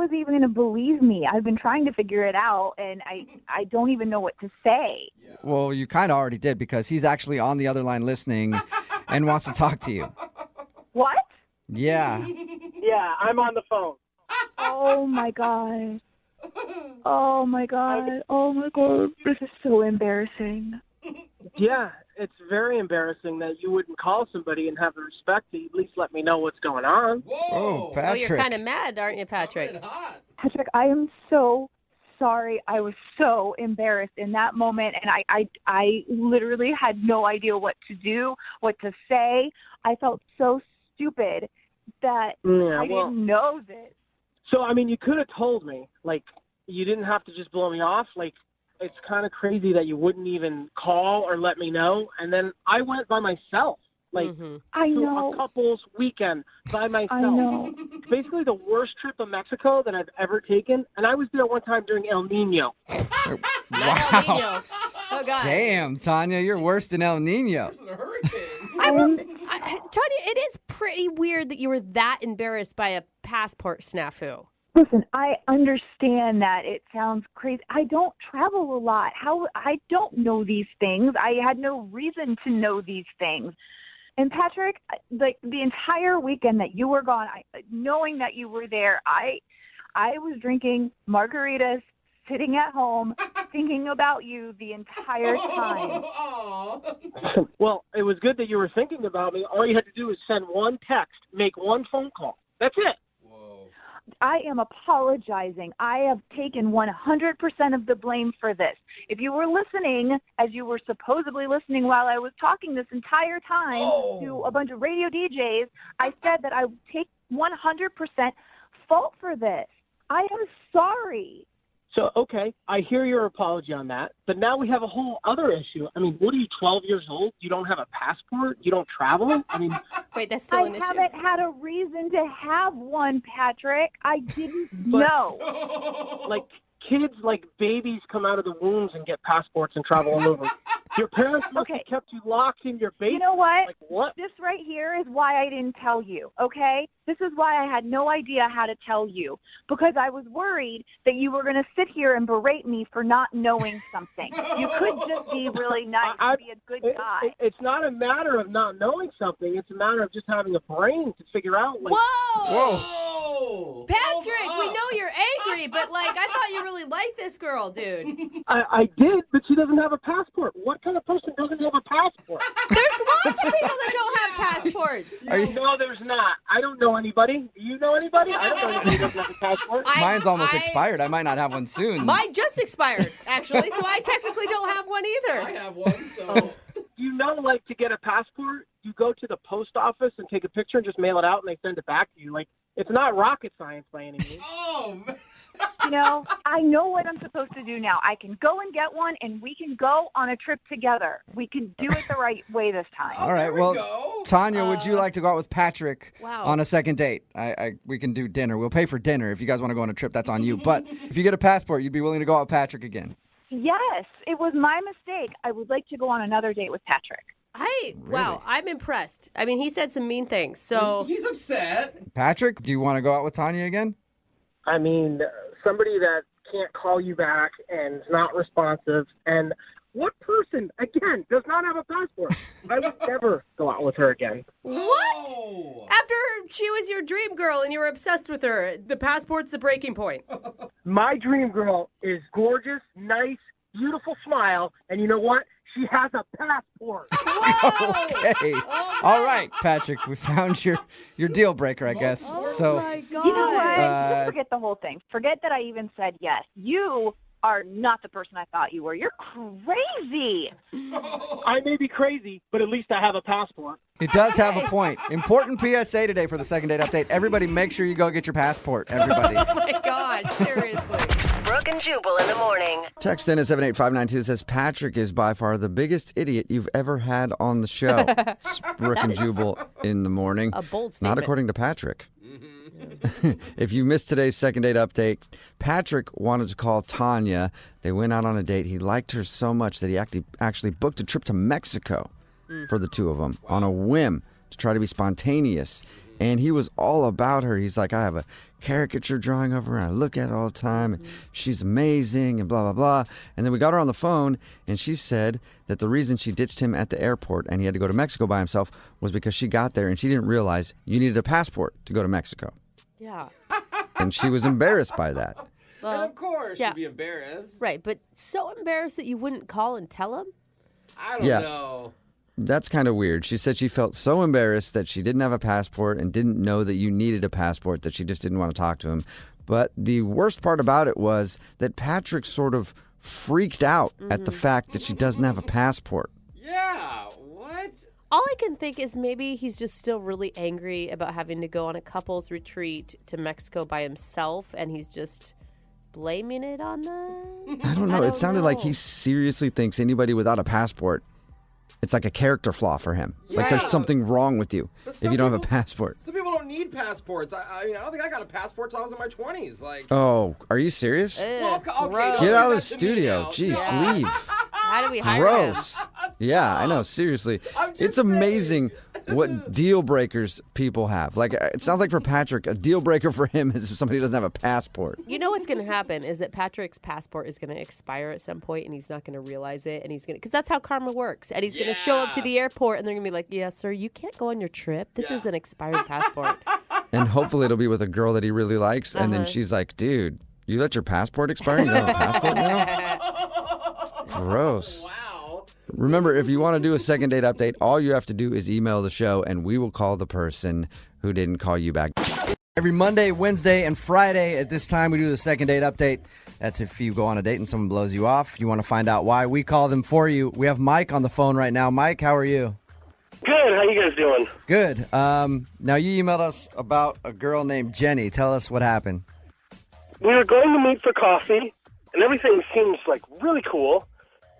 is he even going to believe me? I've been trying to figure it out, and I don't even know what to say. Well, you kind of already did, because he's actually on the other line listening and wants to talk to you. What? Yeah. Yeah, I'm on the phone. Oh my god. Oh my god. Oh my god. This is so embarrassing. Yeah, it's very embarrassing that you wouldn't call somebody and have the respect to at least let me know what's going on. Whoa, Patrick. Oh, you're kind of mad, aren't you, Patrick? Patrick, I am so sorry. I was so embarrassed in that moment, and I literally had no idea what to do, what to say. I felt so stupid that I didn't know this. So, I mean, you could have told me. Like, you didn't have to just blow me off. Like, it's kind of crazy that you wouldn't even call or let me know. And then I went by myself. Like, I to know. a couple's weekend by myself. I know. It's basically the worst trip to Mexico that I've ever taken. And I was there one time during El Nino. Wow. Oh, God. Damn, Tanya, you're worse than El Nino. I will say, Tanya, it is pretty weird that you were that embarrassed by a passport snafu. Listen, I understand that it sounds crazy. I don't travel a lot. I don't know these things. I had no reason to know these things. And Patrick, like the entire weekend that you were gone, knowing that you were there, I was drinking margaritas, sitting at home, thinking about you the entire time. Well, it was good that you were thinking about me. All you had to do is send one text, make one phone call. That's it. I am apologizing. I have taken 100% of the blame for this. If you were listening, as you were supposedly listening while I was talking this entire time to a bunch of radio DJs, I said that I would take 100% fault for this. I am sorry. So, okay, I hear your apology on that, but now we have a whole other issue. I mean, what are you, 12 years old? You don't have a passport? You don't travel? I mean, wait, that's still an issue. I haven't had a reason to have one, Patrick. I didn't know. Like, kids, like babies, come out of the wombs and get passports and travel all over. Your parents must have kept you locked in your basement. You know what? Like, what? This right here is why I didn't tell you, okay? This is why I had no idea how to tell you, because I was worried that you were going to sit here and berate me for not knowing something. You could just be really nice and be a good guy. It's not a matter of not knowing something. It's a matter of just having a brain to figure out. Like, Whoa! Patrick, we know you're angry, but, like, I thought you really liked this girl, dude. I did, but she doesn't have a passport. What kind of person doesn't have a passport? There's lots of people that don't have passports. No, there's not. I don't know anybody. Do you know anybody? I don't know anybody who doesn't have a passport. Mine's almost expired. I might not have one soon. Mine just expired, actually, so I technically don't have one either. I have one, so... You know, like, to get a passport, you go to the post office and take a picture and just mail it out, and they send it back to you. Like, it's not rocket science by any means. Oh, man. You know, I know what I'm supposed to do now. I can go and get one, and we can go on a trip together. We can do it the right way this time. All right, well, Tanya, would you like to go out with Patrick on a second date? We can do dinner. We'll pay for dinner. If you guys want to go on a trip, that's on you. But if you get a passport, you'd be willing to go out with Patrick again? Yes, it was my mistake. I would like to go on another date with Patrick. Wow, I'm impressed. I mean, he said some mean things, so... He's upset. Patrick, do you want to go out with Tanya again? I mean, somebody that can't call you back and is not responsive. And what person, again, does not have a passport? I would never go out with her again. What? After she was your dream girl and you were obsessed with her, the passport's the breaking point. My dream girl is gorgeous, nice, beautiful smile, and you know what? She has a passport. Okay. All right, Patrick, we found your deal breaker, I guess. Oh, my God. You know what? Just forget the whole thing. Forget that I even said yes. You are not the person I thought you were. You're crazy. I may be crazy, but at least I have a passport. He does have a point. Important PSA today for the second date update. Everybody make sure you go get your passport, everybody. Oh, my God. Seriously. Brooke and Jubal in the morning. Text in at 78592 says, Patrick is by far the biggest idiot you've ever had on the show. It's Brooke and Jubal in the morning. A bold statement. Not according to Patrick. If you missed today's second date update, Patrick wanted to call Tanya. They went out on a date. He liked her so much that he actually booked a trip to Mexico for the two of them on a whim to try to be spontaneous. And he was all about her. He's like, I have a caricature drawing of her, and I look at it all the time, and she's amazing, and blah, blah, blah. And then we got her on the phone, and she said that the reason she ditched him at the airport and he had to go to Mexico by himself was because she got there and she didn't realize you needed a passport to go to Mexico. Yeah. And she was embarrassed by that. Well, and of course, yeah. she'd be embarrassed. Right, but so embarrassed that you wouldn't call and tell him? I don't know. That's kind of weird. She said she felt so embarrassed that she didn't have a passport and didn't know that you needed a passport that she just didn't want to talk to him. But the worst part about it was that Patrick sort of freaked out at the fact that she doesn't have a passport. Yeah, what? All I can think is maybe he's just still really angry about having to go on a couple's retreat to Mexico by himself, and he's just blaming it on that. I don't know. It sounded like he seriously thinks anybody without a passport, it's like a character flaw for him. Like there's something wrong with you if you don't have a passport. Some people don't need passports. I mean, I don't think I got a passport till I was in my 20s. Like, Oh, are you serious? well, okay, don't Get do out of the that to me studio. now. Jeez, leave. How do we hire Gross. him? Yeah, I know. Seriously. It's amazing what deal breakers people have. Like, it sounds like for Patrick, a deal breaker for him is if somebody doesn't have a passport. You know what's going to happen is that Patrick's passport is going to expire at some point, and he's not going to realize it, and he's going to, because that's how karma works. And he's going to show up to the airport, and they're going to be like, "Yeah, sir, you can't go on your trip. This is an expired passport." And hopefully it'll be with a girl that he really likes. And then she's like, dude, you let your passport expire? You don't have a passport now? Gross. Wow. Remember, if you want to do a second date update, all you have to do is email the show, and we will call the person who didn't call you back. Every Monday, Wednesday, and Friday at this time, we do the second date update. That's if you go on a date and someone blows you off. You want to find out why, we call them for you. We have Mike on the phone right now. Mike, how are you? Good. How you guys doing? Good. Now, you emailed us about a girl named Jenny. Tell us what happened. We were going to meet for coffee, and everything seems like really cool.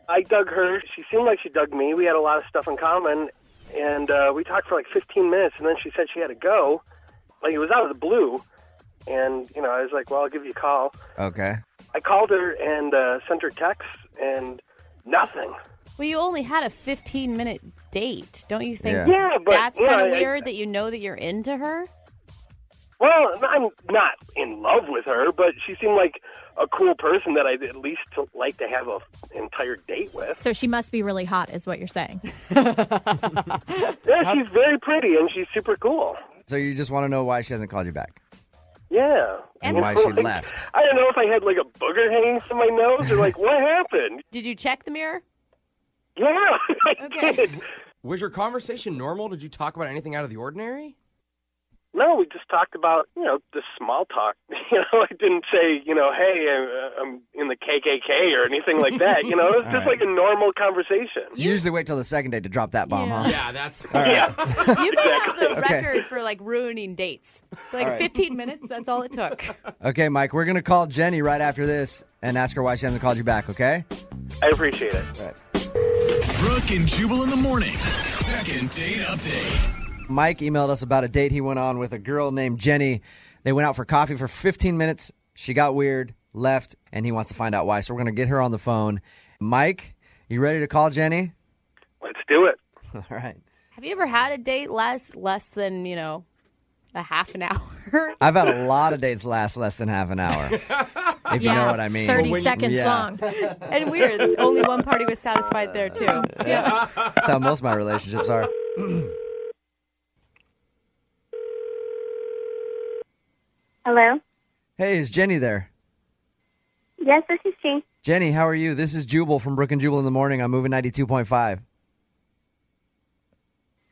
I dug her. She seemed like she dug me. We had a lot of stuff in common, and we talked for like 15 minutes, and then she said she had to go. Like, it was out of the blue, and, you know, I was like, well, I'll give you a call. Okay. I called her and sent her texts, and nothing. Well, you only had a 15-minute date. Don't you think Yeah, but, that's you know, kind of I- weird that you know that you're into her? Well, I'm not in love with her, but she seemed like a cool person that I'd at least like to have an entire date with. So she must be really hot, is what you're saying. Yeah, she's very pretty, and she's super cool. So you just want to know why she hasn't called you back? Yeah. And You why know, she like, left. I don't know if I had like a booger hanging from my nose or like what happened. Did you check the mirror? Yeah, I did. Was your conversation normal? Did you talk about anything out of the ordinary? No, we just talked about, you know, the small talk. You know, I didn't say, you know, hey, I'm in the KKK or anything like that. You know, it was All just right. like a normal conversation. You usually wait till the second date to drop that bomb, huh? Yeah, that's... All right. You may have the Okay. record for, like, ruining dates. Like, All right. 15 minutes, that's all it took. Okay, Mike, we're going to call Jenny right after this and ask her why she hasn't called you back, okay? I appreciate it. All right. Brooke and Jubal in the mornings. Second date update. Mike emailed us about a date he went on with a girl named Jenny. They went out for coffee for 15 minutes. She got weird, left, and he wants to find out why. So we're going to get her on the phone. Mike, you ready to call Jenny? Let's do it. All right. Have you ever had a date less than, you know, a half an hour? I've had a lot of dates last less than half an hour, if you know what I mean. 30 seconds Yeah. long. And weird, only one party was satisfied there, too. Yeah. That's how most of my relationships are. Hello? Hey, is Jenny there? Yes, this is she. Jenny, how are you? This is Jubal from Brooke and Jubal in the morning. I'm moving 92.5.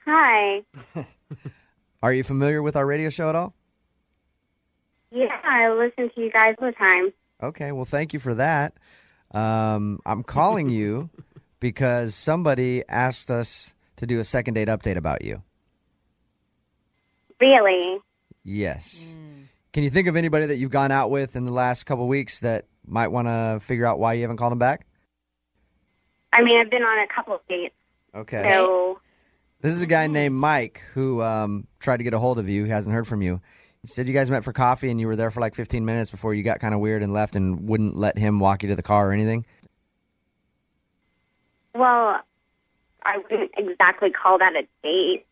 Hi. Are you familiar with our radio show at all? Yeah, I listen to you guys all the time. Okay, well, thank you for that. I'm calling you because somebody asked us to do a second date update about you. Really? Yes. Can you think of anybody that you've gone out with in the last couple weeks that might want to figure out why you haven't called them back? I mean, I've been on a couple of dates. Okay. So, This is a guy named Mike who tried to get a hold of you. He hasn't heard from you. He said you guys met for coffee and you were there for like 15 minutes before you got kind of weird and left and wouldn't let him walk you to the car or anything. well, I wouldn't exactly call that a date.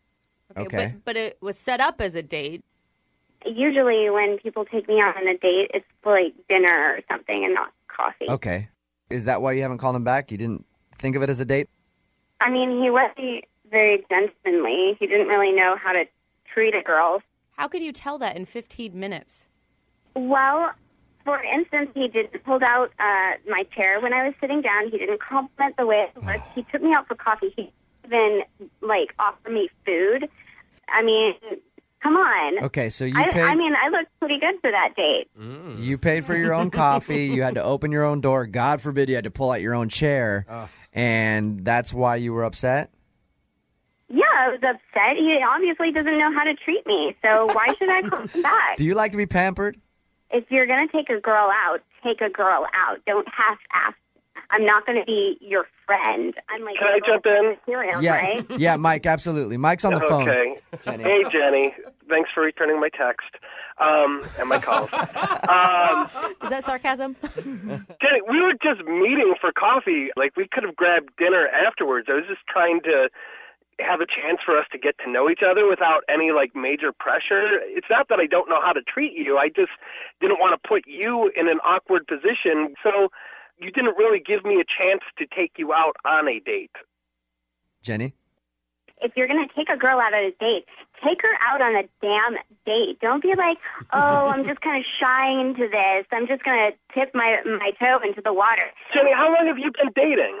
Okay. But it was set up as a date. Usually when people take me out on a date, it's for like dinner or something and not coffee. Okay. Is that why you haven't called him back? You didn't think of it as a date? I mean, he wasn't very gentlemanly. He didn't really know how to treat a girl. How could you tell that in 15 minutes? Well, for instance, he didn't hold out my chair when I was sitting down. He didn't compliment the way it looked. He took me out for coffee. He didn't even, offer me food. I mean, come on. Okay, so you I paid... mean, I looked pretty good for that date. You paid for your own coffee. You had to open your own door. God forbid you had to pull out your own chair. And that's why you were upset? Yeah, I was upset. He obviously doesn't know how to treat me, so why should I call him back? Do you like to be pampered? If you're going to take a girl out, take a girl out. Don't half-ass. I'm not going to be your friend. I'm like, Can I jump in? Material, Yeah, right? yeah, Mike, absolutely. Mike's on the phone. Okay. Jenny. Hey, Jenny. Thanks for returning my text and my calls. Is that sarcasm? Jenny, we were just meeting for coffee. Like, we could have grabbed dinner afterwards. I was just trying to have a chance for us to get to know each other without any, major pressure. It's not that I don't know how to treat you. I just didn't want to put you in an awkward position. So you didn't really give me a chance to take you out on a date. Jenny? If you're going to take a girl out on a date, take her out on a damn date. Don't be like, oh, I'm just kind of shying into this. I'm just going to tip my toe into the water. Jenny, how long have you been dating?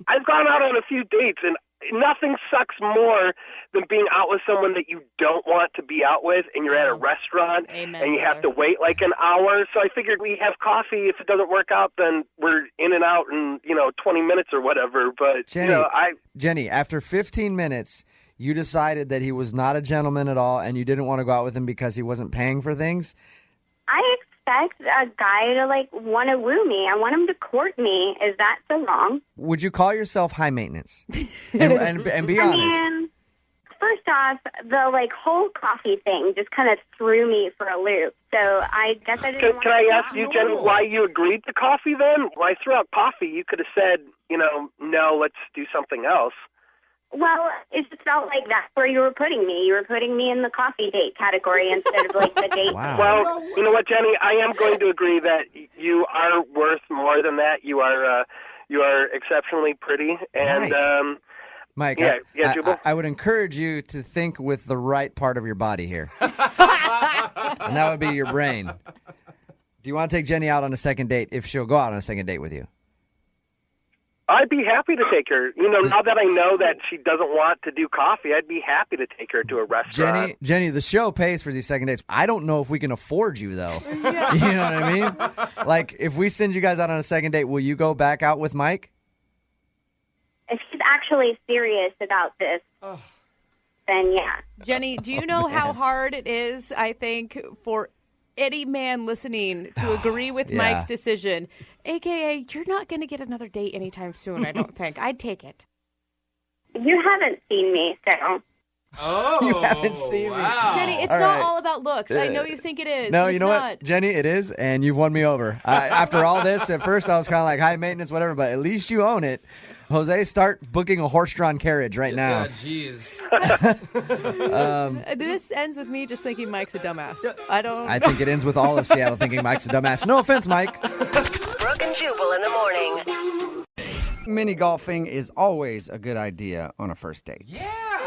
I've gone out on a few dates, and nothing sucks more than being out with someone that you don't want to be out with, and you're at a restaurant, and you have to wait like an hour. So I figured we have coffee. If it doesn't work out, then we're in and out in, 20 minutes or whatever. But, Jenny, Jenny, after 15 minutes, you decided that he was not a gentleman at all, and you didn't want to go out with him because he wasn't paying for things? I expect a guy to, want to woo me. I want him to court me. Is that so wrong? Would you call yourself high maintenance? and be honest. I mean, first off, the, whole coffee thing just kind of threw me for a loop. So I guess I didn't Can I ask you, Jenny, why you agreed to coffee then? When I threw out coffee, you could have said, no, let's do something else. Well, it just felt like that's where you were putting me. You were putting me in the coffee date category instead of the date. Wow. Well, you know what, Jenny? I am going to agree that you are worth more than that. You are exceptionally pretty, and Mike, Jubal? I would encourage you to think with the right part of your body here, and that would be your brain. Do you want to take Jenny out on a second date if she'll go out on a second date with you? I'd be happy to take her. Now that I know that she doesn't want to do coffee, I'd be happy to take her to a restaurant. Jenny, the show pays for these second dates. I don't know if we can afford you, though. Yeah. You know what I mean? If we send you guys out on a second date, will you go back out with Mike? If she's actually serious about this, then yeah. Jenny, do you know how hard it is, I think, for any man listening to agree with Yeah. Mike's decision? AKA, you're not going to get another date anytime soon, I don't think. I'd take it. You haven't seen me, so. Oh, You haven't seen me. wow. Jenny, it's All not right. all about looks. I know you think it is. No, but you it's know not. what, Jenny, it is, and you've won me over. After all this, at first I was kind of like high maintenance, whatever, but at least you own it. Jose, start booking a horse-drawn carriage right now. Jeez. This ends with me just thinking Mike's a dumbass. I think it ends with all of Seattle thinking Mike's a dumbass. No offense, Mike. Brooke and Jubal in the morning. Mini golfing is always a good idea on a first date.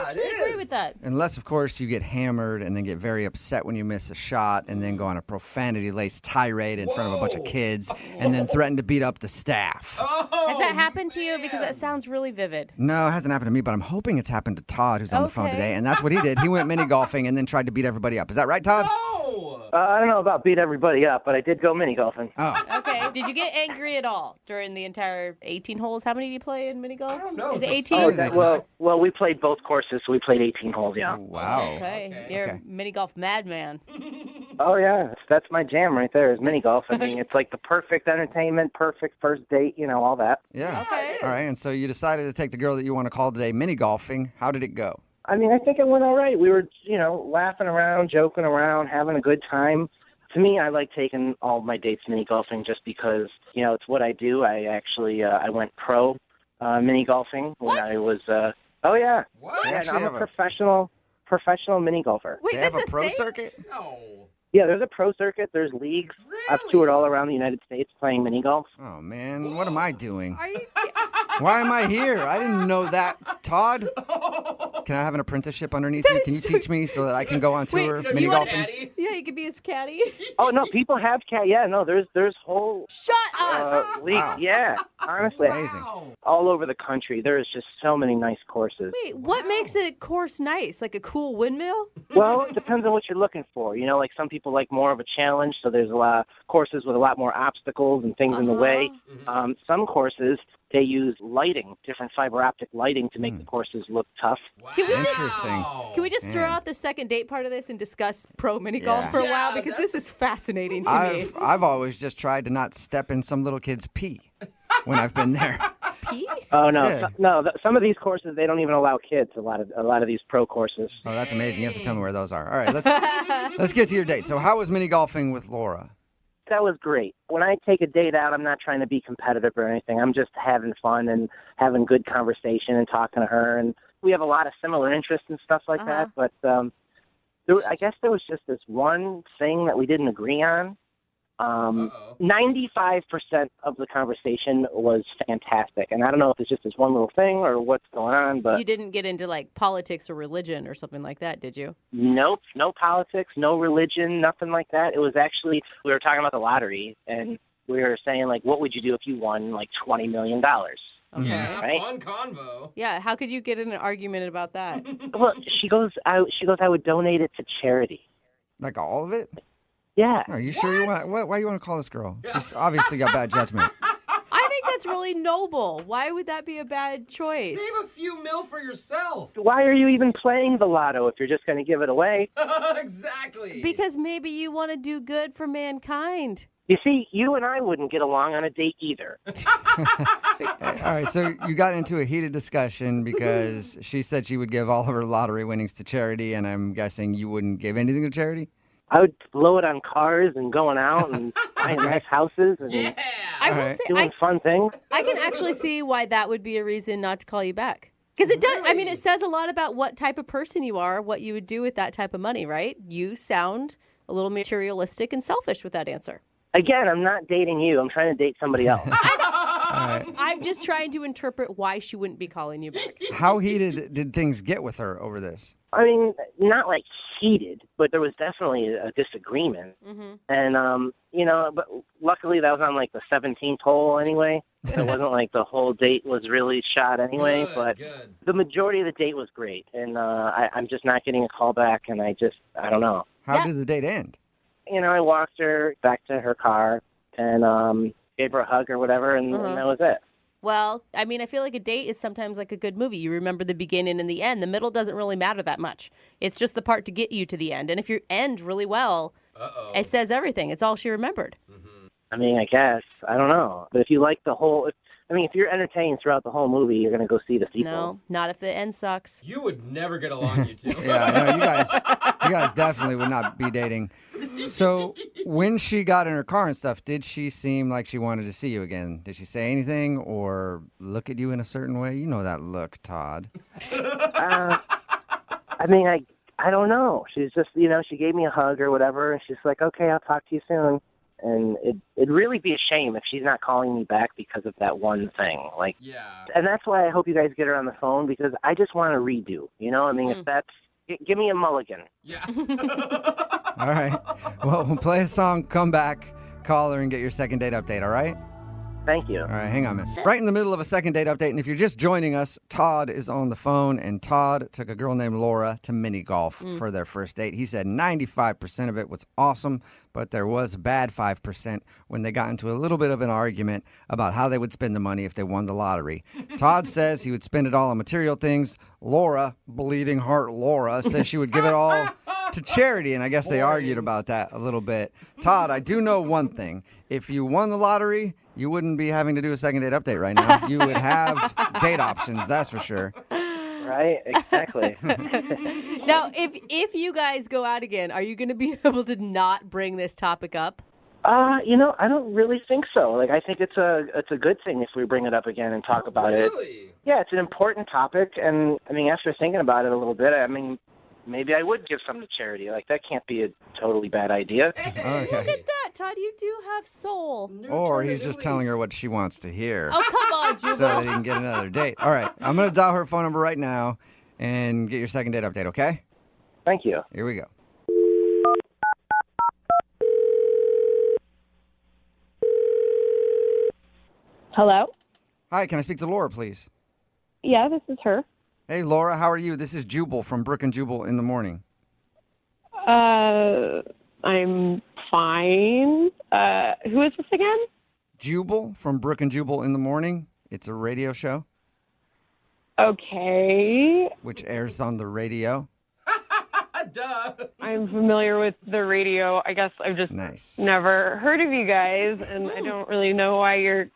I agree with that. Unless, of course, you get hammered and then get very upset when you miss a shot and then go on a profanity-laced tirade in front of a bunch of kids and then threaten to beat up the staff. Has that happened to you? Because that sounds really vivid. No, it hasn't happened to me, but I'm hoping it's happened to Todd, who's on the phone Okay. today, and that's what he did. He went mini golfing and then tried to beat everybody up. Is that right, Todd? No. I don't know about beat everybody up, but I did go mini golfing. Oh. Okay. Did you get angry at all during the entire 18 holes? How many do you play in mini golf? I don't know. Is it It's 18? Well, we played both courses, so we played 18 holes, yeah. Wow. Okay. You're a mini golf madman. Oh, yeah. That's my jam right there is mini golf. I mean, it's like the perfect entertainment, perfect first date, all that. Yeah. Okay. All right, and so you decided to take the girl that you want to call today mini golfing. How did it go? I mean, I think it went all right. We were, laughing around, joking around, having a good time. To me, I like taking all my dates mini golfing just because, it's what I do. I actually, I went pro mini golfing when I was, oh, yeah. What? Yeah, Actually I'm have a professional mini golfer. Wait, They have that's a pro thing? circuit? No. Yeah, there's a pro circuit. There's leagues. I've toured all around the United States playing mini golf. Oh, man. What am I doing? Are you? Why am I here? I didn't know that. Todd? Can I have an apprenticeship underneath you? Can you teach me so that I can go on tour mini golfing? Yeah, you could be his caddy. Oh, no, people have Yeah, no, there's whole Shut up. leagues. Wow. Yeah, honestly. Amazing. All over the country. There's just so many nice courses. Wait, what makes a course nice? Like a cool windmill? Well, it depends on what you're looking for. Like some people like more of a challenge, so there's a lot of courses with a lot more obstacles and things in the way. Some courses, they use lighting, different fiber optic lighting to make the courses look tough. Interesting. Can we just throw out the second date part of this and discuss pro mini golf for a while? Because this is fascinating to me. I've always just tried to not step in some little kid's pee when I've been there. Pee? Oh no, Yeah. some of these courses they don't even allow kids. A lot of these pro courses. Oh, that's amazing. You have to tell me where those are. All right, let's get to your date. So how was mini golfing with Laura? That was great. When I take a date out, I'm not trying to be competitive or anything. I'm just having fun and having good conversation and talking to her. And we have a lot of similar interests and stuff like that. But I guess there was just this one thing that we didn't agree on. 95% of the conversation was fantastic. And I don't know if it's just this one little thing or what's going on, but You didn't get into like politics or religion or something like that, did you? nope, no politics, no religion, nothing like that. It was actually, we were talking about the lottery and we were saying like, what would you do if you won like $20 million? Okay. Yeah, Right? fun convo. Yeah, how could you get in an argument about that? Well, she goes, I would donate it to charity. Like all of it? Yeah. Are you sure you want? Why you want to call this girl? She's obviously got bad judgment. I think that's really noble. Why would that be a bad choice? Save a few mil for yourself. Why are you even playing the lotto if you're just going to give it away? Exactly. Because maybe you want to do good for mankind. You see, you and I wouldn't get along on a date either. All right, so you got into a heated discussion because she said she would give all of her lottery winnings to charity, and I'm guessing you wouldn't give anything to charity? I would blow it on cars and going out and buying nice houses and I will say, doing fun things. I can actually see why that would be a reason not to call you back. Because it does, I mean, it says a lot about what type of person you are, what you would do with that type of money, right? You sound a little materialistic and selfish with that answer. Again, I'm not dating you. I'm trying to date somebody else. I'm just trying to interpret why she wouldn't be calling you back. How heated did things get with her over this? I mean, not like heated, but there was definitely a disagreement. And, but luckily that was on like the 17th hole anyway. It wasn't like the whole date was really shot anyway, but the majority of the date was great. And I'm just not getting a call back, and I don't know. How did the date end? I walked her back to her car and gave her a hug or whatever, and that was it. Well, I mean, I feel like a date is sometimes like a good movie. You remember the beginning and the end. The middle doesn't really matter that much. It's just the part to get you to the end. And if you end really well, it says everything. It's all she remembered. I mean, I guess. I don't know. But if you like the whole... if you're entertained throughout the whole movie, you're going to go see the sequel. No, not if the end sucks. You would never get along, you two. Yeah, no, you guys definitely would not be dating. So when she got in her car and stuff, did she seem like she wanted to see you again? Did she say anything or look at you in a certain way? You know that look, Todd. I mean, I don't know. She's just, she gave me a hug or whatever, and she's like, okay, I'll talk to you soon. And it'd really be a shame if she's not calling me back because of that one thing. And that's why I hope you guys get her on the phone, because I just want to redo. If that's, give me a mulligan. Yeah. All right. Well, we'll play a song, come back, call her, and get your second date update, all right? Thank you. All right, hang on a minute. Right in the middle of a second date update, and if you're just joining us, Todd is on the phone, and Todd took a girl named Laura to mini golf for their first date. He said 95% of it was awesome, but there was a bad 5% when they got into a little bit of an argument about how they would spend the money if they won the lottery. Todd says he would spend it all on material things. Laura, bleeding heart Laura, says she would give it all to charity, and I guess they argued about that a little bit. Todd, I do know one thing. If you won the lottery, you wouldn't be having to do a second date update right now. You would have date options, that's for sure. Right, exactly. Now, if you guys go out again, are you going to be able to not bring this topic up? I don't really think so. Like, I think it's a good thing if we bring it up again and talk about it. Yeah, it's an important topic, and I mean, after thinking about it a little bit, I mean, maybe I would give some to charity. Like, that can't be a totally bad idea. Okay. Look at that, Todd. You do have soul. Or he's just telling her what she wants to hear. Oh, come on, Jubal. So that he can get another date. All right, I'm going to dial her phone number right now and get your second date update, okay? Thank you. Here we go. Hello? Hi, can I speak to Laura, please? Yeah, this is her. Hey, Laura, how are you? This is Jubal from Brooke and Jubal in the morning. I'm fine. Who is this again? Jubal from Brooke and Jubal in the morning. It's a radio show. Okay. Which airs on the radio. Duh. I'm familiar with the radio. I guess I've just never heard of you guys, and I don't really know why you're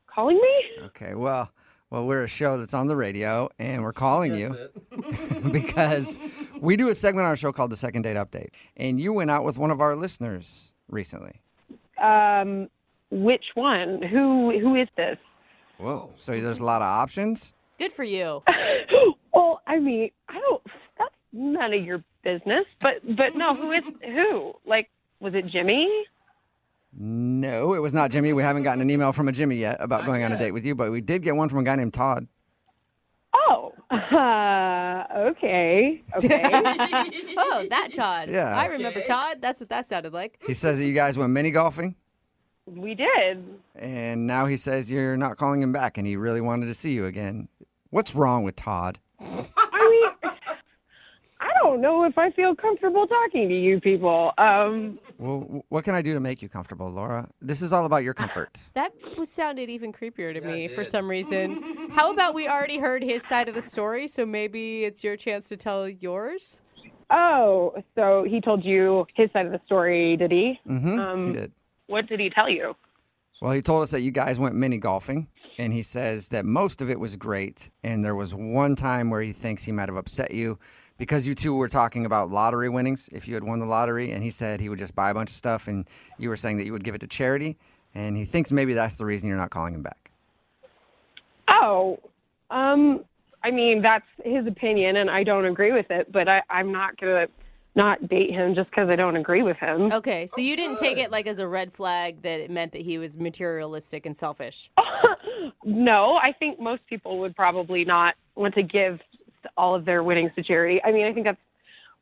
calling me. Okay, well, we're a show that's on the radio, and we're calling you because we do a segment on our show called The Second Date Update, and you went out with one of our listeners recently. Which one? Who is this? Whoa, so there's a lot of options? Good for you. Well, I mean, that's none of your business, but no, who? Like, was it Jimmy? No, it was not Jimmy. We haven't gotten an email from a Jimmy yet about going on a date with you, but we did get one from a guy named Todd. Oh, okay. Oh, that Todd. Yeah. I remember Todd. That's what that sounded like. He says that you guys went mini golfing, We did. and now he says you're not calling him back, and he really wanted to see you again. What's wrong with Todd? I mean, I don't know if I feel comfortable talking to you people. Well, what can I do to make you comfortable, Laura? This is all about your comfort. That sounded even creepier to me for some reason. How about we already heard his side of the story, so maybe it's your chance to tell yours? Oh, so he told you his side of the story, did he? Mm-hmm. He did. What did he tell you? Well, he told us that you guys went mini golfing, and he says that most of it was great, and there was one time where he thinks he might have upset you because you two were talking about lottery winnings, if you had won the lottery, and he said he would just buy a bunch of stuff, and you were saying that you would give it to charity, and he thinks maybe that's the reason you're not calling him back. Oh, I mean, that's his opinion, and I don't agree with it, but I'm not going to not date him just because I don't agree with him. Okay, so you didn't take it like as a red flag that it meant that he was materialistic and selfish. No, I think most people would probably not want to give all of their winnings to charity. I mean, I think that's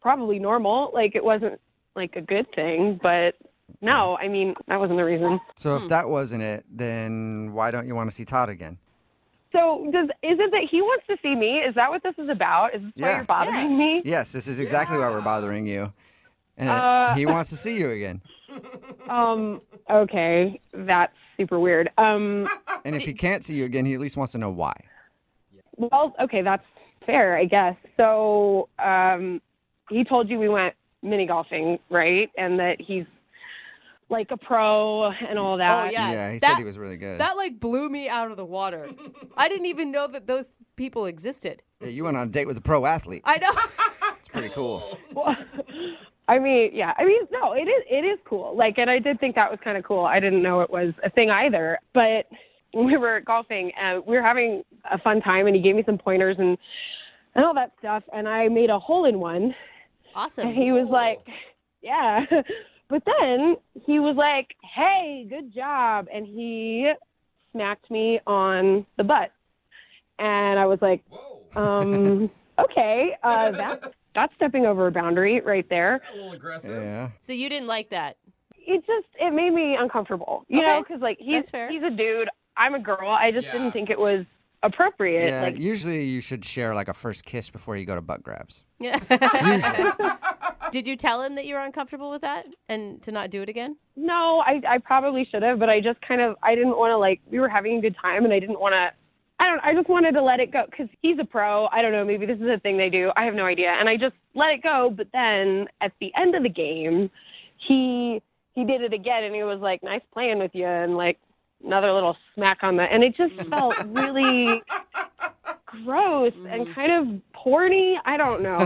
probably normal. Like, it wasn't like a good thing, but no, I mean, that wasn't the reason. So if that wasn't it, then why don't you want to see Todd again? So is it that he wants to see me? Is that what this is about? Is this why you're bothering me? Yes, this is exactly why we're bothering you. And he wants to see you again. Okay, that's super weird. And if he can't see you again, he at least wants to know why. Well, okay, that's fair, I guess. So he told you we went mini golfing, right? And that he's like a pro and all that. Oh, yeah. Yeah, he said he was really good. That like blew me out of the water. I didn't even know that those people existed. Yeah, you went on a date with a pro athlete. I know. It's pretty cool. Well, I mean, no, it is cool. Like, and I did think that was kind of cool. I didn't know it was a thing either. But when we were golfing, we were having a fun time, and he gave me some pointers and all that stuff. And I made a hole-in-one. Awesome. And he was like, yeah. But then he was like, hey, good job. And he smacked me on the butt. And I was like, okay, that's stepping over a boundary right there. A little aggressive. Yeah. So you didn't like that? It made me uncomfortable, you know, because like he's a dude, I'm a girl. I just didn't think it was appropriate. Yeah, Like, usually you should share like a first kiss before you go to butt grabs. Yeah. Did you tell him that you were uncomfortable with that and to not do it again? no, I probably should have, but I just I didn't want to, like, we were having a good time, and I didn't want to, I just wanted to let it go because he's a pro. I don't know, maybe this is a thing they do. I have no idea. And I just let it go. But then at the end of the game, he did it again, and he was like, nice playing with you, and like another little smack on the, and it just felt really gross and kind of porny. I don't know.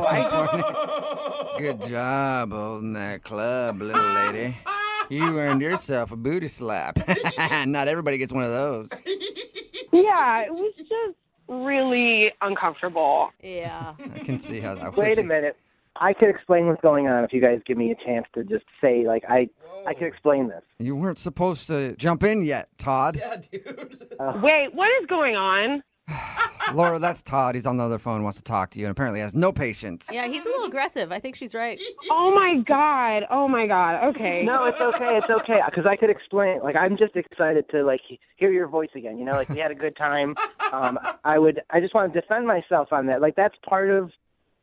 Good job holding that club, little lady. You earned yourself a booty slap. Not everybody gets one of those. Yeah, it was just really uncomfortable. Yeah. I can see how that Wait a minute. I could explain what's going on if you guys give me a chance to just say, like, I could explain this. You weren't supposed to jump in yet, Todd. Yeah, dude. Wait, what is going on? Laura, that's Todd. He's on the other phone, wants to talk to you, and apparently has no patience. Yeah, he's a little aggressive. I think she's right. Oh my god. Okay. No, it's okay, because I could explain. Like, I'm just excited to, like, hear your voice again. You know, like, we had a good time. I just want to defend myself on that. Like, that's part of,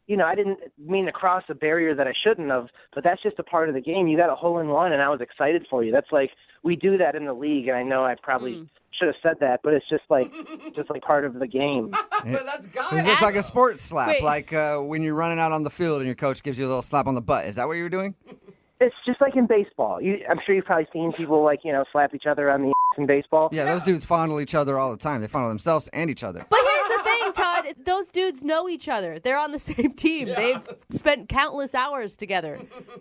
you know, I didn't mean to cross a barrier that I shouldn't have, but that's just a part of the game. You got a hole in one, and I was excited for you. That's like, we do that in the league, and I know I probably should have said that, but it's just like part of the game. That's It's like a sports slap, like when you're running out on the field and your coach gives you a little slap on the butt. Is that what you were doing? It's just like in baseball. I'm sure you've probably seen people, like, you know, slap each other on the in baseball. Yeah, those dudes fondle each other all the time. They fondle themselves and each other. But here's the thing, Todd. Those dudes know each other. They're on the same team. Yeah. They've spent countless hours together.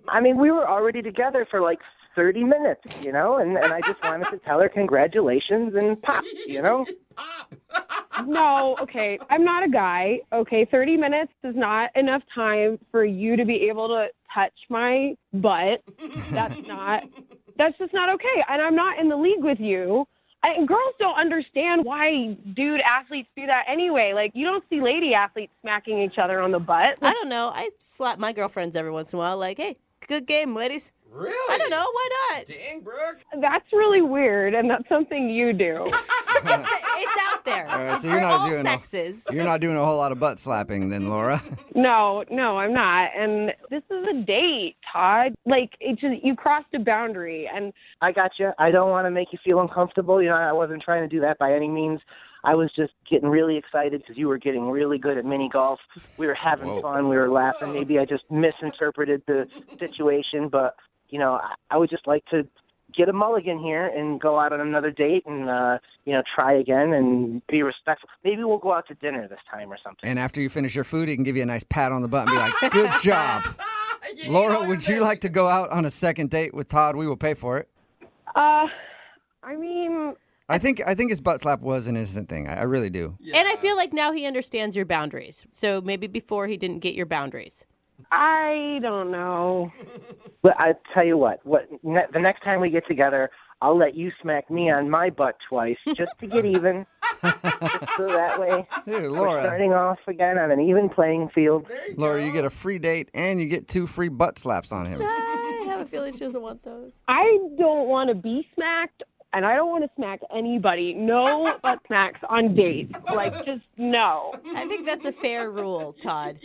I mean, we were already together for like 30 minutes, you know, and I just wanted to tell her congratulations and pop, you know? No, okay. I'm not a guy. Okay, 30 minutes is not enough time for you to be able to touch my butt. That's just not okay. And I'm not in the league with you. And girls don't understand why dude athletes do that anyway. Like, you don't see lady athletes smacking each other on the butt. I don't know. I slap my girlfriends every once in a while. Like, hey, good game, ladies. Really? I don't know. Why not? Dang, Brooke. That's really weird, and that's something you do. It's out there. All right, so For all sexes. you're not doing a whole lot of butt slapping then, Laura. No, I'm not. And this is a date, Todd. Like, you crossed a boundary, and I got you. I don't want to make you feel uncomfortable. You know, I wasn't trying to do that by any means. I was just getting really excited because you were getting really good at mini golf. We were having fun. We were laughing. Maybe I just misinterpreted the situation, but, you know, I would just like to get a mulligan here and go out on another date and, you know, try again and be respectful. Maybe we'll go out to dinner this time or something. And after you finish your food, he can give you a nice pat on the butt and be like, good job. Laura, would you like to go out on a second date with Todd? We will pay for it. I mean... I think his butt slap was an innocent thing. I really do. Yeah. And I feel like now he understands your boundaries. So maybe before he didn't get your boundaries. I don't know. But I tell you what, the next time we get together, I'll let you smack me on my butt twice just to get even. Just so that way Laura. we're starting off again on an even playing field. Laura, you get a free date and you get 2 free butt slaps on him. I have a feeling she doesn't want those. I don't want to be smacked, and I don't want to smack anybody. No butt smacks on dates. Like, just no. I think that's a fair rule, Todd.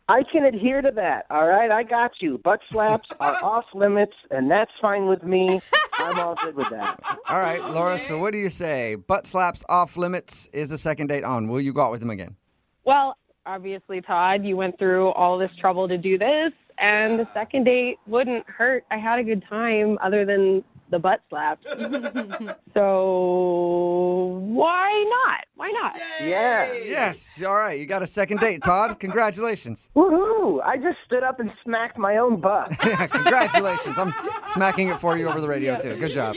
I can adhere to that, all right? I got you. Butt slaps are off limits, and that's fine with me. I'm all good with that. All right, Laura, so what do you say? Butt slaps off limits. Is the second date on? Will you go out with him again? Well, obviously, Todd, you went through all this trouble to do this, and the second date wouldn't hurt. I had a good time other than the butt slaps. So why not? Why not? Yeah. Yes. All right. You got a second date, Todd. Congratulations. Woohoo! I just stood up and smacked my own butt. Yeah, congratulations. I'm smacking it for you over the radio, too. Good job.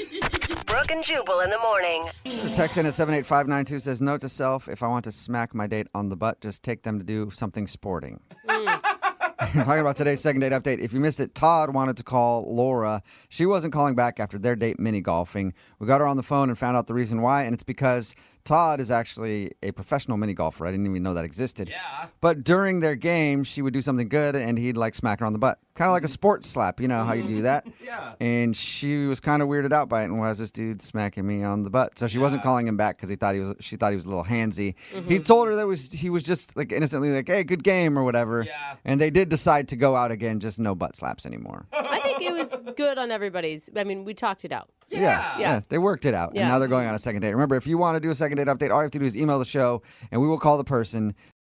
Brooke and Jubal in the morning. The text in at 78592 says, note to self, if I want to smack my date on the butt, just take them to do something sporting. Talking about today's second date update. If you missed it, Todd wanted to call Laura. She wasn't calling back after their date mini golfing. We got her on the phone and found out the reason why, and it's because Todd is actually a professional mini golfer. I didn't even know that existed. Yeah. But during their game, she would do something good, and he'd like smack her on the butt, kind of like a sports slap. You know how you do that? Yeah. And she was kind of weirded out by it. And why is this dude smacking me on the butt? So she wasn't calling him back because she thought he was a little handsy. He told her that he was just like innocently like, hey, good game or whatever. Yeah. And they did decide to go out again, just no butt slaps anymore. I think it was good on everybody's. I mean, we talked it out. Yeah, they worked it out. Yeah. And now they're going on a second date. Remember, if you want to do a second date update, all you have to do is email the show, and we will call the person.